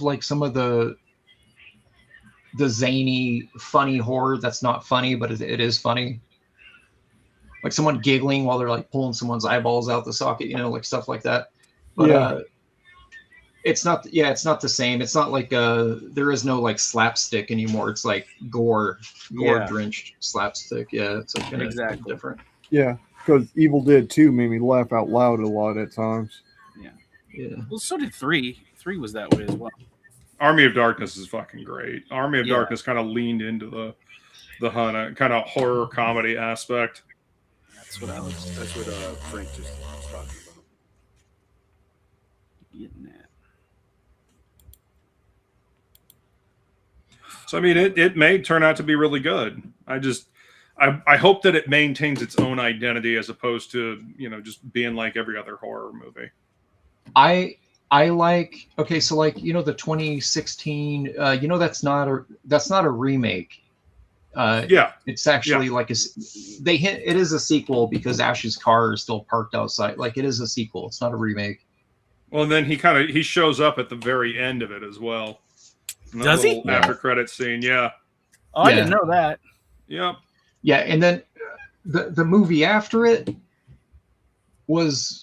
Speaker 12: like some of the zany, funny horror that's not funny, but it is funny. Like someone giggling while they're like pulling someone's eyeballs out the socket, like stuff like that. But it's not the same. It's not like there is no like slapstick anymore. It's like gore drenched slapstick. Yeah, it's like exactly different.
Speaker 8: Yeah, because Evil Dead 2 made me laugh out loud a lot at times.
Speaker 12: Yeah.
Speaker 9: Well, so did 3. 3 was that way as well.
Speaker 6: Army of Darkness is fucking great. Army of Darkness kind of leaned into the kind of horror comedy aspect.
Speaker 7: That's what Frank just was talking about.
Speaker 9: Getting that.
Speaker 6: So I mean, it may turn out to be really good. I hope that it maintains its own identity as opposed to just being like every other horror movie.
Speaker 12: I like, okay, so like the 2016 that's not a remake.
Speaker 6: Yeah,
Speaker 12: it's actually like they hint it is a sequel because Ash's car is still parked outside. Like it is a sequel. It's not a remake.
Speaker 6: Well, and then he shows up at the very end of it as well.
Speaker 9: Does he?
Speaker 6: After credit scene, yeah.
Speaker 9: Oh, I didn't know that.
Speaker 6: Yep.
Speaker 12: Yeah, and then the movie after it was.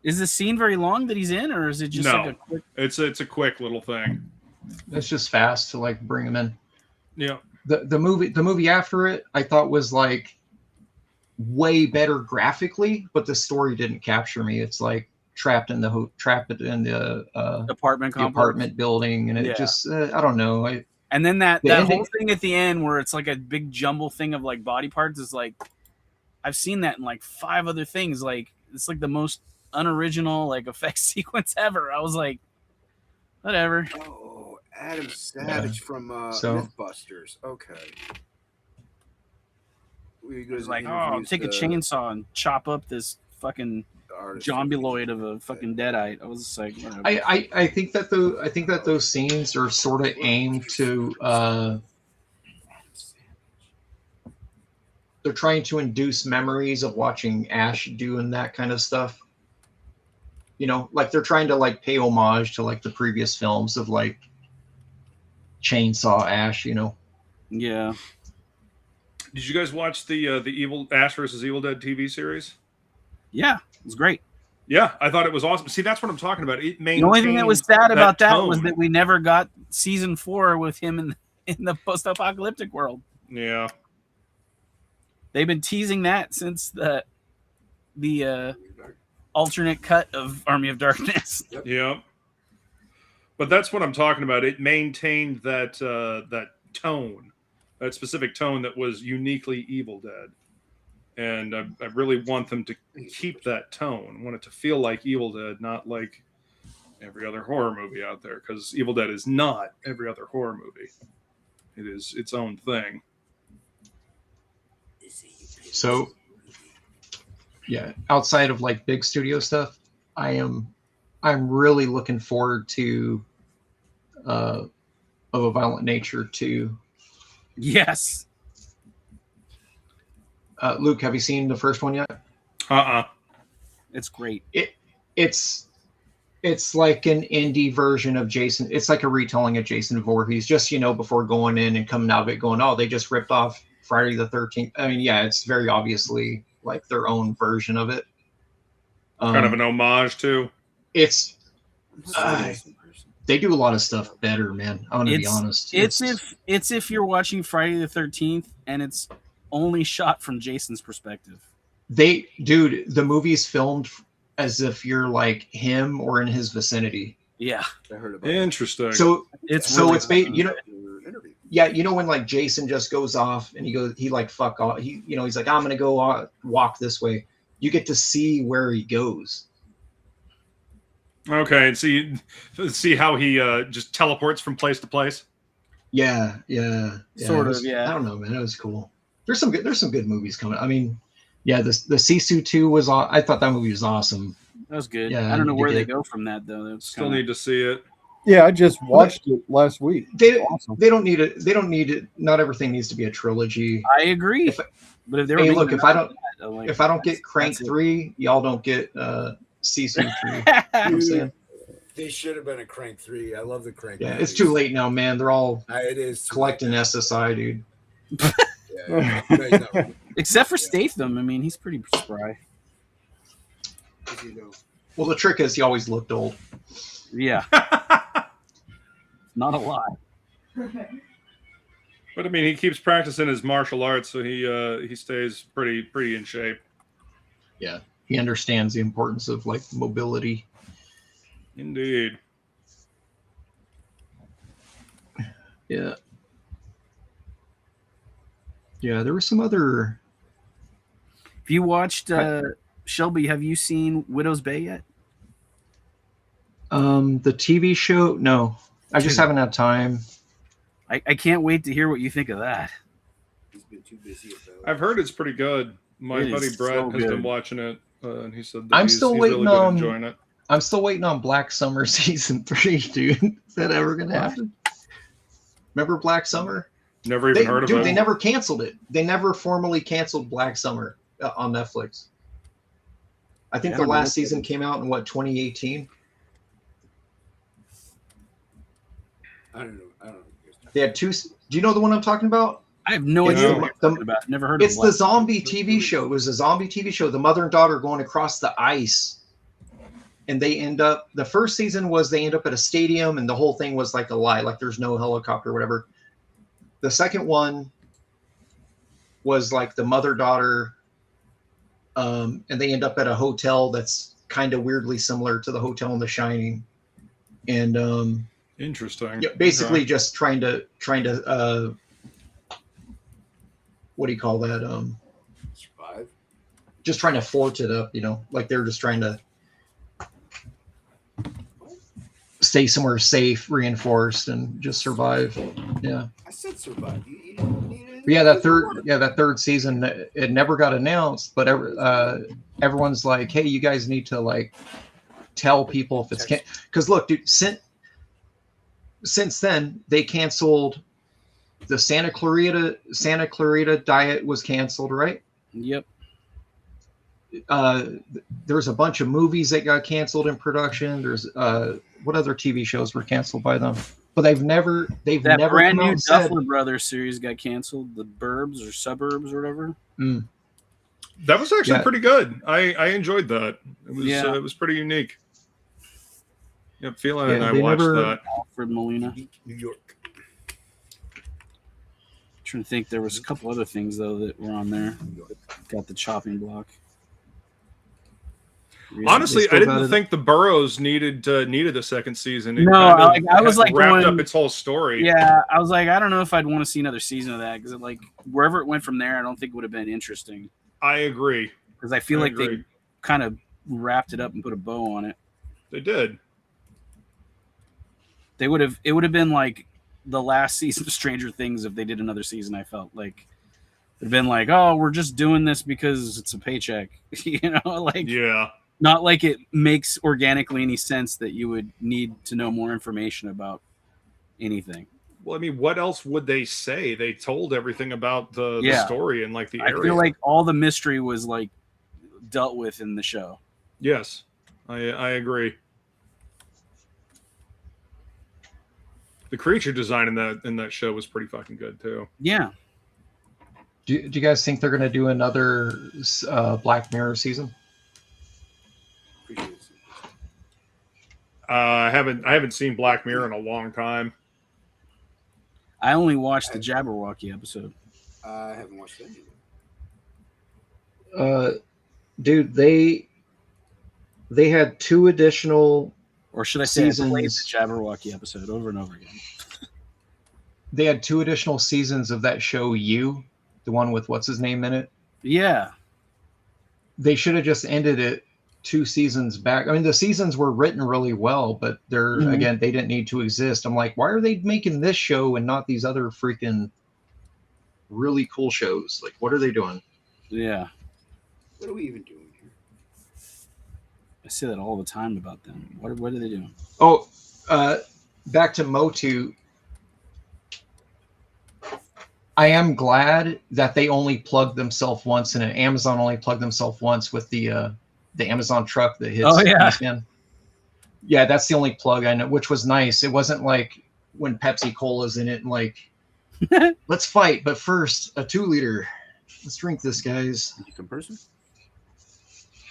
Speaker 9: Is the scene very long that he's in, or is it just like a quick?
Speaker 6: It's a quick little thing.
Speaker 12: It's just fast to like bring him in.
Speaker 6: Yeah.
Speaker 12: The movie after it, I thought was like way better graphically, but the story didn't capture me. It's like trapped in the apartment building, and it just I don't know.
Speaker 9: And then that whole thing at the end where it's like a big jumble thing of like body parts is like I've seen that in like 5 other things. Like it's like the most unoriginal like effect sequence ever. I was like, whatever.
Speaker 7: Oh, Adam Savage from
Speaker 12: So-
Speaker 7: Mythbusters. Okay.
Speaker 9: It's like, oh, take a chainsaw and chop up this fucking jombuloid of a fucking deadite. I was just like, whatever.
Speaker 12: I think that those scenes are sort of aimed to they're trying to induce memories of watching Ash doing that kind of stuff. You know, like they're trying to like pay homage to like the previous films of like Chainsaw Ash, you know.
Speaker 9: Yeah.
Speaker 6: Did you guys watch the Evil Ash versus Evil Dead TV series?
Speaker 9: Yeah, it was great.
Speaker 6: Yeah, I thought it was awesome. See, that's what I'm talking about. It
Speaker 9: The only thing that was sad about that was
Speaker 6: tone.
Speaker 9: that we never got season 4 with him in the post-apocalyptic world.
Speaker 6: Yeah.
Speaker 9: They've been teasing that since the alternate cut of Army of Darkness.
Speaker 6: Yeah. But that's what I'm talking about. It maintained that that tone, that specific tone that was uniquely Evil Dead. And I really want them to keep that tone. I want it to feel like Evil Dead, not like every other horror movie out there. Because Evil Dead is not every other horror movie. It is its own thing.
Speaker 12: So, yeah, outside of like big studio stuff, I'm really looking forward to of a Violent Nature 2.
Speaker 9: Yes.
Speaker 12: Luke, have you seen the first one yet?
Speaker 9: It's great.
Speaker 12: It's like an indie version of Jason. It's like a retelling of Jason Voorhees, just, you know, before going in and coming out of it going, oh, they just ripped off Friday the 13th. I mean, yeah, it's very obviously like their own version of it.
Speaker 6: Kind of an homage to.
Speaker 12: It's they do a lot of stuff better, man. I'm gonna be honest.
Speaker 9: It's if you're watching Friday the 13th and it's only shot from Jason's perspective.
Speaker 12: The movie's filmed as if you're like him or in his vicinity.
Speaker 9: Yeah,
Speaker 7: I heard about
Speaker 6: Interesting.
Speaker 12: So
Speaker 9: it's
Speaker 12: you know. Yeah, you know when like Jason just goes off and he like fuck off. He's like, I'm gonna go walk this way. You get to see where he goes.
Speaker 6: Okay, and see how he just teleports from place to place.
Speaker 12: Yeah.
Speaker 9: Sort of. Yeah.
Speaker 12: I don't know, man. That was cool. There's some good movies coming. I mean, yeah, the Sisu 2 was. I thought that movie was awesome.
Speaker 9: That was good.
Speaker 12: Yeah,
Speaker 9: I don't know where they go from that though.
Speaker 6: Still need to see it.
Speaker 8: Yeah, I just watched it last week.
Speaker 12: They don't need it. They don't need it. Not everything needs to be a trilogy.
Speaker 9: I agree. But if they were
Speaker 12: if I don't get Crank 3, y'all don't get Sisu 3. You know what I'm saying?
Speaker 7: They should have been a Crank 3. I love the Crank.
Speaker 12: Yeah,
Speaker 7: movies.
Speaker 12: it's too late now, man. They're all
Speaker 7: it is
Speaker 12: collecting SSI, dude.
Speaker 7: Yeah.
Speaker 9: Except for Statham. I mean, he's pretty spry.
Speaker 12: Well, the trick is he always looked old.
Speaker 9: Yeah. Not a lie.
Speaker 6: But I mean, he keeps practicing his martial arts, so he stays pretty in shape.
Speaker 12: Yeah, he understands the importance of like mobility.
Speaker 6: Indeed.
Speaker 12: Yeah. Yeah, there was some other.
Speaker 9: If you watched Shelby, have you seen Widow's Bay yet?
Speaker 12: The TV show? No, I just haven't had time.
Speaker 9: I can't wait to hear what you think of that.
Speaker 7: He's been too busy.
Speaker 6: I've heard it's pretty good. My
Speaker 9: It
Speaker 6: buddy
Speaker 9: is
Speaker 6: Brett
Speaker 9: so
Speaker 6: has
Speaker 9: good.
Speaker 6: been watching it, and he said that
Speaker 12: I'm
Speaker 6: he's
Speaker 12: still
Speaker 6: really
Speaker 12: waiting
Speaker 6: been
Speaker 12: on.
Speaker 6: enjoying it.
Speaker 12: I'm still waiting on Black Summer season 3, dude. Is that ever gonna happen? Remember Black Summer?
Speaker 6: Never even heard of it.
Speaker 12: They never canceled it. They never formally canceled Black Summer on Netflix. I think the last season came out in 2018.
Speaker 7: I don't know.
Speaker 12: They had two. Do you know the one I'm talking about?
Speaker 9: I have no idea what you're talking about. Never heard of it.
Speaker 12: It's the zombie TV show. It was a zombie TV show. The mother and daughter going across the ice. And they end up, the first season was they end up at a stadium and the whole thing was like a lie. Like there's no helicopter or whatever. The second one was like the mother-daughter. And they end up at a hotel that's kind of weirdly similar to the hotel in The Shining. And
Speaker 6: interesting.
Speaker 12: Yeah, basically just trying to what do you call that?
Speaker 7: Survive.
Speaker 12: Just trying to fort it up, like they're just trying to stay somewhere safe, reinforced, and just survive. Yeah.
Speaker 7: I said survive.
Speaker 12: Yeah, that third season, it never got announced, but everyone's like, hey, you guys need to like tell people if it's because look, dude, since then they canceled the Santa Clarita Diet was canceled, right?
Speaker 9: Yep.
Speaker 12: There's a bunch of movies that got canceled in production. There's what other TV shows were canceled by them? But they've never
Speaker 9: brand
Speaker 12: come out
Speaker 9: new
Speaker 12: and said,
Speaker 9: Duffler Brothers series got canceled. The Burbs or Suburbs or whatever.
Speaker 6: That was actually pretty good. I enjoyed that. It was pretty unique. Yep, Phelan and I watched that.
Speaker 9: Alfred Molina.
Speaker 7: New York.
Speaker 9: Trying to think, there was a couple other things though that were on there. Got the chopping block.
Speaker 6: Honestly, I didn't think the Burrows needed a second season.
Speaker 9: No, I was like
Speaker 6: wrapped up its whole story.
Speaker 9: Yeah, I was like, I don't know if I'd want to see another season of that because like wherever it went from there, I don't think it would have been interesting.
Speaker 6: I agree
Speaker 9: because I feel like they kind of wrapped it up and put a bow on it.
Speaker 6: They did.
Speaker 9: It would have been like the last season of Stranger Things if they did another season. I felt like it'd been like, oh, we're just doing this because it's a paycheck,
Speaker 6: yeah.
Speaker 9: Not like it makes organically any sense that you would need to know more information about anything.
Speaker 6: Well, I mean, what else would they say? They told everything about the story and like the area.
Speaker 9: I feel like all the mystery was like dealt with in the show.
Speaker 6: Yes, I agree. The creature design in that show was pretty fucking good too.
Speaker 9: Yeah.
Speaker 12: Do you guys think they're going to do another Black Mirror season?
Speaker 6: I haven't seen Black Mirror in a long time.
Speaker 9: I only watched the Jabberwocky episode.
Speaker 7: I haven't watched any of it.
Speaker 12: Dude, they had 2 additional,
Speaker 9: or should I say,
Speaker 12: seasons.
Speaker 9: I played the Jabberwocky episode over and over again.
Speaker 12: They had 2 additional seasons of that show, You, the one with what's his name in it.
Speaker 9: Yeah,
Speaker 12: they should have just ended it 2 seasons back. I mean, the seasons were written really well, but again, they didn't need to exist. I'm like, why are they making this show and not these other freaking really cool shows? Like, what are they doing?
Speaker 9: Yeah.
Speaker 7: What are we even doing here?
Speaker 9: I say that all the time about them. What are they doing?
Speaker 12: Oh, back to Motu. I am glad that they only plugged themselves once, and Amazon only plugged themselves once with the Amazon truck that hits.
Speaker 9: Oh, yeah.
Speaker 12: Yeah, that's the only plug I know, which was nice. It wasn't like when Pepsi Cola's in it and like, let's fight, but first a 2-liter. Let's drink this, guys.
Speaker 9: Some person.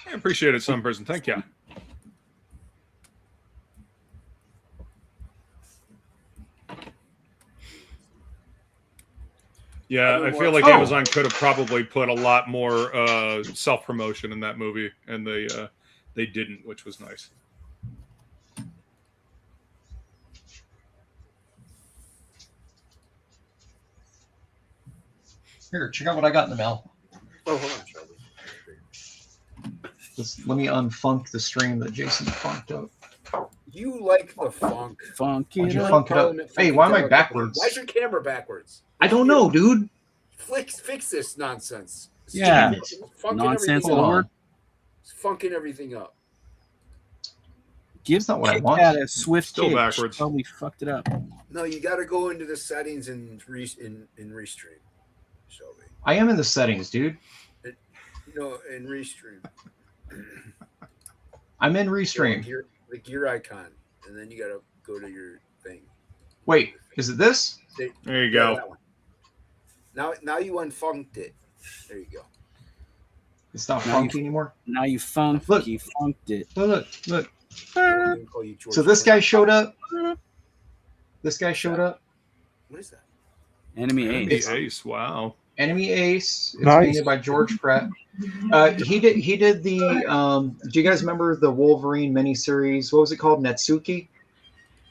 Speaker 6: I appreciate it, some person. Thank you. Yeah, I feel like Amazon could have probably put a lot more self-promotion in that movie, and they didn't, which was nice.
Speaker 12: Here, check out what I got in the mail.
Speaker 7: Oh, hold on, Shelby.
Speaker 12: Let me unfunk the stream that Jason funked up.
Speaker 7: You like the funk.
Speaker 9: Funk
Speaker 12: it up. Hey, why am I backwards?
Speaker 7: Why is your camera backwards?
Speaker 12: I don't know, dude.
Speaker 7: Fix this nonsense.
Speaker 9: Yeah.
Speaker 7: Funking
Speaker 9: Nonsense
Speaker 7: everything up.
Speaker 9: Lord.
Speaker 7: It's funking everything up.
Speaker 9: Give
Speaker 12: not what I
Speaker 9: Kit
Speaker 12: want.
Speaker 9: Kat a swift
Speaker 6: Still
Speaker 9: kick.
Speaker 6: backwards.
Speaker 9: She probably fucked it up.
Speaker 7: No, you got to go into the settings and in restream, Shelby.
Speaker 12: I am in the settings, dude.
Speaker 7: In restream.
Speaker 12: I'm in restream.
Speaker 7: The gear icon, and then you got to go to your thing.
Speaker 12: Wait, is it this?
Speaker 6: There you go.
Speaker 7: Now you unfunked it. There you go.
Speaker 12: It's not funky anymore.
Speaker 9: Now you funked.
Speaker 12: Look.
Speaker 9: You funked it.
Speaker 12: Look. So this guy showed up. This guy showed up.
Speaker 7: What is that?
Speaker 9: Enemy Ace.
Speaker 6: Ace. Wow.
Speaker 12: Enemy Ace. It's
Speaker 8: Nice.
Speaker 12: painted by George Pratt. He did the. Do you guys remember the Wolverine miniseries? What was it called? Netsuki.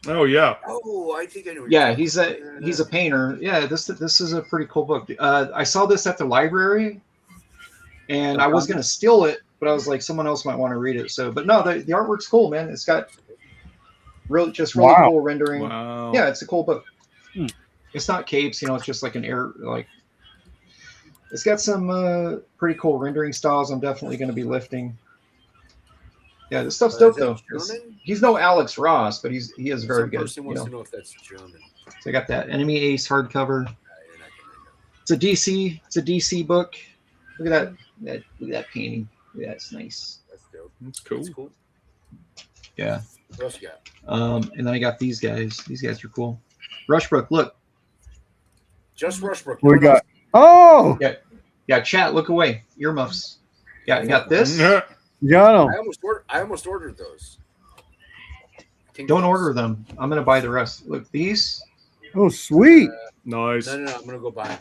Speaker 6: Oh yeah.
Speaker 7: Oh, I think I know.
Speaker 12: Yeah, he's a painter. Yeah, this is a pretty cool book. I saw this at the library, and I was gonna steal it, but I was like, someone else might want to read it. So, but no, the artwork's cool, man. It's got really
Speaker 8: Wow.
Speaker 12: cool rendering.
Speaker 6: Wow.
Speaker 12: Yeah, it's a cool book. It's not capes, it's just like an air like. It's got some pretty cool rendering styles. I'm definitely going to be lifting. Yeah, this stuff's dope though. He's no Alex Ross, but he is very good.
Speaker 7: Person wants to know if that's German.
Speaker 12: So I got that Enemy Ace hardcover. It's a DC book. Look at that. Look at that painting. Yeah, that's nice.
Speaker 7: That's dope.
Speaker 6: That's cool.
Speaker 7: That's cool.
Speaker 12: Yeah.
Speaker 7: What else you got?
Speaker 12: And then I got these guys. These guys are cool. Rushbrook, look.
Speaker 7: Just Rushbrook.
Speaker 8: We got. Oh.
Speaker 12: Yeah. Chat. Look away. Earmuffs. Yeah. You got this.
Speaker 8: You got
Speaker 7: I
Speaker 8: them.
Speaker 7: almost ordered those.
Speaker 12: Don't order them. I'm gonna buy the rest. Look, these.
Speaker 8: Oh, sweet.
Speaker 6: Nice.
Speaker 7: No, I'm gonna go buy.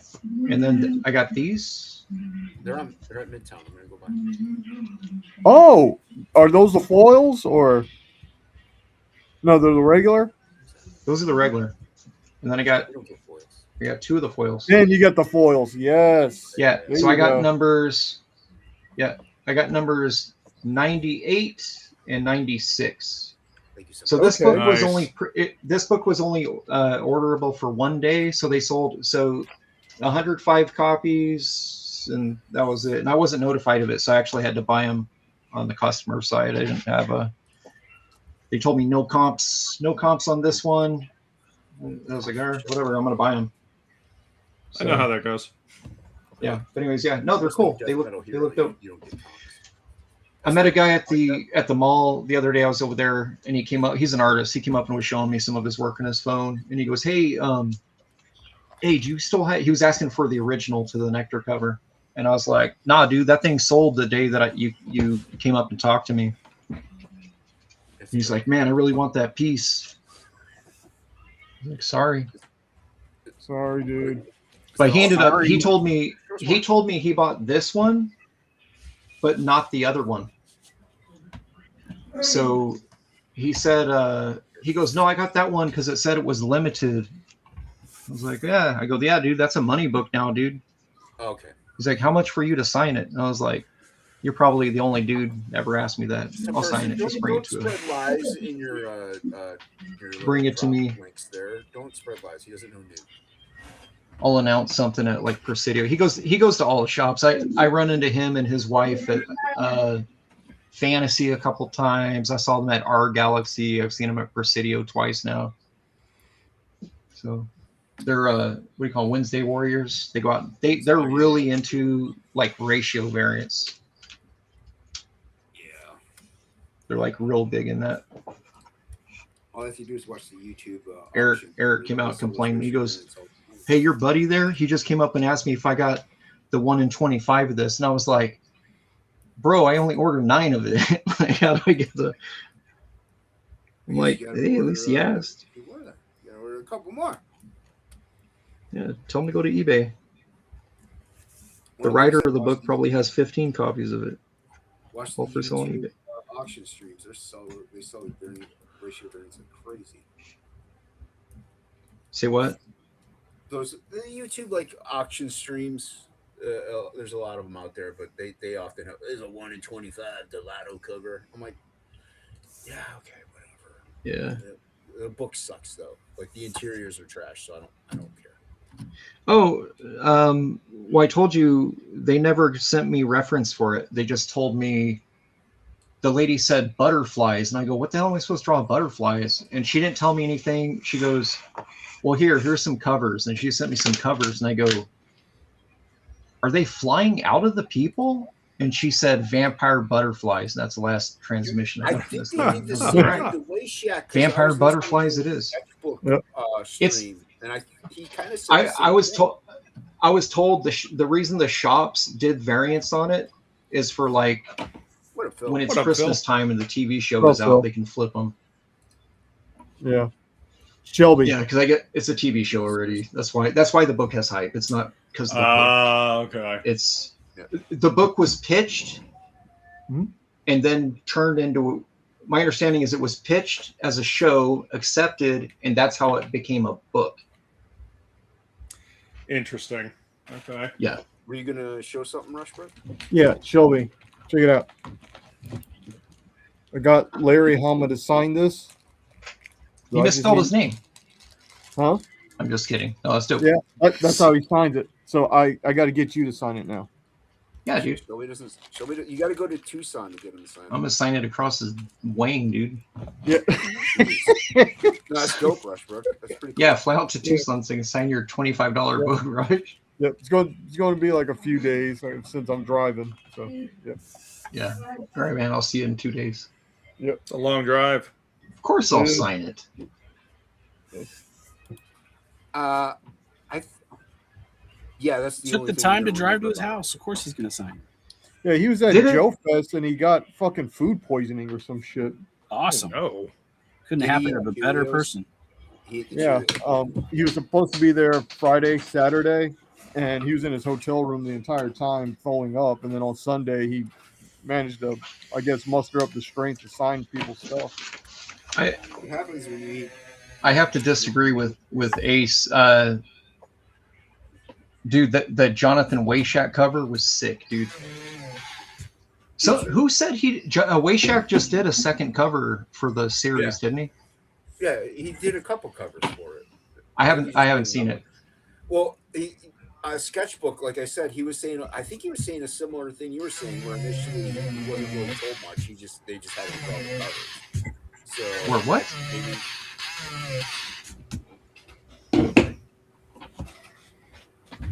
Speaker 12: And then I got these.
Speaker 7: They're at Midtown. I'm gonna go buy.
Speaker 8: Oh, are those the foils or? No, they're the regular.
Speaker 12: Those are the regular. And then I got
Speaker 7: We don't get foils.
Speaker 12: two of the foils.
Speaker 8: And you got the foils. Yes.
Speaker 12: Yeah.
Speaker 8: There
Speaker 12: So
Speaker 8: you
Speaker 12: I got
Speaker 8: go.
Speaker 12: numbers. Yeah, I got numbers 98 and 96.
Speaker 7: Thank you
Speaker 12: So
Speaker 7: much.
Speaker 12: this book was
Speaker 6: Nice.
Speaker 12: only this book was only orderable for one day. So they sold 105 copies, and that was it. And I wasn't notified of it, so I actually had to buy them on the customer side. I didn't have a. They told me no comps on this one. I was like, all right, whatever, I'm gonna buy them.
Speaker 6: I know how that goes.
Speaker 12: Yeah, but anyways, yeah, no, they're cool. They look dope.
Speaker 7: You don't get comps.
Speaker 12: I met a guy at the mall the other day. I was over there, and he came up. He's an artist. He came up and was showing me some of his work on his phone. And he goes, "Hey, do you still have?" He was asking for the original to the Nectar cover, and I was like, "Nah, dude, that thing sold the day that you came up and talked to me." He's like, "Man, I really want that piece." I'm like, sorry,
Speaker 8: dude.
Speaker 12: but he ended up. He told me he bought this one, but not the other one. So he said, he goes, "No, I got that one because it said it was limited." I was like, "Yeah." I go, "Yeah, dude, that's a money book now, dude."
Speaker 7: Okay.
Speaker 12: He's like, "How much for you to sign it?" And I was like, "You're probably the only dude ever asked me that. I'll sign it. Just bring it to him.
Speaker 7: Don't spread lies in your
Speaker 12: Bring it to me.
Speaker 7: links there. Don't spread lies. He doesn't know new.
Speaker 12: I'll announce something at like Presidio." He goes to all the shops. I run into him and his wife at Fantasy a couple times. I saw them at R Galaxy. I've seen them at Presidio twice now. So they're what do you call Wednesday Warriors? They go out. They're really into like ratio variants.
Speaker 7: Yeah.
Speaker 12: They're like real big in that.
Speaker 7: All I have to do is watch the YouTube.
Speaker 12: Eric came out and complained. He goes, "Hey, your buddy there, he just came up and asked me if I got the 1 in 25 of this." And I was like, "Bro, I only ordered 9 of it." Like, how do I get the... I'm like, hey, at least he asked.
Speaker 7: You gotta order a couple more.
Speaker 12: Yeah, tell him to go to eBay. The writer of the book probably has 15 copies of it.
Speaker 7: Watch
Speaker 12: All
Speaker 7: the
Speaker 12: for sale on
Speaker 7: YouTube
Speaker 12: eBay.
Speaker 7: auction streams. They sell ratio variants like crazy.
Speaker 12: Say what?
Speaker 7: The YouTube like auction streams. There's a lot of them out there, but they often have. There's a 1 in 25 Delato cover. I'm like, yeah, okay, whatever.
Speaker 12: Yeah.
Speaker 7: The book sucks though. Like the interiors are trash, so I don't care.
Speaker 12: Oh, well, I told you they never sent me reference for it. They just told me the lady said butterflies, and I go, what the hell am I supposed to draw butterflies? And she didn't tell me anything. She goes, well, here's some covers. And she sent me some covers, and I go, are they flying out of the people? And she said vampire butterflies. That's the last transmission I got from this lady.
Speaker 7: The way she acts,
Speaker 12: Vampire butterflies it is.
Speaker 7: Stream, and he kind of said
Speaker 12: I was told the reason the shops did variants on it is for like when it's Christmas time and the TV show goes out, they can flip them.
Speaker 8: Yeah, Shelby.
Speaker 12: Yeah, because it's a TV show already. That's why the book has hype. It's not because
Speaker 6: okay.
Speaker 12: It's the book was pitched and then turned into. My understanding is it was pitched as a show, accepted, and that's how it became a book.
Speaker 6: Interesting. Okay.
Speaker 12: Yeah.
Speaker 7: Were you gonna show something, Rushbrook?
Speaker 8: Yeah, Shelby, check it out. I got Larry Hama to sign this.
Speaker 12: He misspelled his name.
Speaker 8: Huh?
Speaker 12: I'm just kidding. No, that's dope.
Speaker 8: Yeah, that's how he signs it. So I got to get you to sign it now.
Speaker 12: Yeah, dude.
Speaker 7: You got to go to Tucson to get him to sign it.
Speaker 12: I'm gonna sign it across his wang, dude.
Speaker 8: Yeah.
Speaker 7: No, that's dope, Rushbrook. That's pretty cool.
Speaker 12: Yeah, fly out to Tucson so you can sign your $25 book, right?
Speaker 8: Yep, it's going to be like a few days since I'm driving. So yeah.
Speaker 12: Yeah. All right, man. I'll see you in 2 days.
Speaker 8: Yep.
Speaker 6: It's a long drive.
Speaker 12: Of course, I'll sign it.
Speaker 7: Yeah, that's the
Speaker 10: Took the time to drive to his house. Of course, he's gonna sign.
Speaker 8: Yeah, he was at Joe Fest and he got fucking food poisoning or some shit.
Speaker 10: Awesome.
Speaker 6: Oh, no.
Speaker 10: Couldn't happen to a better person.
Speaker 8: Yeah, he was supposed to be there Friday, Saturday, and he was in his hotel room the entire time following up. And then on Sunday, he managed to, I guess, muster up the strength to sign people's stuff.
Speaker 7: What happens when you eat?
Speaker 12: I have to disagree with Ace. Dude, the Jonathan Wayshak cover was sick, dude. So who said Wayshak just did a second cover for the series, didn't he?
Speaker 7: Yeah, he did a couple covers for it.
Speaker 12: I haven't seen it.
Speaker 7: Well, sketchbook, like I said, he was saying. I think he was saying a similar thing you were saying, where initially he wasn't really told much. They just had him draw the covers. So
Speaker 12: Or what?
Speaker 7: Maybe,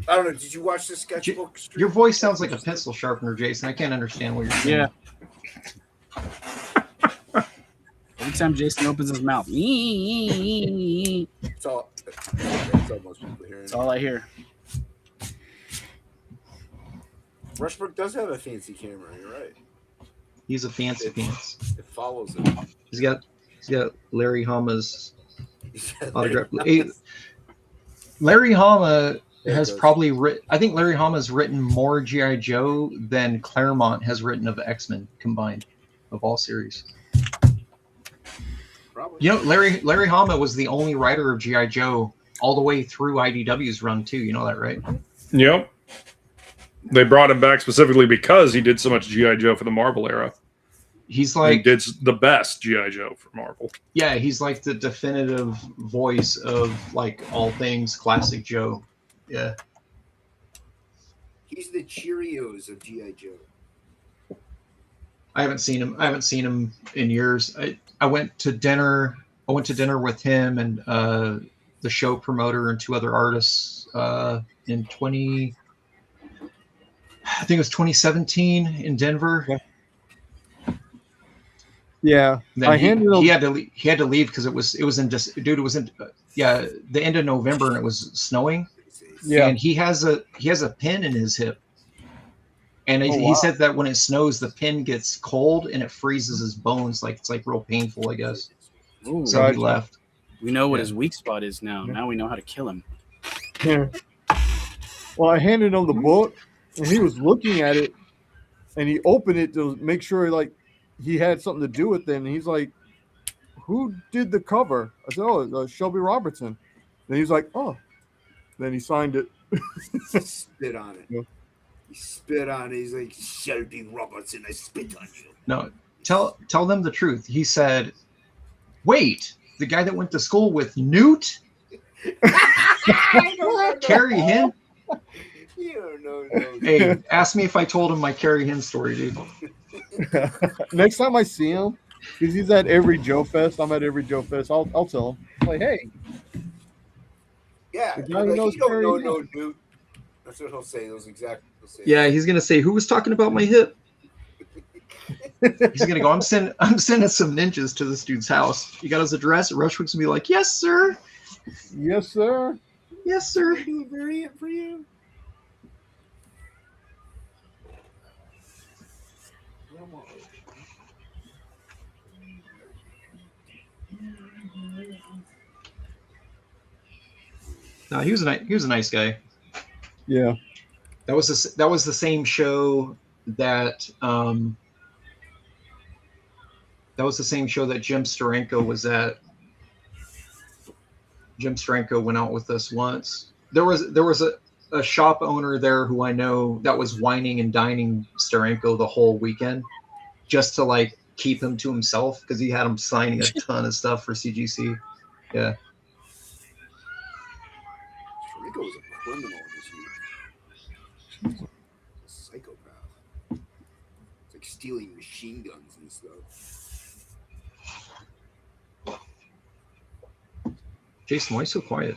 Speaker 7: I don't know. Did you watch the sketchbook?
Speaker 12: Your voice sounds like a pencil sharpener, Jason. I can't understand what you're saying.
Speaker 10: Yeah. Every time Jason opens his mouth,
Speaker 7: that's all most people hear.
Speaker 10: That's all I hear.
Speaker 7: Rushbrook does have a fancy camera. You're right.
Speaker 12: He's a fancy pants.
Speaker 7: It follows him.
Speaker 12: He's got Larry Hama's autograph. Larry Hama has probably written. I think Larry Hama's written more G.I. Joe than Claremont has written of X-Men combined, of all series.
Speaker 7: Probably.
Speaker 12: You know, Larry Hama was the only writer of G.I. Joe all the way through IDW's run too. You know that, right?
Speaker 6: Yep. They brought him back specifically because he did so much G.I. Joe for the Marvel era.
Speaker 12: He's like
Speaker 6: he did the best G.I. Joe for Marvel.
Speaker 12: Yeah, he's like the definitive voice of like all things classic Joe. Yeah.
Speaker 7: He's the Cheerios of G.I. Joe.
Speaker 12: I haven't seen him in years. I went to dinner with him and the show promoter and two other artists in 2017 in Denver.
Speaker 8: Yeah.
Speaker 12: He had to leave because it was in the end of November and it was snowing.
Speaker 8: Yeah.
Speaker 12: And he has a pin in his hip. And he said that when it snows, the pin gets cold and it freezes his bones. Like it's like real painful, I guess.
Speaker 10: Ooh,
Speaker 12: so he left.
Speaker 10: We know what his weak spot is now. Now we know how to kill him.
Speaker 8: Yeah. Well, I handed him the book and he was looking at it and he opened it to make sure like he had something to do with it. And he's like, who did the cover? I said, oh, Shelby Robertson. And he's like, oh. Then he signed it.
Speaker 7: Spit on it. Yeah. He spit on it. He's like, Shelby Robertson, I spit on you.
Speaker 12: No, tell them the truth. He said, wait, the guy that went to school with Newt? Carry him?
Speaker 7: You don't know.
Speaker 12: Hey, ask me if I told him my Carrie Hinn story, dude.
Speaker 8: Next time I see him, because he's at every Joe Fest, I'm at every Joe Fest. I'll tell him, like, hey,
Speaker 7: Yeah,
Speaker 8: the guy who
Speaker 7: like,
Speaker 8: knows
Speaker 7: you don't
Speaker 8: Carrie
Speaker 7: know,
Speaker 8: Hinn.
Speaker 7: no, dude. That's what he'll say. Those exact.
Speaker 12: Yeah, he's gonna say, "Who was talking about my hip?" He's gonna go, I'm sending some ninjas to this dude's house. You got his address? Rushwick's gonna be like, "Yes, sir.
Speaker 8: Yes, sir.
Speaker 12: Yes, sir."
Speaker 7: I do a variant for you.
Speaker 12: No, he was a nice guy.
Speaker 8: Yeah.
Speaker 12: That was the same show that Jim Steranko was at. Jim Steranko went out with us once. There was a shop owner there who I know that was whining and dining Steranko the whole weekend, just to like keep him to himself because he had him signing a ton of stuff for CGC. Yeah.
Speaker 7: Steranko was a criminal in his youth. A psychopath. It's like stealing machine guns and stuff.
Speaker 12: Jason, why so quiet?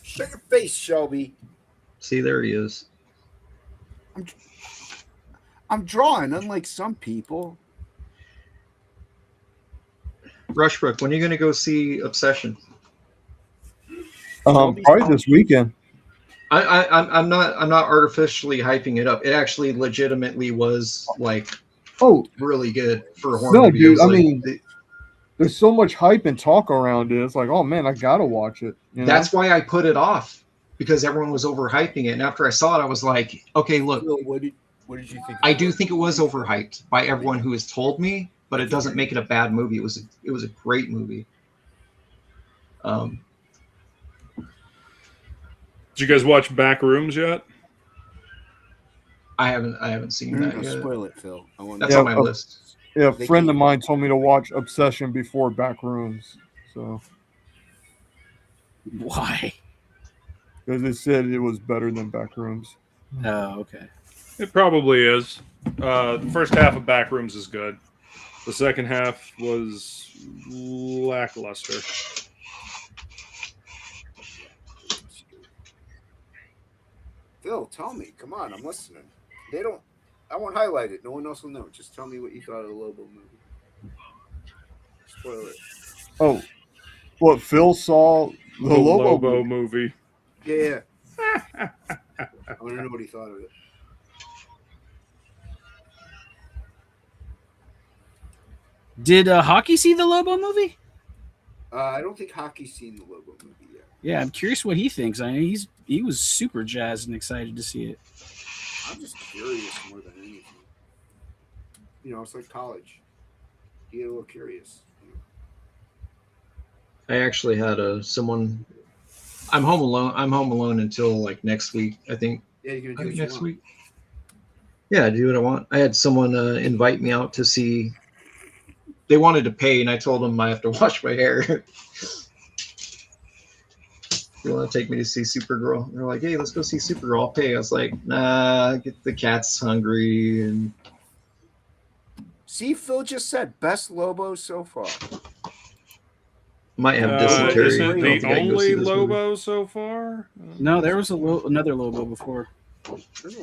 Speaker 7: Shut your face, Shelby.
Speaker 12: See, there he is.
Speaker 7: I'm drawing, unlike some people.
Speaker 12: Rushbrook, when are you going to go see Obsession?
Speaker 8: Probably this weekend.
Speaker 12: I'm not artificially hyping it up. It actually legitimately was like really good for a horror
Speaker 8: No,
Speaker 12: movie.
Speaker 8: dude. I
Speaker 12: Like,
Speaker 8: mean, there's so much hype and talk around it. It's like, oh man, I gotta watch it. You know?
Speaker 12: that's why I put it off because everyone was overhyping it. And after I saw it, I was like, okay, look,
Speaker 7: What did you think?
Speaker 12: I do think it was overhyped by everyone who has told me, but it doesn't make it a bad movie. It was a great movie.
Speaker 6: Did you guys watch Backrooms yet?
Speaker 12: I haven't seen that yet.
Speaker 7: Spoil it, Phil.
Speaker 12: That's on my list.
Speaker 8: Yeah, a friend of mine told me to watch Obsession before Backrooms. So
Speaker 9: Why?
Speaker 8: because they said it was better than Backrooms.
Speaker 9: Oh, okay.
Speaker 6: It probably is. The first half of Backrooms is good. The second half was lackluster.
Speaker 7: Phil, tell me. Come on, I'm listening. I won't highlight it. No one else will know. Just tell me what you thought of the Lobo movie. Spoil it.
Speaker 8: Oh, what Phil saw the Lobo
Speaker 6: movie.
Speaker 7: Yeah. I want to know what he thought of it.
Speaker 9: Did Hocky see the Lobo movie?
Speaker 7: I don't think Hocky's seen the Lobo movie yet.
Speaker 9: Yeah, I'm curious what he thinks. I mean, he was super jazzed and excited to see it.
Speaker 7: I'm just curious more than anything. You know, it's like college. You get a little curious.
Speaker 12: I actually had someone. I'm home alone. I'm home alone until like next week. I think.
Speaker 7: Yeah, you're gonna do what
Speaker 12: next
Speaker 7: you want.
Speaker 12: week. Yeah, I do what I want. I had someone invite me out to see. They wanted to pay, and I told them I have to wash my hair. They want to take me to see Supergirl. They're like, "Hey, let's go see Supergirl. I'll pay." I was like, "Nah, get the cat's hungry." And
Speaker 7: See, Phil just said best Lobo so far.
Speaker 12: might have dysentery.
Speaker 6: Isn't
Speaker 12: I don't
Speaker 6: the
Speaker 12: think I can go see
Speaker 6: only
Speaker 12: this movie.
Speaker 6: Lobo so far?
Speaker 9: No, there was another Lobo before.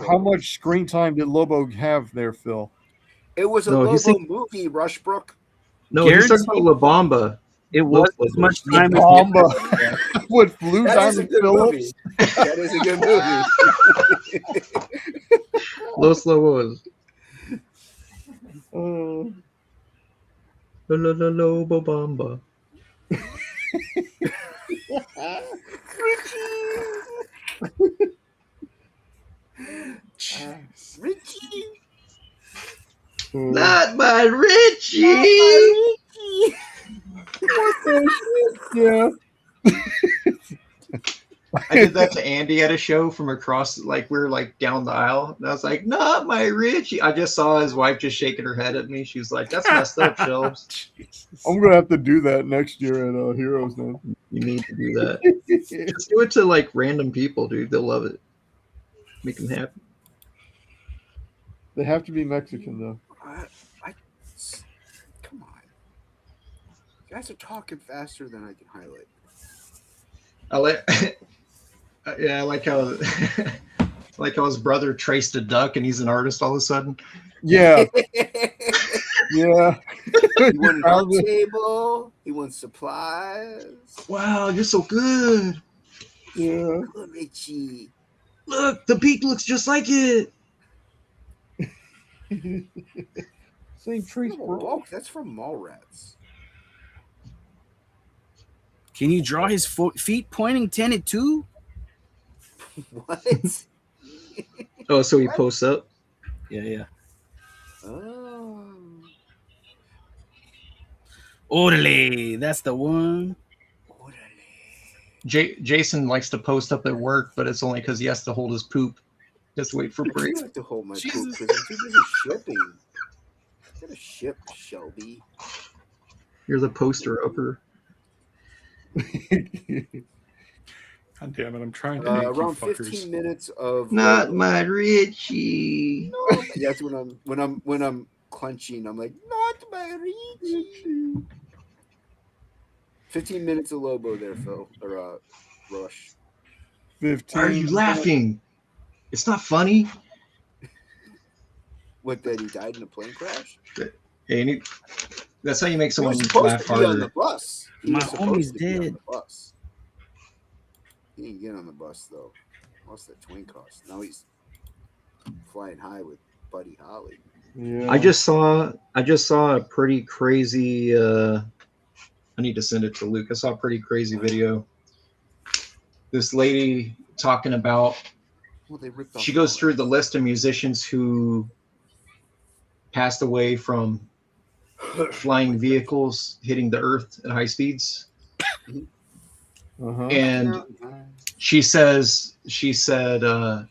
Speaker 8: How much screen time did Lobo have there, Phil?
Speaker 7: It was a
Speaker 12: No, he's
Speaker 7: Lobo
Speaker 12: saying-
Speaker 7: movie, Rushbrook.
Speaker 12: No, he's talking about La Bamba.
Speaker 9: It was as much time as
Speaker 8: Bamba with Blue
Speaker 7: That is a
Speaker 8: Diamond
Speaker 7: good
Speaker 8: Phillips.
Speaker 7: movie. That is a good movie.
Speaker 12: Los Lobos. Lobo Bamba.
Speaker 7: Richie.
Speaker 12: Not my Richie.
Speaker 8: Yeah.
Speaker 12: I did that to Andy at a show from across, like we were like down the aisle, and I was like, "Not my Richie." I just saw his wife just shaking her head at me. She was like, "That's messed up, Shelbs.
Speaker 8: I'm gonna have to do that next year at Heroes then.
Speaker 12: You need to do that. Just do it to like random people, dude. They'll love it." Make him happy.
Speaker 8: They have to be Mexican though.
Speaker 7: Come on. You guys are talking faster than I can highlight.
Speaker 12: I like. Yeah, I like how. Like how his brother traced a duck and he's an artist all of a sudden.
Speaker 8: Yeah. Yeah.
Speaker 7: He won a table. He won supplies.
Speaker 12: Wow, you're so good.
Speaker 8: Yeah.
Speaker 7: Look, Richie.
Speaker 12: Look, the peak looks just like it.
Speaker 8: Same trees, bro.
Speaker 7: Oh, that's from Mallrats.
Speaker 9: Can you draw his feet pointing 10 at 2?
Speaker 7: What?
Speaker 12: Oh, so he posts up?
Speaker 9: Yeah.
Speaker 7: Oh.
Speaker 9: Orderly, that's the one.
Speaker 12: Jason likes to post up at work, but it's only because he has to hold his poop. Just wait for break.
Speaker 7: I have to hold my poop because I'm too busy shipping. I gotta ship, Shelby.
Speaker 12: You're the poster upper.
Speaker 6: God damn it! I'm trying to make
Speaker 7: around
Speaker 6: you
Speaker 7: 15 minutes of
Speaker 12: not my Richie.
Speaker 7: No, that's when I'm clenching. I'm like, not my Richie. 15 minutes of Lobo there, Phil or Rush.
Speaker 8: 15.
Speaker 12: Why are you laughing? It's not funny.
Speaker 7: What, that he died in a plane crash?
Speaker 12: Hey, that's how you make someone
Speaker 7: He was supposed
Speaker 12: laugh
Speaker 7: to be on
Speaker 12: harder.
Speaker 7: the bus.
Speaker 9: My homie's dead.
Speaker 7: He didn't get on the bus though. What's that twin cost? Now he's flying high with Buddy Holly.
Speaker 8: Yeah.
Speaker 12: I just saw a pretty crazy. I need to send it to Luke. I saw a pretty crazy video. This lady talking about.
Speaker 7: Well, they ripped off
Speaker 12: She goes through the list of musicians who passed away from flying vehicles hitting the earth at high speeds.
Speaker 8: Uh-huh.
Speaker 12: And she said, do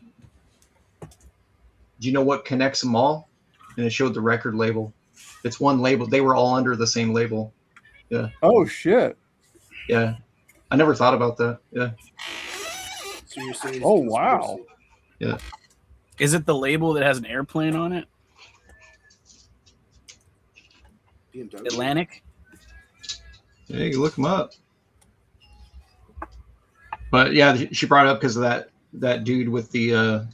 Speaker 12: you know what connects them all? And it showed the record label. It's one label. They were all under the same label. Yeah.
Speaker 8: Oh shit.
Speaker 12: Yeah. I never thought about that. Yeah.
Speaker 7: So you're saying
Speaker 8: Oh wow.
Speaker 12: Yeah.
Speaker 9: Is it the label that has an airplane on it?
Speaker 7: BMW.
Speaker 9: Atlantic?
Speaker 12: Yeah, you can look them up. But yeah, she brought it up because of that dude with the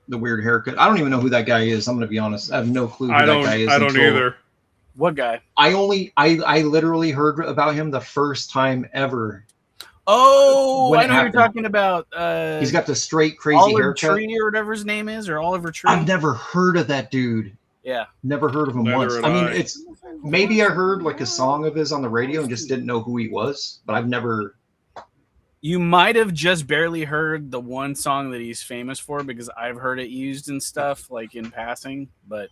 Speaker 12: weird haircut. I don't even know who that guy is. I'm gonna be honest. I have no clue who that guy is.
Speaker 6: I don't either.
Speaker 9: What guy?
Speaker 12: I literally heard about him the first time ever.
Speaker 9: Oh,
Speaker 12: When
Speaker 9: I
Speaker 12: it
Speaker 9: know what you're
Speaker 12: happened.
Speaker 9: talking about.
Speaker 12: He's got the straight crazy
Speaker 9: Oliver
Speaker 12: haircut.
Speaker 9: Tree or whatever his name is, or Oliver Tree.
Speaker 12: I've never heard of that dude.
Speaker 9: Yeah.
Speaker 12: Never heard of him
Speaker 6: Neither
Speaker 12: once.
Speaker 6: had
Speaker 12: I mean,
Speaker 6: I.
Speaker 12: it's maybe I heard like a song of his on the radio and just didn't know who he was, but I've never.
Speaker 9: You might have just barely heard the one song that he's famous for because I've heard it used and stuff like in passing, but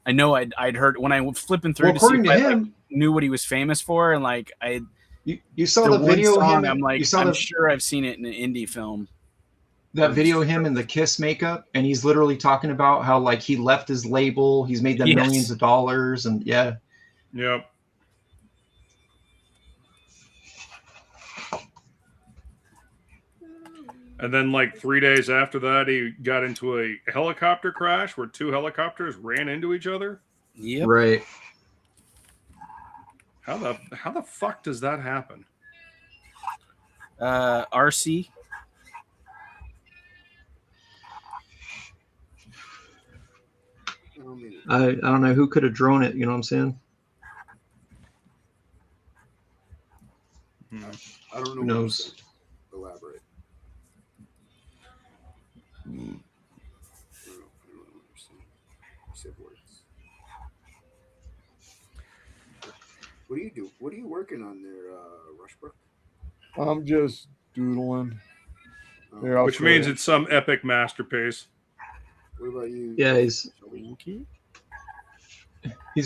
Speaker 9: I know I'd heard when I was flipping through to see if I like, knew what he was famous for, and like
Speaker 12: you saw the video of him.
Speaker 9: I'm like,
Speaker 12: you saw
Speaker 9: I'm
Speaker 12: the,
Speaker 9: sure I've seen it in an indie film.
Speaker 12: that video of him in the Kiss makeup, and he's literally talking about how like he left his label, he's made them millions of dollars, and yeah.
Speaker 6: Yep. And then, like 3 days after that, he got into a helicopter crash where two helicopters ran into each other.
Speaker 9: Yep.
Speaker 12: Right.
Speaker 6: How the fuck does that happen?
Speaker 9: RC.
Speaker 12: I don't know who could have drawn it. You know what I'm saying?
Speaker 7: I don't know.
Speaker 12: Who knows?
Speaker 7: Elaborate. What do you do? What are you working on there, Rushbrook?
Speaker 8: I'm just doodling. Here, I'll
Speaker 6: Which
Speaker 8: show
Speaker 6: means
Speaker 8: you.
Speaker 6: it's some epic masterpiece.
Speaker 7: What about you?
Speaker 12: Yeah, he's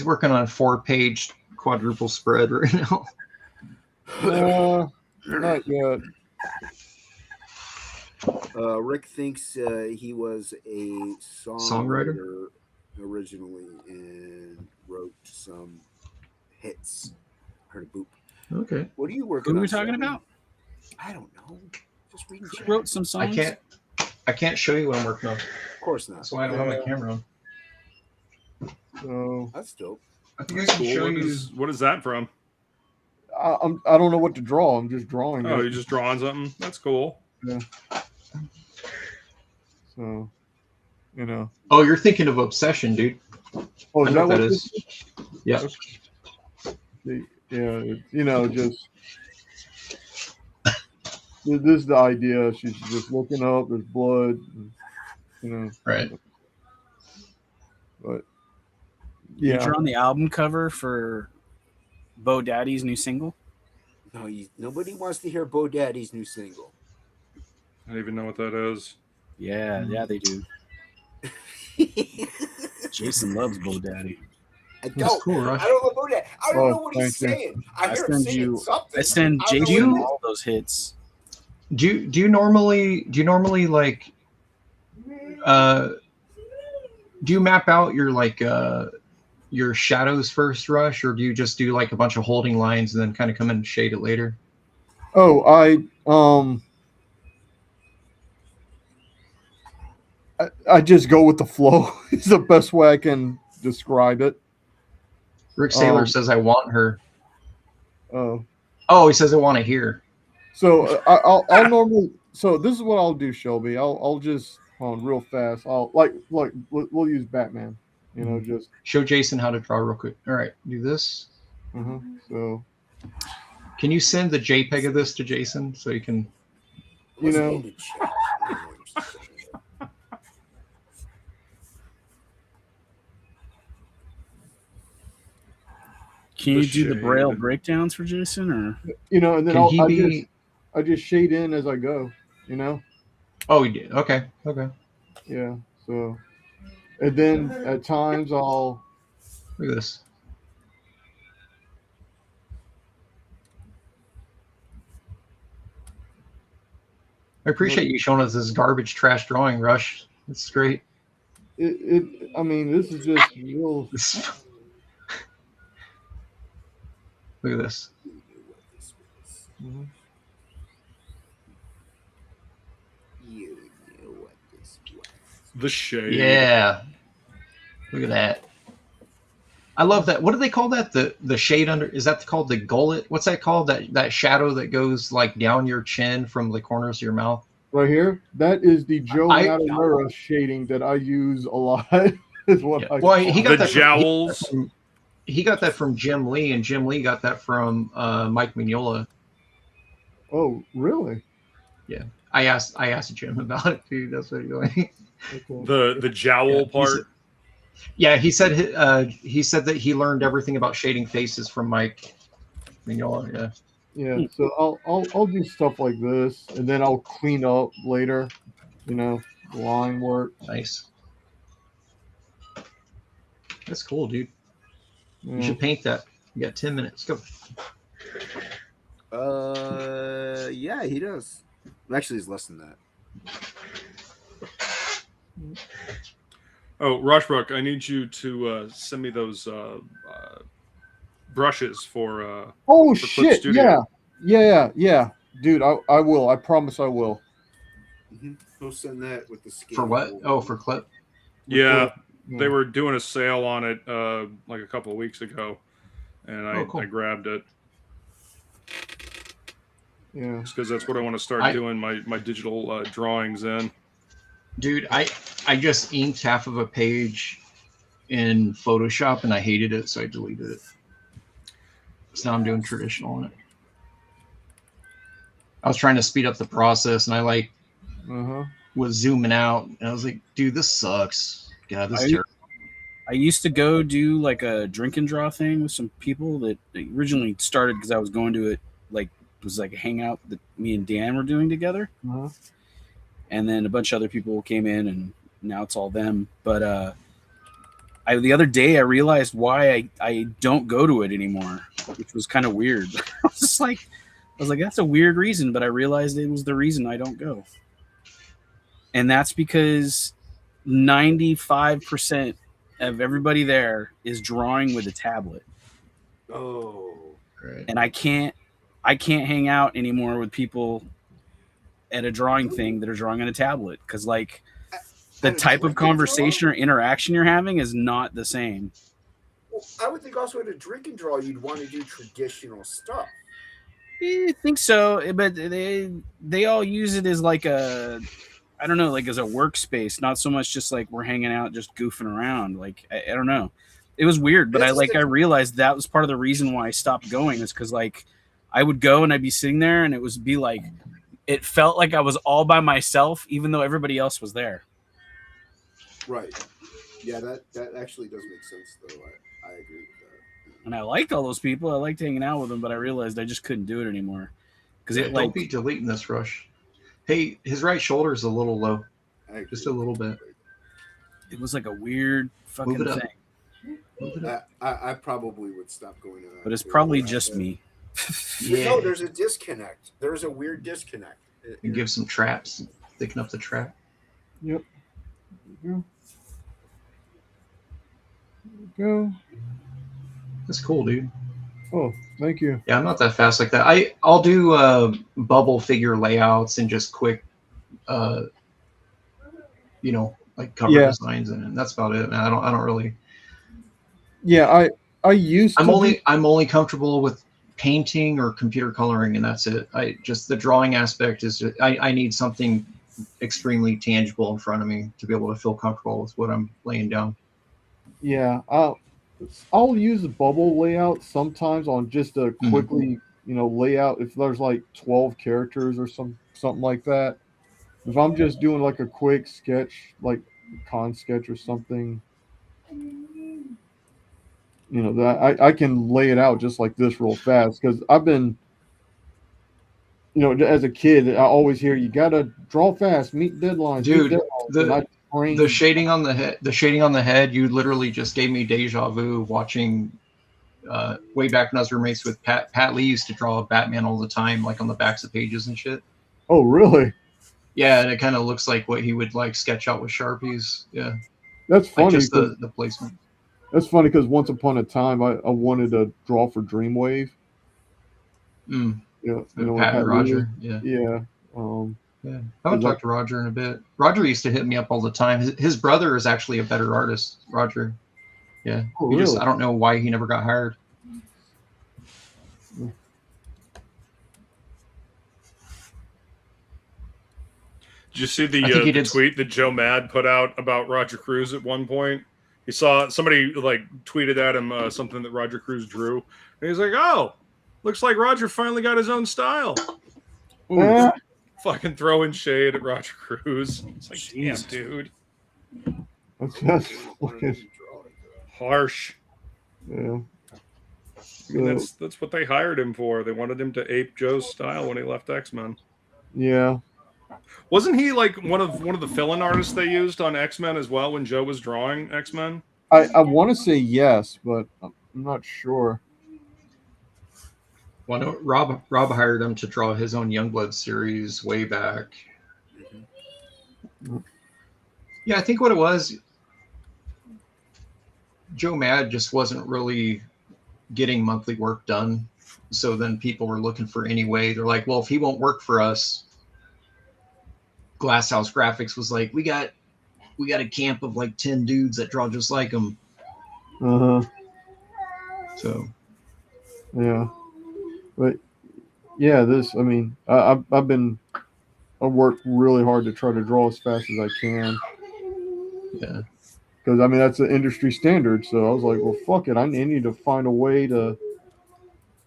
Speaker 12: working on a 4-page quadruple spread right now.
Speaker 8: Not yet.
Speaker 7: Rick thinks he was a
Speaker 12: Songwriter?
Speaker 7: originally and wrote some hits. Heard a boop.
Speaker 12: Okay.
Speaker 7: What are you working
Speaker 9: Who
Speaker 7: on?
Speaker 9: are we talking
Speaker 7: Shelby?
Speaker 9: about?
Speaker 7: I don't know. Just reading.
Speaker 9: Who wrote some songs?
Speaker 12: I can't show you what I'm working on.
Speaker 7: Of course not.
Speaker 12: That's why I don't have my camera on.
Speaker 8: So
Speaker 7: That's dope.
Speaker 12: I think I can show you.
Speaker 6: What is that from?
Speaker 8: I don't know what to draw. I'm just drawing.
Speaker 6: Oh,
Speaker 8: it.
Speaker 6: you're just drawing something? That's cool.
Speaker 8: Yeah. So, you know.
Speaker 12: Oh, you're thinking of Obsession, dude.
Speaker 8: Oh,
Speaker 12: I
Speaker 8: is
Speaker 12: know
Speaker 8: that
Speaker 12: what
Speaker 8: what
Speaker 12: that is? Yeah.
Speaker 8: Yeah, you know, just this is the idea. She's just looking up. There's blood, you know.
Speaker 12: Right.
Speaker 8: But
Speaker 9: You
Speaker 8: yeah,
Speaker 9: drawn the album cover for Bo Daddy's new single?
Speaker 7: No, nobody wants to hear Bo Daddy's new single.
Speaker 6: I don't even know what that is.
Speaker 9: Yeah, they do. Jason loves Bo Daddy.
Speaker 7: I
Speaker 12: That's
Speaker 7: don't.
Speaker 12: cool, Rush.
Speaker 7: I don't know Bo Daddy. I don't
Speaker 8: Oh,
Speaker 7: know what he's
Speaker 8: thank you.
Speaker 7: saying. I hear him
Speaker 9: send
Speaker 7: saying
Speaker 9: you.
Speaker 7: something.
Speaker 9: I send
Speaker 7: I don't know
Speaker 9: Jason
Speaker 7: what it is.
Speaker 9: all those hits.
Speaker 12: Do you normally like do you map out your your shadows first, Rush, or do you just do like a bunch of holding lines and then kind of come in and shade it later?
Speaker 8: Oh, I just go with the flow. It's the best way I can describe it.
Speaker 12: Rick Saylor says I want her.
Speaker 8: Oh,
Speaker 12: He says I want to hear.
Speaker 8: so I'll normally. So this is what I'll do, Shelby. I'll just real fast. We'll use Batman. You know, just
Speaker 12: Show Jason how to draw real quick. All right, do this.
Speaker 8: so
Speaker 12: Can you send the JPEG of this to Jason so you can?
Speaker 8: you know.
Speaker 9: Can you do the
Speaker 6: shade.
Speaker 9: Braille breakdowns for Jason, or
Speaker 8: You know, and then
Speaker 12: Can he
Speaker 8: I just shade in as I go. You know.
Speaker 12: Oh, he did. Okay.
Speaker 8: Yeah. So, and then at times I'll.
Speaker 12: Look at this. I appreciate you showing us this garbage trash drawing, Rush. It's great.
Speaker 8: I mean, this is just real.
Speaker 12: Look at this.
Speaker 8: Mhm.
Speaker 7: You knew what this was.
Speaker 6: The shade.
Speaker 12: Yeah. Look at that. I love that. What do they call that? The shade under, is that called the gullet? What's that called? That shadow that goes like down your chin from the corners of your mouth?
Speaker 8: Right here, that is the Joe Matamura shading that I use a lot. Is what I.
Speaker 12: Well, he got
Speaker 6: The
Speaker 12: that
Speaker 6: jowls.
Speaker 12: He got that from Jim Lee, and Jim Lee got that from Mike Mignola.
Speaker 8: Oh, really?
Speaker 12: Yeah, I asked Jim about it, dude. That's what he's doing.
Speaker 6: The jowl part.
Speaker 12: Yeah, he said that he learned everything about shading faces from Mike Mignola. Yeah.
Speaker 8: Yeah. So I'll do stuff like this, and then I'll clean up later. You know, line work.
Speaker 12: Nice. That's cool, dude.
Speaker 8: Yeah.
Speaker 12: You should paint that. You got 10 minutes. Go.
Speaker 7: Yeah, he does. Actually, it's less than that.
Speaker 6: Oh, Rushbrook, I need you to send me those brushes for.
Speaker 8: Oh
Speaker 6: for Clip
Speaker 8: shit!
Speaker 6: Studio.
Speaker 8: Yeah, dude. I will. I promise I will.
Speaker 7: We'll send that with the scale.
Speaker 12: For what? Oh, for clip.
Speaker 6: Yeah,
Speaker 8: Yeah.
Speaker 6: they were doing a sale on it like a couple of weeks ago, and I
Speaker 12: cool.
Speaker 6: grabbed it
Speaker 8: Yeah.
Speaker 6: just because that's what I want to start doing my digital drawings in.
Speaker 12: Dude, I just inked half of a page in Photoshop and I hated it, so I deleted it. So now I'm doing traditional on it. I was trying to speed up the process, and I was zooming out, and I was like, "Dude, this sucks. God, this is terrible."
Speaker 9: I used to go do like a drink and draw thing with some people that originally started because I was going to it it was like a hangout that me and Dan were doing together. And then a bunch of other people came in, and now it's all them. But the other day I realized why I don't go to it anymore, which was kind of weird. I was like, that's a weird reason, but I realized it was the reason I don't go. And that's because 95% of everybody there is drawing with a tablet.
Speaker 7: Oh,
Speaker 12: right.
Speaker 9: And I can't hang out anymore with people at a drawing thing that are drawing on a tablet, because like the type of conversation or interaction you're having is not the same.
Speaker 7: Well, I would think also at a drink and draw, you'd want to do traditional stuff.
Speaker 9: I think so, but they all use it as like a, I don't know, like as a workspace, not so much just like we're hanging out, just goofing around. Like I don't know, it was weird, but I realized that was part of the reason why I stopped going, is because like I would go and I'd be sitting there and it would be like, it felt like I was all by myself, even though everybody else was there.
Speaker 7: Right. Yeah, that actually does make sense, though. I agree with that.
Speaker 9: And I liked all those people. I liked hanging out with them, but I realized I just couldn't do it anymore. Because
Speaker 12: Yeah, don't be deleting this, Rush. Hey, his right shoulder is a little low. Just a little bit.
Speaker 9: It was like a weird fucking
Speaker 12: Move it up.
Speaker 9: thing.
Speaker 7: I probably would stop going to that.
Speaker 9: But it's probably just me.
Speaker 12: Yeah.
Speaker 7: No, there's a disconnect. There's a weird disconnect.
Speaker 12: And give some traps. Thicken up the trap.
Speaker 8: Yep. There we go.
Speaker 12: That's cool, dude.
Speaker 8: Oh, thank you.
Speaker 12: Yeah, I'm not that fast like that. I'll do bubble figure layouts and just quick, like cover designs, and that's about it. Man, I don't really.
Speaker 8: Yeah, I used.
Speaker 12: I'm only comfortable with painting or computer coloring, and that's it. The drawing aspect is I need something extremely tangible in front of me to be able to feel comfortable with what I'm laying down.
Speaker 8: Yeah, I'll use a bubble layout sometimes on just a quickly, layout. If there's like 12 characters or something like that. If I'm just doing like a quick sketch, like con sketch or something, that I can lay it out just like this real fast, because I've been, as a kid, I always hear you gotta draw fast, meet deadlines.
Speaker 12: Dude,
Speaker 8: the
Speaker 12: shading on the head, you literally just gave me deja vu watching way back when I was roommates with Pat Lee used to draw Batman all the time, like on the backs of pages and shit.
Speaker 8: Oh, really?
Speaker 12: Yeah, and it kind of looks like what he would like sketch out with Sharpies. Yeah.
Speaker 8: That's funny.
Speaker 12: Like just the placement.
Speaker 8: That's funny because once upon a time I wanted to draw for Dreamwave.
Speaker 12: Pat and Roger. Yeah.
Speaker 8: Yeah.
Speaker 12: I haven't talked to Roger in a bit. Roger used to hit me up all the time. His brother is actually a better artist, Roger. Yeah.
Speaker 8: Oh, really?
Speaker 12: I don't know why he never got hired.
Speaker 6: Did you see the tweet that Joe Mad put out about Roger Cruz at one point? He saw somebody like tweeted at him something that Roger Cruz drew, and he's like, "Oh, looks like Roger finally got his own style." Ooh, fucking throwing shade at Roger Cruz. It's like, damn, dude.
Speaker 8: That's fucking
Speaker 6: harsh.
Speaker 8: Yeah.
Speaker 6: I mean, that's what they hired him for. They wanted him to ape Joe's style when he left X-Men.
Speaker 8: Yeah.
Speaker 6: Wasn't he like one of the fill-in artists they used on X-Men as well when Joe was drawing X-Men?
Speaker 8: I want to say yes, but I'm not sure.
Speaker 12: Well, no, Rob hired him to draw his own Youngblood series way back. Yeah, I think what it was, Joe Mad just wasn't really getting monthly work done. So then people were looking for any way. They're like, well, if he won't work for us, Glasshouse Graphics was like, we got a camp of like 10 dudes that draw just like him. So
Speaker 8: yeah, but yeah, I work really hard to try to draw as fast as I can.
Speaker 12: Yeah,
Speaker 8: because that's the industry standard. So I was like, well, fuck it, I need to find a way to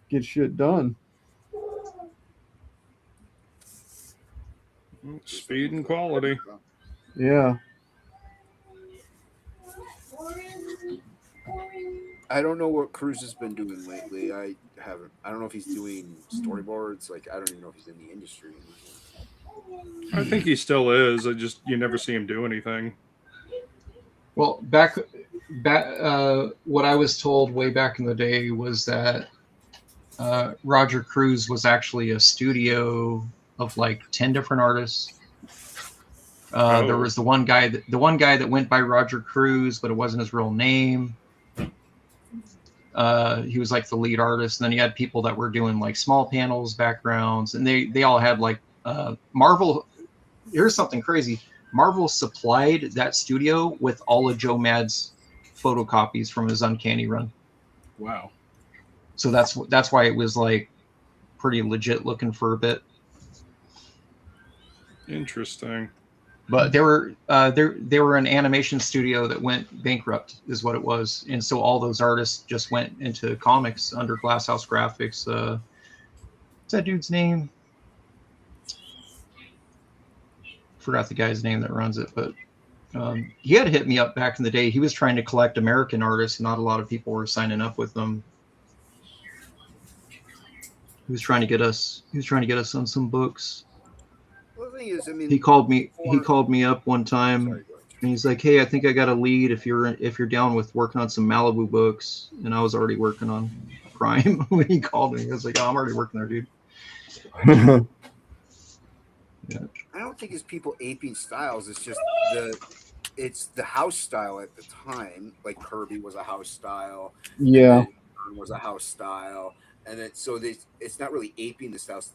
Speaker 8: get shit done.
Speaker 6: Speed and quality.
Speaker 8: Yeah.
Speaker 7: I don't know what Cruz has been doing lately. I don't know if he's doing storyboards. Like, I don't even know if he's in the industry anymore.
Speaker 6: I think he still is. You never see him do anything.
Speaker 12: Well, what I was told way back in the day was that Roger Cruz was actually a studio of like 10 different artists. There was the one guy that went by Roger Cruz, but it wasn't his real name. He was like the lead artist, and then he had people that were doing like small panels, backgrounds, and they all had like Marvel. Here's something crazy. Marvel supplied that studio with all of Joe Mad's photocopies from his Uncanny run.
Speaker 9: Wow.
Speaker 12: So that's why it was like pretty legit looking for a bit.
Speaker 6: Interesting.
Speaker 12: But they were an animation studio that went bankrupt, is what it was, and so all those artists just went into comics under Glasshouse Graphics. What's that dude's name? Forgot the guy's name that runs it, but he had hit me up back in the day. He was trying to collect American artists. Not a lot of people were signing up with them. He was trying to get us on some books.
Speaker 7: Well, the thing is, I mean,
Speaker 12: He called me up one time, and he's like, "Hey, I think I got a lead if you're down with working on some Malibu books." And I was already working on Prime when he called me. I was like, "Oh, I'm already working there, dude." Yeah.
Speaker 7: I don't think it's people aping styles. It's just the house style at the time. Like Kirby was a house style.
Speaker 8: Yeah.
Speaker 7: And was a house style, and it's not really aping the styles.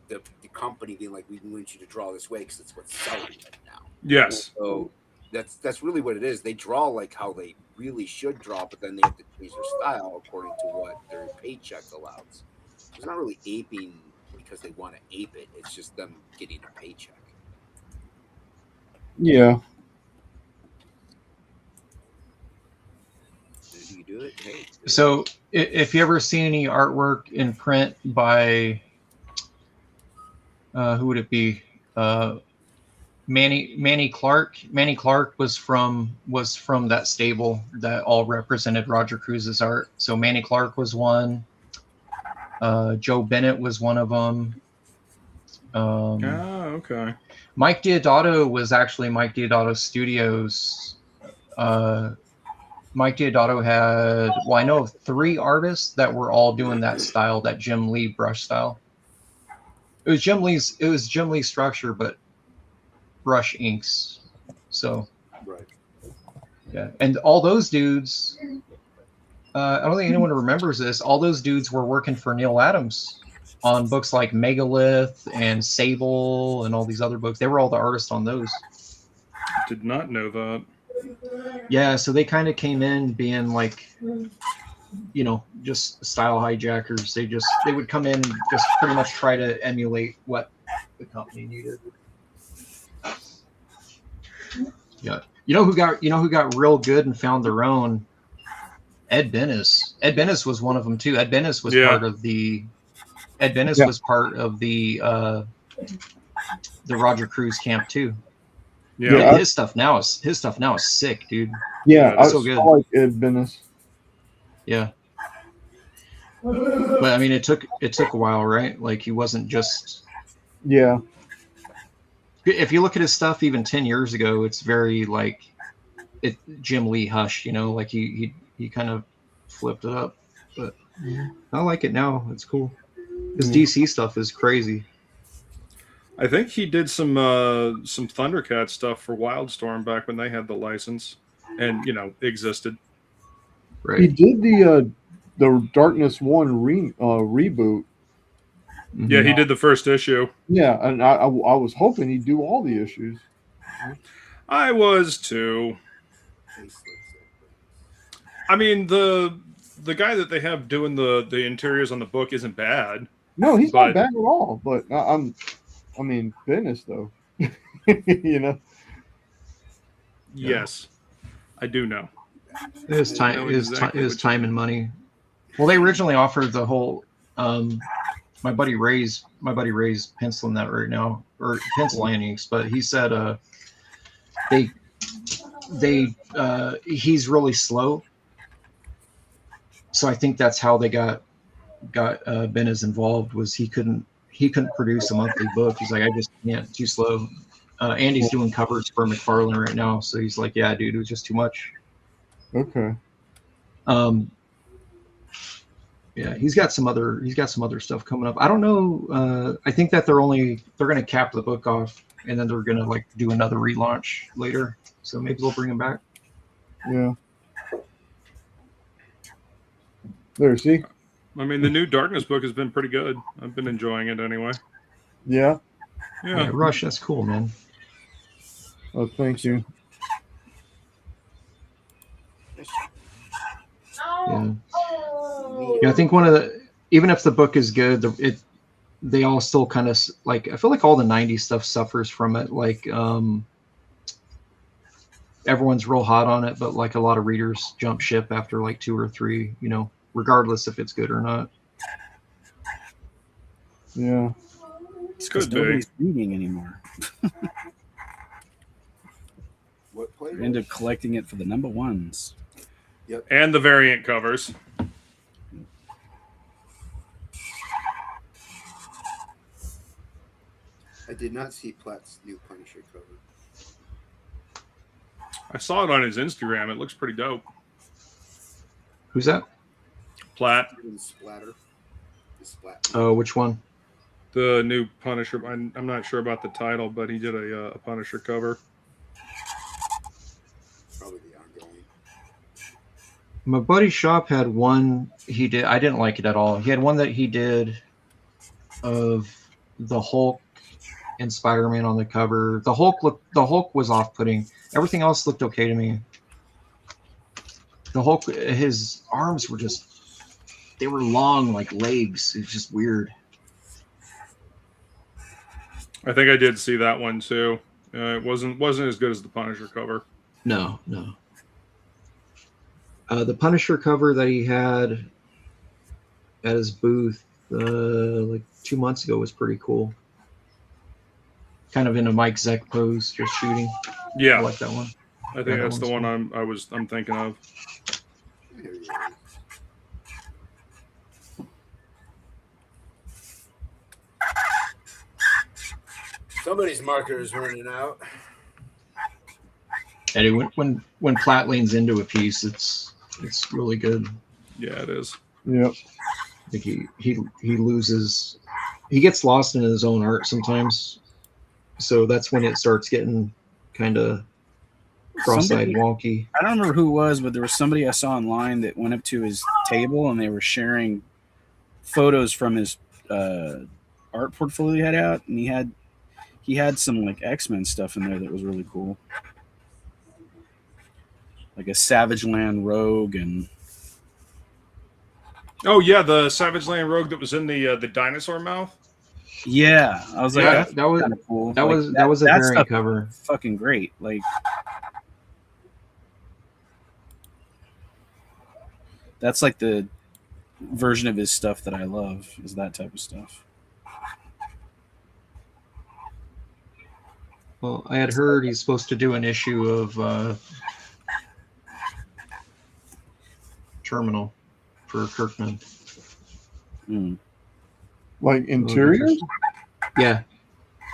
Speaker 7: The company being like, we want you to draw this way because it's what's selling right now.
Speaker 6: Yes.
Speaker 7: So that's really what it is. They draw like how they really should draw, but then they have to change their style according to what their paycheck allows. It's not really aping because they want to ape it. It's just them getting a paycheck.
Speaker 8: Yeah.
Speaker 7: If you do it, hey.
Speaker 12: So if you ever see any artwork in print by who would it be? Manny Clark. Manny Clark was from that stable that all represented Roger Cruz's art. So Manny Clark was one. Joe Bennett was one of them.
Speaker 6: Okay.
Speaker 12: Mike Deodato was actually Mike Deodato Studios. Mike Deodato had, I know of 3 artists that were all doing that style, that Jim Lee brush style. It was Jim Lee's structure, but brush inks. So,
Speaker 7: right.
Speaker 12: Yeah, and all those dudes. I don't think anyone remembers this. All those dudes were working for Neil Adams on books like Megalith and Sable and all these other books. They were all the artists on those.
Speaker 6: Did not know that.
Speaker 12: Yeah, so they kind of came in being like, just style hijackers. They would come in and just pretty much try to emulate what the company needed. Yeah, you know who got real good and found their own? Ed Bennis. Ed Bennis was one of them too. Ed Bennis was part of the. Ed Bennis was part of the Roger Cruz camp too.
Speaker 6: Yeah,
Speaker 12: Dude, his stuff now is sick, dude.
Speaker 8: Yeah,
Speaker 12: it's so good.
Speaker 8: I like Ed Bennis.
Speaker 12: Yeah, but I mean, it took a while, right? Like he wasn't just.
Speaker 8: Yeah.
Speaker 12: If you look at his stuff, even 10 years ago, it's very like, Jim Lee hush, like he kind of flipped it up, but I like it now. It's cool. His DC stuff is crazy.
Speaker 6: I think he did some Thundercat stuff for Wildstorm back when they had the license and existed.
Speaker 12: Right.
Speaker 8: He did the Darkness 1 reboot.
Speaker 6: Yeah, he did the first issue.
Speaker 8: Yeah, and I was hoping he'd do all the issues.
Speaker 6: I was too. I mean, the guy that they have doing the interiors on the book isn't bad.
Speaker 8: No, he's not bad at all. But I mean, Bennis though,
Speaker 6: Yes, I do know.
Speaker 12: His time and money. Well, they originally offered the whole. My buddy Ray's penciling that right now, or penciling inks, but he said he's really slow. So I think that's how they got Bennis involved, was he couldn't produce a monthly book. He's like, I just can't, too slow. Andy's doing covers for McFarlane right now, so he's like, yeah, dude, it was just too much.
Speaker 8: Okay.
Speaker 12: Yeah, he's got some other stuff coming up. I don't know. I think that they're going to cap the book off, and then they're going to like do another relaunch later. So maybe they'll bring him back.
Speaker 8: Yeah. There, see.
Speaker 6: I mean, the new Darkness book has been pretty good. I've been enjoying it anyway.
Speaker 8: Yeah.
Speaker 6: Yeah,
Speaker 12: Rush, that's cool, man.
Speaker 8: Oh, thank you.
Speaker 12: Yeah. Yeah, I think one of the, even if the book is good, they all still kind of like, I feel like all the 90s stuff suffers from it. Like, everyone's real hot on it, but like a lot of readers jump ship after like 2 or 3, you know, regardless if it's good or not.
Speaker 8: Yeah.
Speaker 9: It's because nobody's reading anymore.
Speaker 7: What play?
Speaker 9: They're into collecting it for the number ones.
Speaker 7: Yep.
Speaker 6: And the variant covers.
Speaker 7: I did not see Platt's new Punisher cover.
Speaker 6: I saw it on his Instagram. It looks pretty dope.
Speaker 12: Who's that?
Speaker 6: Platt.
Speaker 7: Splatter.
Speaker 12: Oh, which one?
Speaker 6: The new Punisher. I'm not sure about the title, but he did a Punisher cover.
Speaker 7: Probably the ongoing.
Speaker 12: My buddy's shop had one he did. I didn't like it at all. He had one that he did of the Hulk and Spider-Man on the cover. The Hulk was off-putting. Everything else looked okay to me. The Hulk, his arms were just, they were long like legs. It's just weird.
Speaker 6: I think I did see that one too. It wasn't as good as the Punisher cover.
Speaker 12: No. The Punisher cover that he had at his booth like 2 months ago was pretty cool. Kind of in a Mike Zeck pose, just shooting.
Speaker 6: Yeah,
Speaker 12: I like that one.
Speaker 6: I think that's the one I'm thinking of.
Speaker 7: Somebody's marker is running out.
Speaker 12: And when Platt leans into a piece, it's really good.
Speaker 6: Yeah, it is.
Speaker 8: Yep.
Speaker 12: I think he loses. He gets lost in his own art sometimes. So that's when it starts getting kind of cross-eyed wonky.
Speaker 9: I don't remember who it was, but there was somebody I saw online that went up to his table and they were sharing photos from his art portfolio he had out, and he had some like X-Men stuff in there that was really cool, like a Savage Land Rogue and.
Speaker 6: Oh yeah, the Savage Land Rogue that was in the dinosaur mouth.
Speaker 9: Yeah, I was like,
Speaker 12: yeah, that was
Speaker 9: kind of cool.
Speaker 12: That was a variant cover.
Speaker 9: Fucking great. Like, that's like the version of his stuff that I love, is that type of stuff.
Speaker 12: Well, I had heard he's supposed to do an issue of Terminal for Kirkman.
Speaker 8: Like interior?
Speaker 12: Yeah.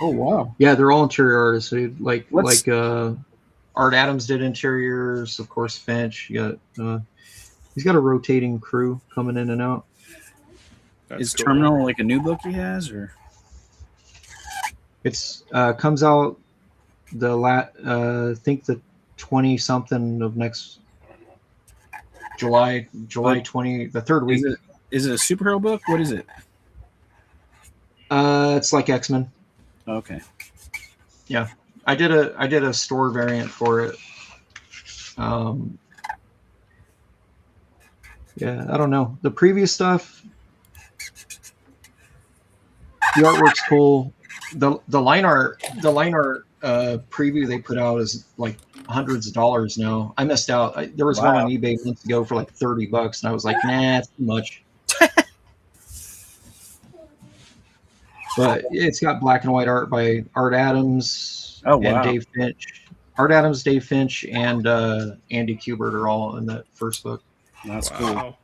Speaker 8: Oh wow.
Speaker 12: Yeah, they're all interior artists. So like Art Adams did interiors, of course. Finch. You got he's got a rotating crew coming in and out.
Speaker 9: Is Terminal like a new book he has, or
Speaker 12: it's comes out I think the 20-something of next July 20, the third week.
Speaker 9: Is it a superhero book? What is it?
Speaker 12: It's like X-Men.
Speaker 9: Okay.
Speaker 12: Yeah, I did a store variant for it. Yeah, I don't know. The previous stuff, the artwork's cool. The line art preview they put out is like hundreds of dollars now. I missed out. There was one on eBay months ago for like $30, and I was like, nah, it's too much. But it's got black and white art by Art Adams and Dave Finch. Art Adams, Dave Finch, and Andy Kubert are all in that first book.
Speaker 9: That's cool.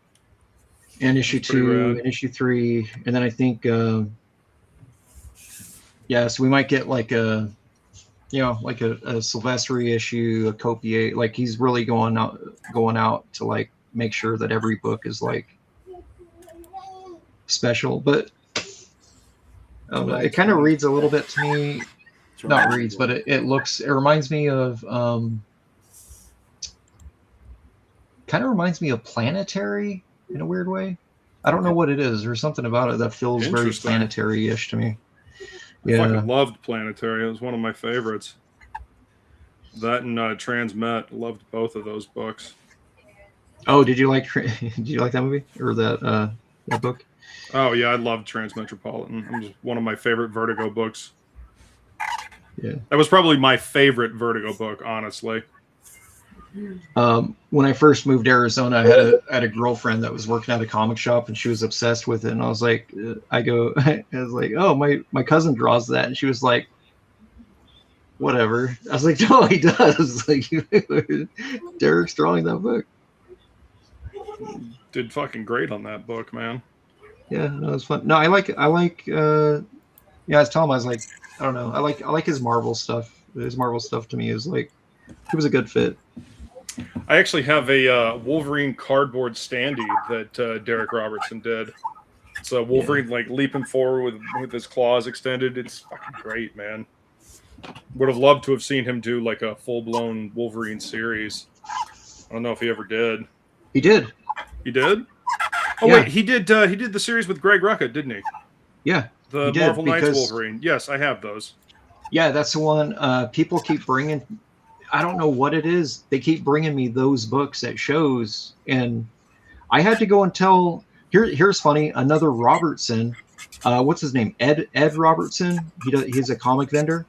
Speaker 12: And issue 2, and issue 3, and then I think, so we might get like a Silvestri issue, a Copier. Like he's really going out to like make sure that every book is like special, but. It kind of reads a little bit to me, not reads, but it reminds me of, kind of reminds me of Planetary in a weird way. I don't know what it is. There's something about it that feels very Planetary-ish to me.
Speaker 6: I fucking loved Planetary. It was one of my favorites. That and Transmet. Loved both of those books.
Speaker 12: Oh, did you like that movie or that book?
Speaker 6: Oh yeah, I loved Transmetropolitan. It was one of my favorite Vertigo books.
Speaker 12: Yeah,
Speaker 6: that was probably my favorite Vertigo book, honestly.
Speaker 12: When I first moved to Arizona, I had a girlfriend that was working at a comic shop, and she was obsessed with it. And I was like, I was like, oh, my cousin draws that, and she was like, whatever. I was like, no, he does. Like, Derek's drawing that book.
Speaker 6: Did fucking great on that book, man.
Speaker 12: Yeah, no, it was fun. No, I like. Yeah, I was telling him, I was like, I don't know, I like his Marvel stuff. His Marvel stuff to me is like, it was a good fit.
Speaker 6: I actually have a Wolverine cardboard standee that Derek Robertson did. It's a Wolverine like leaping forward with his claws extended. It's fucking great, man. Would have loved to have seen him do like a full-blown Wolverine series. I don't know if he ever did.
Speaker 12: He did.
Speaker 6: He did? Oh
Speaker 12: yeah.
Speaker 6: Wait, he did the series with Greg Rucka, didn't he?
Speaker 12: Yeah.
Speaker 6: The Marvel Knights Wolverine. Yes, I have those.
Speaker 12: Yeah, that's the one. People keep bringing. I don't know what it is. They keep bringing me those books at shows, and I had to go and tell. Here's funny. Another Robertson. What's his name? Ed Robertson. He's a comic vendor.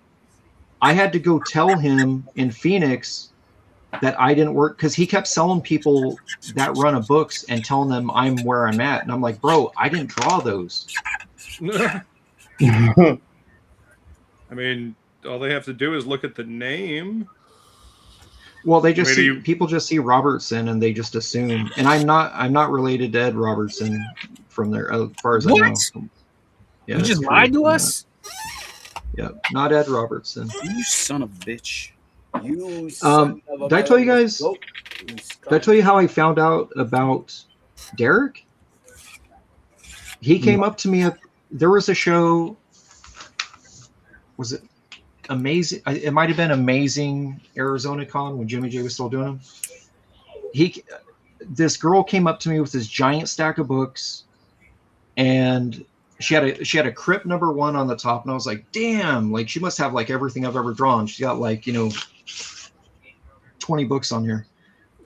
Speaker 12: I had to go tell him in Phoenix that I didn't work because he kept selling people that run of books and telling them I'm where I'm at, and I'm like, bro, I didn't draw those.
Speaker 6: I mean, all they have to do is look at the name.
Speaker 12: Well, they just people just see Robertson and they just assume. And I'm not related to Ed Robertson from there, as far as I know. Yeah,
Speaker 9: you just lied to us?
Speaker 12: Yeah, not Ed Robertson.
Speaker 9: You son of a bitch.
Speaker 7: You son of a
Speaker 12: did I tell you guys? Did I tell you how I found out about Derek? He came up to me. There was a show. Was it Amazing? It might have been Amazing Arizona Con when Jimmy J was still doing them. This girl came up to me with this giant stack of books, and she had a Crypt #1 on the top, and I was like, damn, like she must have like everything I've ever drawn. She's got like 20 books on here.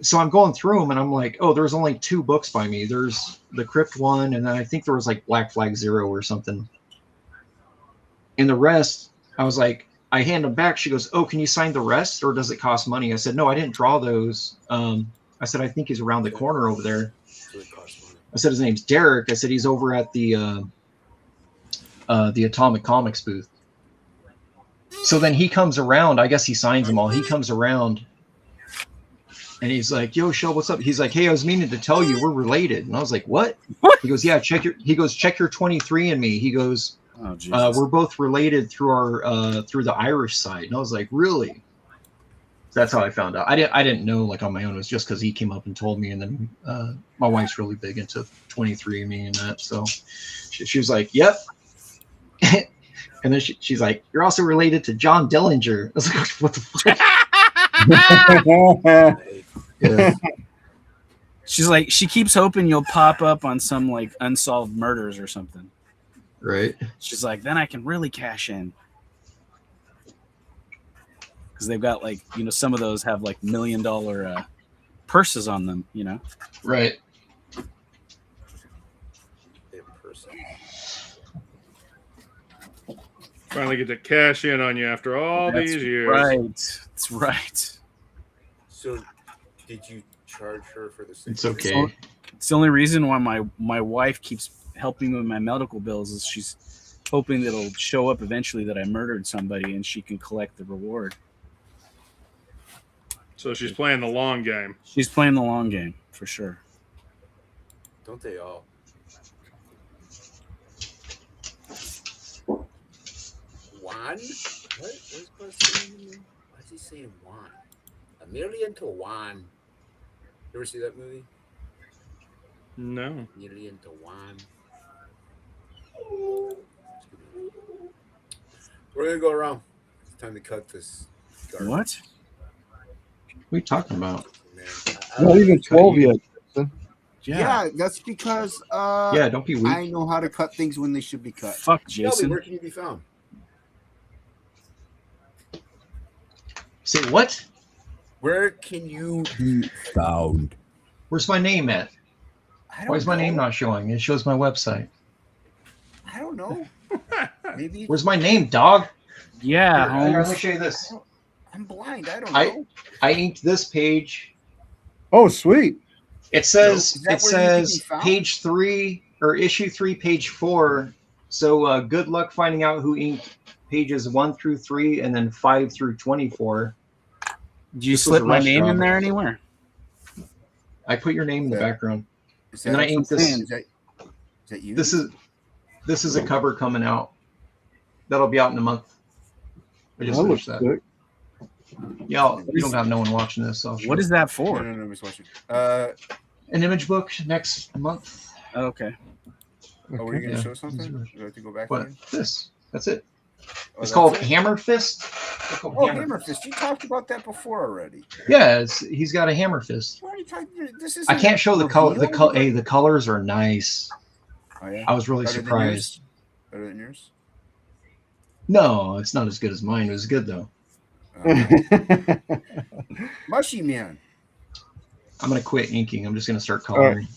Speaker 12: So I'm going through them, and I'm like, oh, there's only 2 books by me. There's the Crypt one, and then I think there was like Black Flag Zero or something. And the rest, I was like, I hand them back. She goes, oh, can you sign the rest, or does it cost money? I said, no, I didn't draw those. I said, I think he's around the corner over there. I said, his name's Derek. I said, he's over at the Atomic Comics booth. So then he comes around. I guess he signs them all. He comes around, and he's like, yo, Shel, what's up? He's like, hey, I was meaning to tell you we're related. And I was like, what? He goes, yeah, check your 23andMe. He goes, oh, we're both related through our through the Irish side. And I was like, really? That's how I found out. I didn't know like on my own. It was just because he came up and told me. And then my wife's really big into 23andMe and that. So she was like, yep. And then she's like, you're also related to John Dillinger. I was like, what the fuck? Yeah.
Speaker 9: She's like, she keeps hoping you'll pop up on some like unsolved murders or something.
Speaker 12: Right.
Speaker 9: She's like, then I can really cash in. Because they've got like, some of those have like $1 million purses on them,
Speaker 12: Right.
Speaker 6: Finally get to cash in on you after all these years.
Speaker 9: Right. That's right.
Speaker 7: So, did you charge her for the?
Speaker 12: It's okay.
Speaker 9: It's the only reason why my wife keeps helping me with my medical bills is she's hoping that it'll show up eventually that I murdered somebody and she can collect the reward.
Speaker 6: So she's playing the long game.
Speaker 9: She's playing the long game for sure.
Speaker 7: Don't they all? Juan? What's saying? Why is he saying Juan? $1 million to Juan. You ever see that movie?
Speaker 6: No.
Speaker 7: $1 million to Juan. We're gonna go around. It's time to cut this. Garbage.
Speaker 9: What?
Speaker 12: What are you talking about?
Speaker 8: Not even 12 yet.
Speaker 7: Yeah, that's because
Speaker 12: yeah, don't be weak.
Speaker 7: I know how to cut things when they should be cut.
Speaker 9: Fuck Jason.
Speaker 7: Shelby, where can you be found?
Speaker 12: Say what?
Speaker 7: Where can you be found?
Speaker 12: Where's my name at? Why is my name
Speaker 7: know.
Speaker 12: not showing? It shows my website.
Speaker 7: I don't know. Maybe.
Speaker 12: Where's my name, dog?
Speaker 9: Yeah,
Speaker 12: Here, let
Speaker 9: Holmes.
Speaker 12: me show you this.
Speaker 7: I'm blind. I don't know.
Speaker 12: I inked this page.
Speaker 8: Oh, sweet.
Speaker 12: It says
Speaker 7: Is that where you can be found?
Speaker 12: page 3 or issue 3, page 4. So good luck finding out who inked pages 1 through 3 and then 5 through 24.
Speaker 9: Did you
Speaker 12: This was
Speaker 9: slip
Speaker 12: a
Speaker 9: my name in
Speaker 12: restaurant.
Speaker 9: there anywhere?
Speaker 12: I put your name in the background.
Speaker 7: Is
Speaker 12: And then I inked this.
Speaker 7: Is that you?
Speaker 12: This is a cover coming out. That'll be out in a month. I just
Speaker 8: That looks
Speaker 12: finished that.
Speaker 8: sick.
Speaker 12: Yeah, you don't have no one watching this. So I'll show
Speaker 9: What
Speaker 12: you.
Speaker 9: is that
Speaker 7: No,
Speaker 9: for?
Speaker 7: no, just watching.
Speaker 12: An image book next month.
Speaker 9: Okay.
Speaker 7: Oh, were you gonna
Speaker 12: Yeah.
Speaker 7: show something? Do I have to go back?
Speaker 12: What?
Speaker 7: again?
Speaker 12: This. That's it.
Speaker 7: Oh,
Speaker 12: It's
Speaker 7: that's
Speaker 12: called
Speaker 7: it?
Speaker 12: Hammer Fist. It's called
Speaker 7: Oh,
Speaker 12: Hammer
Speaker 7: Hammer Fist. You talked about that before already.
Speaker 12: Yeah, he's got a hammer fist.
Speaker 7: Why are you talking? This is.
Speaker 12: I can't show the color. Hey, the colors are nice.
Speaker 7: Oh, yeah?
Speaker 12: I was really
Speaker 7: Better than
Speaker 12: surprised.
Speaker 7: yours? Better than yours?
Speaker 12: No, it's not as good as mine. It was good though.
Speaker 7: Mushy man.
Speaker 12: I'm gonna quit inking. I'm just gonna start
Speaker 8: All right.
Speaker 12: coloring.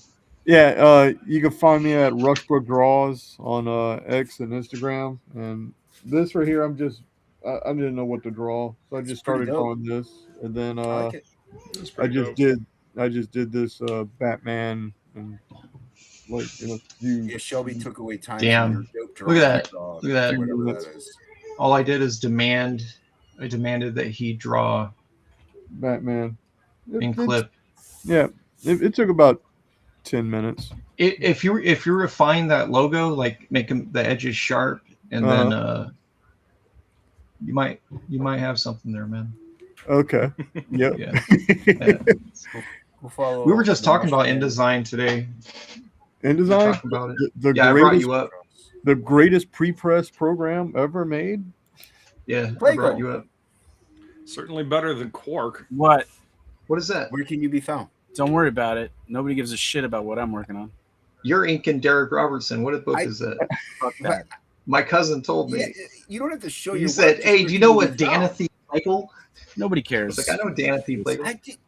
Speaker 8: Yeah, you can find me at Rushbrook Draws on X and Instagram. And this right here, I didn't know what to draw, so I just started
Speaker 7: pretty dope.
Speaker 8: drawing this. And then
Speaker 7: I like it.
Speaker 6: That's
Speaker 8: I
Speaker 6: pretty
Speaker 8: just
Speaker 6: dope.
Speaker 8: did this Batman and
Speaker 7: Yeah, Shelby took away time.
Speaker 12: Damn.
Speaker 7: From your dope
Speaker 12: Look at that.
Speaker 7: drawing,
Speaker 12: Look at that.
Speaker 7: whatever that is.
Speaker 12: All I did is I demanded that he draw
Speaker 8: Batman.
Speaker 12: in clip.
Speaker 8: Yeah, it took about 10 minutes.
Speaker 12: If you refine that logo, like make the edges sharp, and then you might have something there, man.
Speaker 8: Okay. Yep.
Speaker 12: Yeah.
Speaker 7: We'll follow
Speaker 12: We were just
Speaker 7: the
Speaker 12: talking about
Speaker 7: Mushy Man.
Speaker 12: InDesign today.
Speaker 8: InDesign,
Speaker 12: Talking about it.
Speaker 8: the
Speaker 12: Yeah, I brought
Speaker 8: greatest,
Speaker 12: you up.
Speaker 8: the greatest pre-press program ever made.
Speaker 12: Yeah, I
Speaker 7: Plegel.
Speaker 12: brought you up.
Speaker 6: Certainly better than Quark.
Speaker 9: What?
Speaker 12: What is that?
Speaker 7: Where can you be found?
Speaker 9: Don't worry about it. Nobody gives a shit about what I'm working on.
Speaker 12: You're inking Derek Robertson. What book is that?
Speaker 9: Fuck that.
Speaker 12: My cousin told me.
Speaker 7: Yeah, you don't have to show
Speaker 12: He
Speaker 7: your
Speaker 12: said,
Speaker 7: work,
Speaker 12: "Hey,
Speaker 7: just
Speaker 12: do you
Speaker 7: where
Speaker 12: know
Speaker 7: can
Speaker 12: what
Speaker 7: be found.
Speaker 12: Danathy Plegel?"
Speaker 9: Nobody
Speaker 12: I
Speaker 9: cares.
Speaker 12: was like, "I know Danathy Plegel."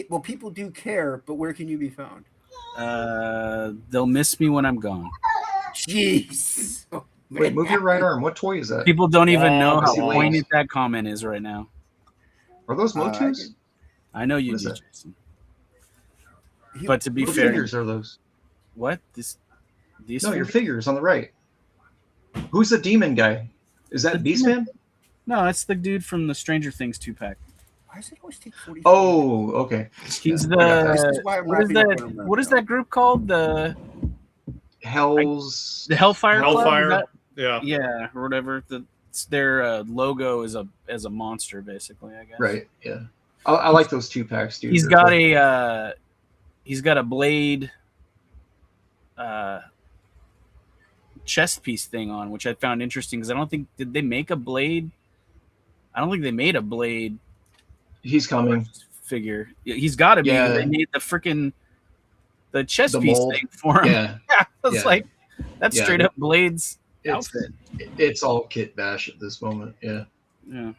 Speaker 7: Well, people do care, but where can you be found?
Speaker 9: They'll miss me when I'm gone.
Speaker 7: Jeez. Oh,
Speaker 12: Wait, move your right arm. What toy is that?
Speaker 9: People don't even know how
Speaker 12: see lanes.
Speaker 9: poignant that comment is right now.
Speaker 12: Are those Motus?
Speaker 9: I know you
Speaker 12: What is
Speaker 9: do,
Speaker 12: that?
Speaker 9: Jason. But to be
Speaker 12: What
Speaker 9: fair,
Speaker 12: figures are those?
Speaker 9: what these?
Speaker 12: No, your
Speaker 9: figures?
Speaker 12: figures on the right. Who's the demon guy? Is that
Speaker 9: The
Speaker 12: Beastman?
Speaker 9: No, that's the dude from the Stranger Things 2-pack.
Speaker 7: Why does it always take 40?
Speaker 12: Oh, okay.
Speaker 9: He's
Speaker 7: This is why I'm
Speaker 9: what is
Speaker 7: wrapping up
Speaker 9: that?
Speaker 7: what I'm
Speaker 9: What is
Speaker 7: wrapping
Speaker 9: that group called? The Hellfire Club? Is
Speaker 6: Hellfire.
Speaker 9: that-
Speaker 6: Yeah.
Speaker 9: yeah, or whatever. Their logo is as a monster, basically. I guess.
Speaker 12: Right. Yeah. I like those 2-packs, dude.
Speaker 9: He's
Speaker 12: They're
Speaker 9: got
Speaker 12: cool.
Speaker 9: he's got a blade chest piece thing on, which I found interesting because I don't think did they make a blade. I don't think they made a blade
Speaker 12: He's coming.
Speaker 9: figure. He's got to be.
Speaker 12: Yeah.
Speaker 9: They made the chest
Speaker 12: The
Speaker 9: piece
Speaker 12: mold.
Speaker 9: thing for him.
Speaker 12: Yeah.
Speaker 9: I was
Speaker 12: Yeah.
Speaker 9: like, that's
Speaker 12: Yeah.
Speaker 9: straight up Blade's
Speaker 12: It's,
Speaker 9: outfit.
Speaker 12: it's all kit bash at this moment. Yeah.
Speaker 9: Yeah.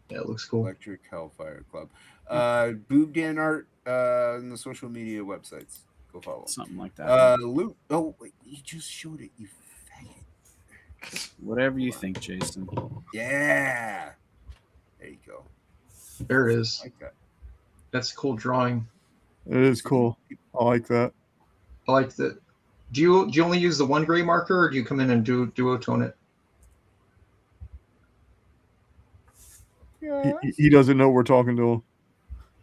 Speaker 12: Yeah, it looks cool.
Speaker 7: Electric Hellfire Club. Boob Dan art on the social media websites. Go follow.
Speaker 9: Something like that.
Speaker 7: Luke. Oh, wait, you just showed it. You faggot.
Speaker 9: Whatever you think, Jason.
Speaker 7: Yeah. There you go.
Speaker 12: There it is.
Speaker 7: I like that.
Speaker 12: That's a cool drawing.
Speaker 8: It is cool. I like that.
Speaker 12: I like that. Do you only use the one gray marker, or do you come in and duotone it?
Speaker 8: He doesn't know we're talking to him.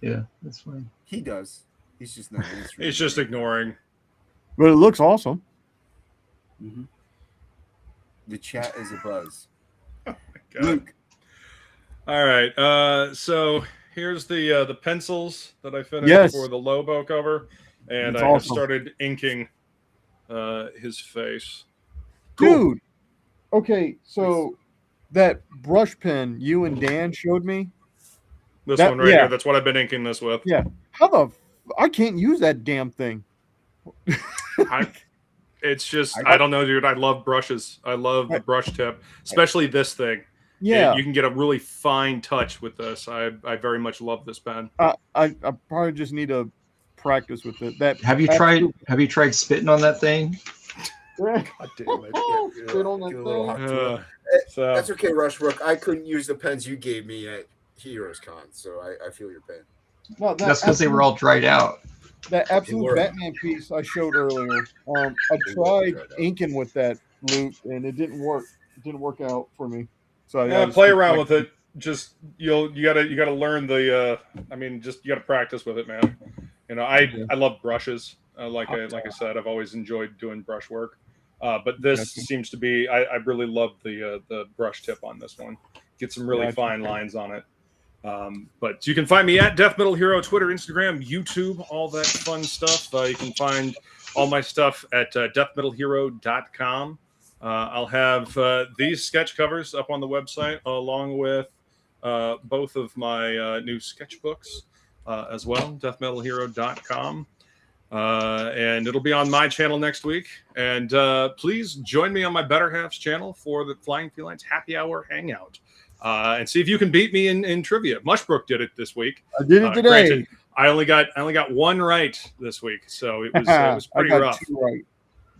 Speaker 12: Yeah, that's fine.
Speaker 7: He does. He's just not answering.
Speaker 6: He's just ignoring.
Speaker 8: But it looks awesome.
Speaker 9: Mm-hmm.
Speaker 7: The chat is a buzz.
Speaker 6: God.
Speaker 7: Luke.
Speaker 6: All right. So here's the pencils that I finished
Speaker 8: Yes.
Speaker 6: for the Lobo cover, and
Speaker 8: That's
Speaker 6: I have
Speaker 8: awesome.
Speaker 6: started inking his face.
Speaker 8: Dude. Okay, so that brush pen you and Dan showed me.
Speaker 6: This
Speaker 8: That-
Speaker 6: one right
Speaker 8: yeah.
Speaker 6: here. That's what I've been inking this with.
Speaker 8: Yeah. I can't use that damn thing.
Speaker 6: It's just I don't know, dude. I love brushes. I love the brush tip, especially this thing.
Speaker 8: Yeah.
Speaker 6: You can get a really fine touch with this. I very much love this pen.
Speaker 8: I probably just need to practice with it. That
Speaker 12: Have you tried spitting on that thing?
Speaker 6: God damn it.
Speaker 8: Spit on that thing.
Speaker 6: So
Speaker 7: That's okay, Rushbrook. I couldn't use the pens you gave me at Heroes Con, so I feel your pain.
Speaker 8: No,
Speaker 12: That's because they were all dried out.
Speaker 8: That absolute Batman piece I showed earlier. I tried inking with that loot, and it didn't work. It didn't work out for me. So I
Speaker 6: play around with it. Just you gotta learn the. You gotta practice with it, man. You know, I love brushes. Like I said, I've always enjoyed doing brush work. But this seems to be. I really love the brush tip on this one. Get some really fine lines on it. But you can find me at Death Metal Hero, Twitter, Instagram, YouTube, all that fun stuff. You can find all my stuff at deathmetalhero.com. I'll have these sketch covers up on the website, along with both of my new sketchbooks as well, deathmetalhero.com. And it'll be on my channel next week. And please join me on my Better Halves channel for the Flying Felines Happy Hour Hangout. And see if you can beat me in trivia. Mushbrook did it this week.
Speaker 8: I did it today.
Speaker 6: Granted, I only got one right this week, so it was pretty rough.
Speaker 8: 2 right.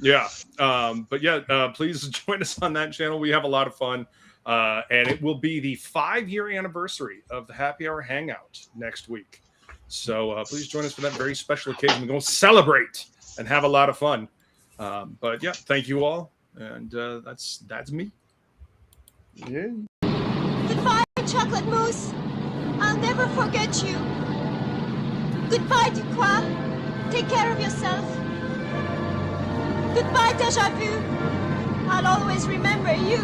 Speaker 6: Yeah, but yeah, please join us on that channel. We have a lot of fun, and it will be the 5-year anniversary of the Happy Hour Hangout next week. So please join us for that very special occasion. We're going to celebrate and have a lot of fun. But yeah, thank you all, and that's me.
Speaker 8: Yeah.
Speaker 13: Goodbye, chocolate mousse. I'll never forget you. Goodbye, Ducroix. Take care of yourself. Goodbye, Deja Vu. I'll always remember you.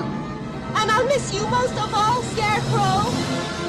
Speaker 13: And I'll miss you most of all, Scarecrow.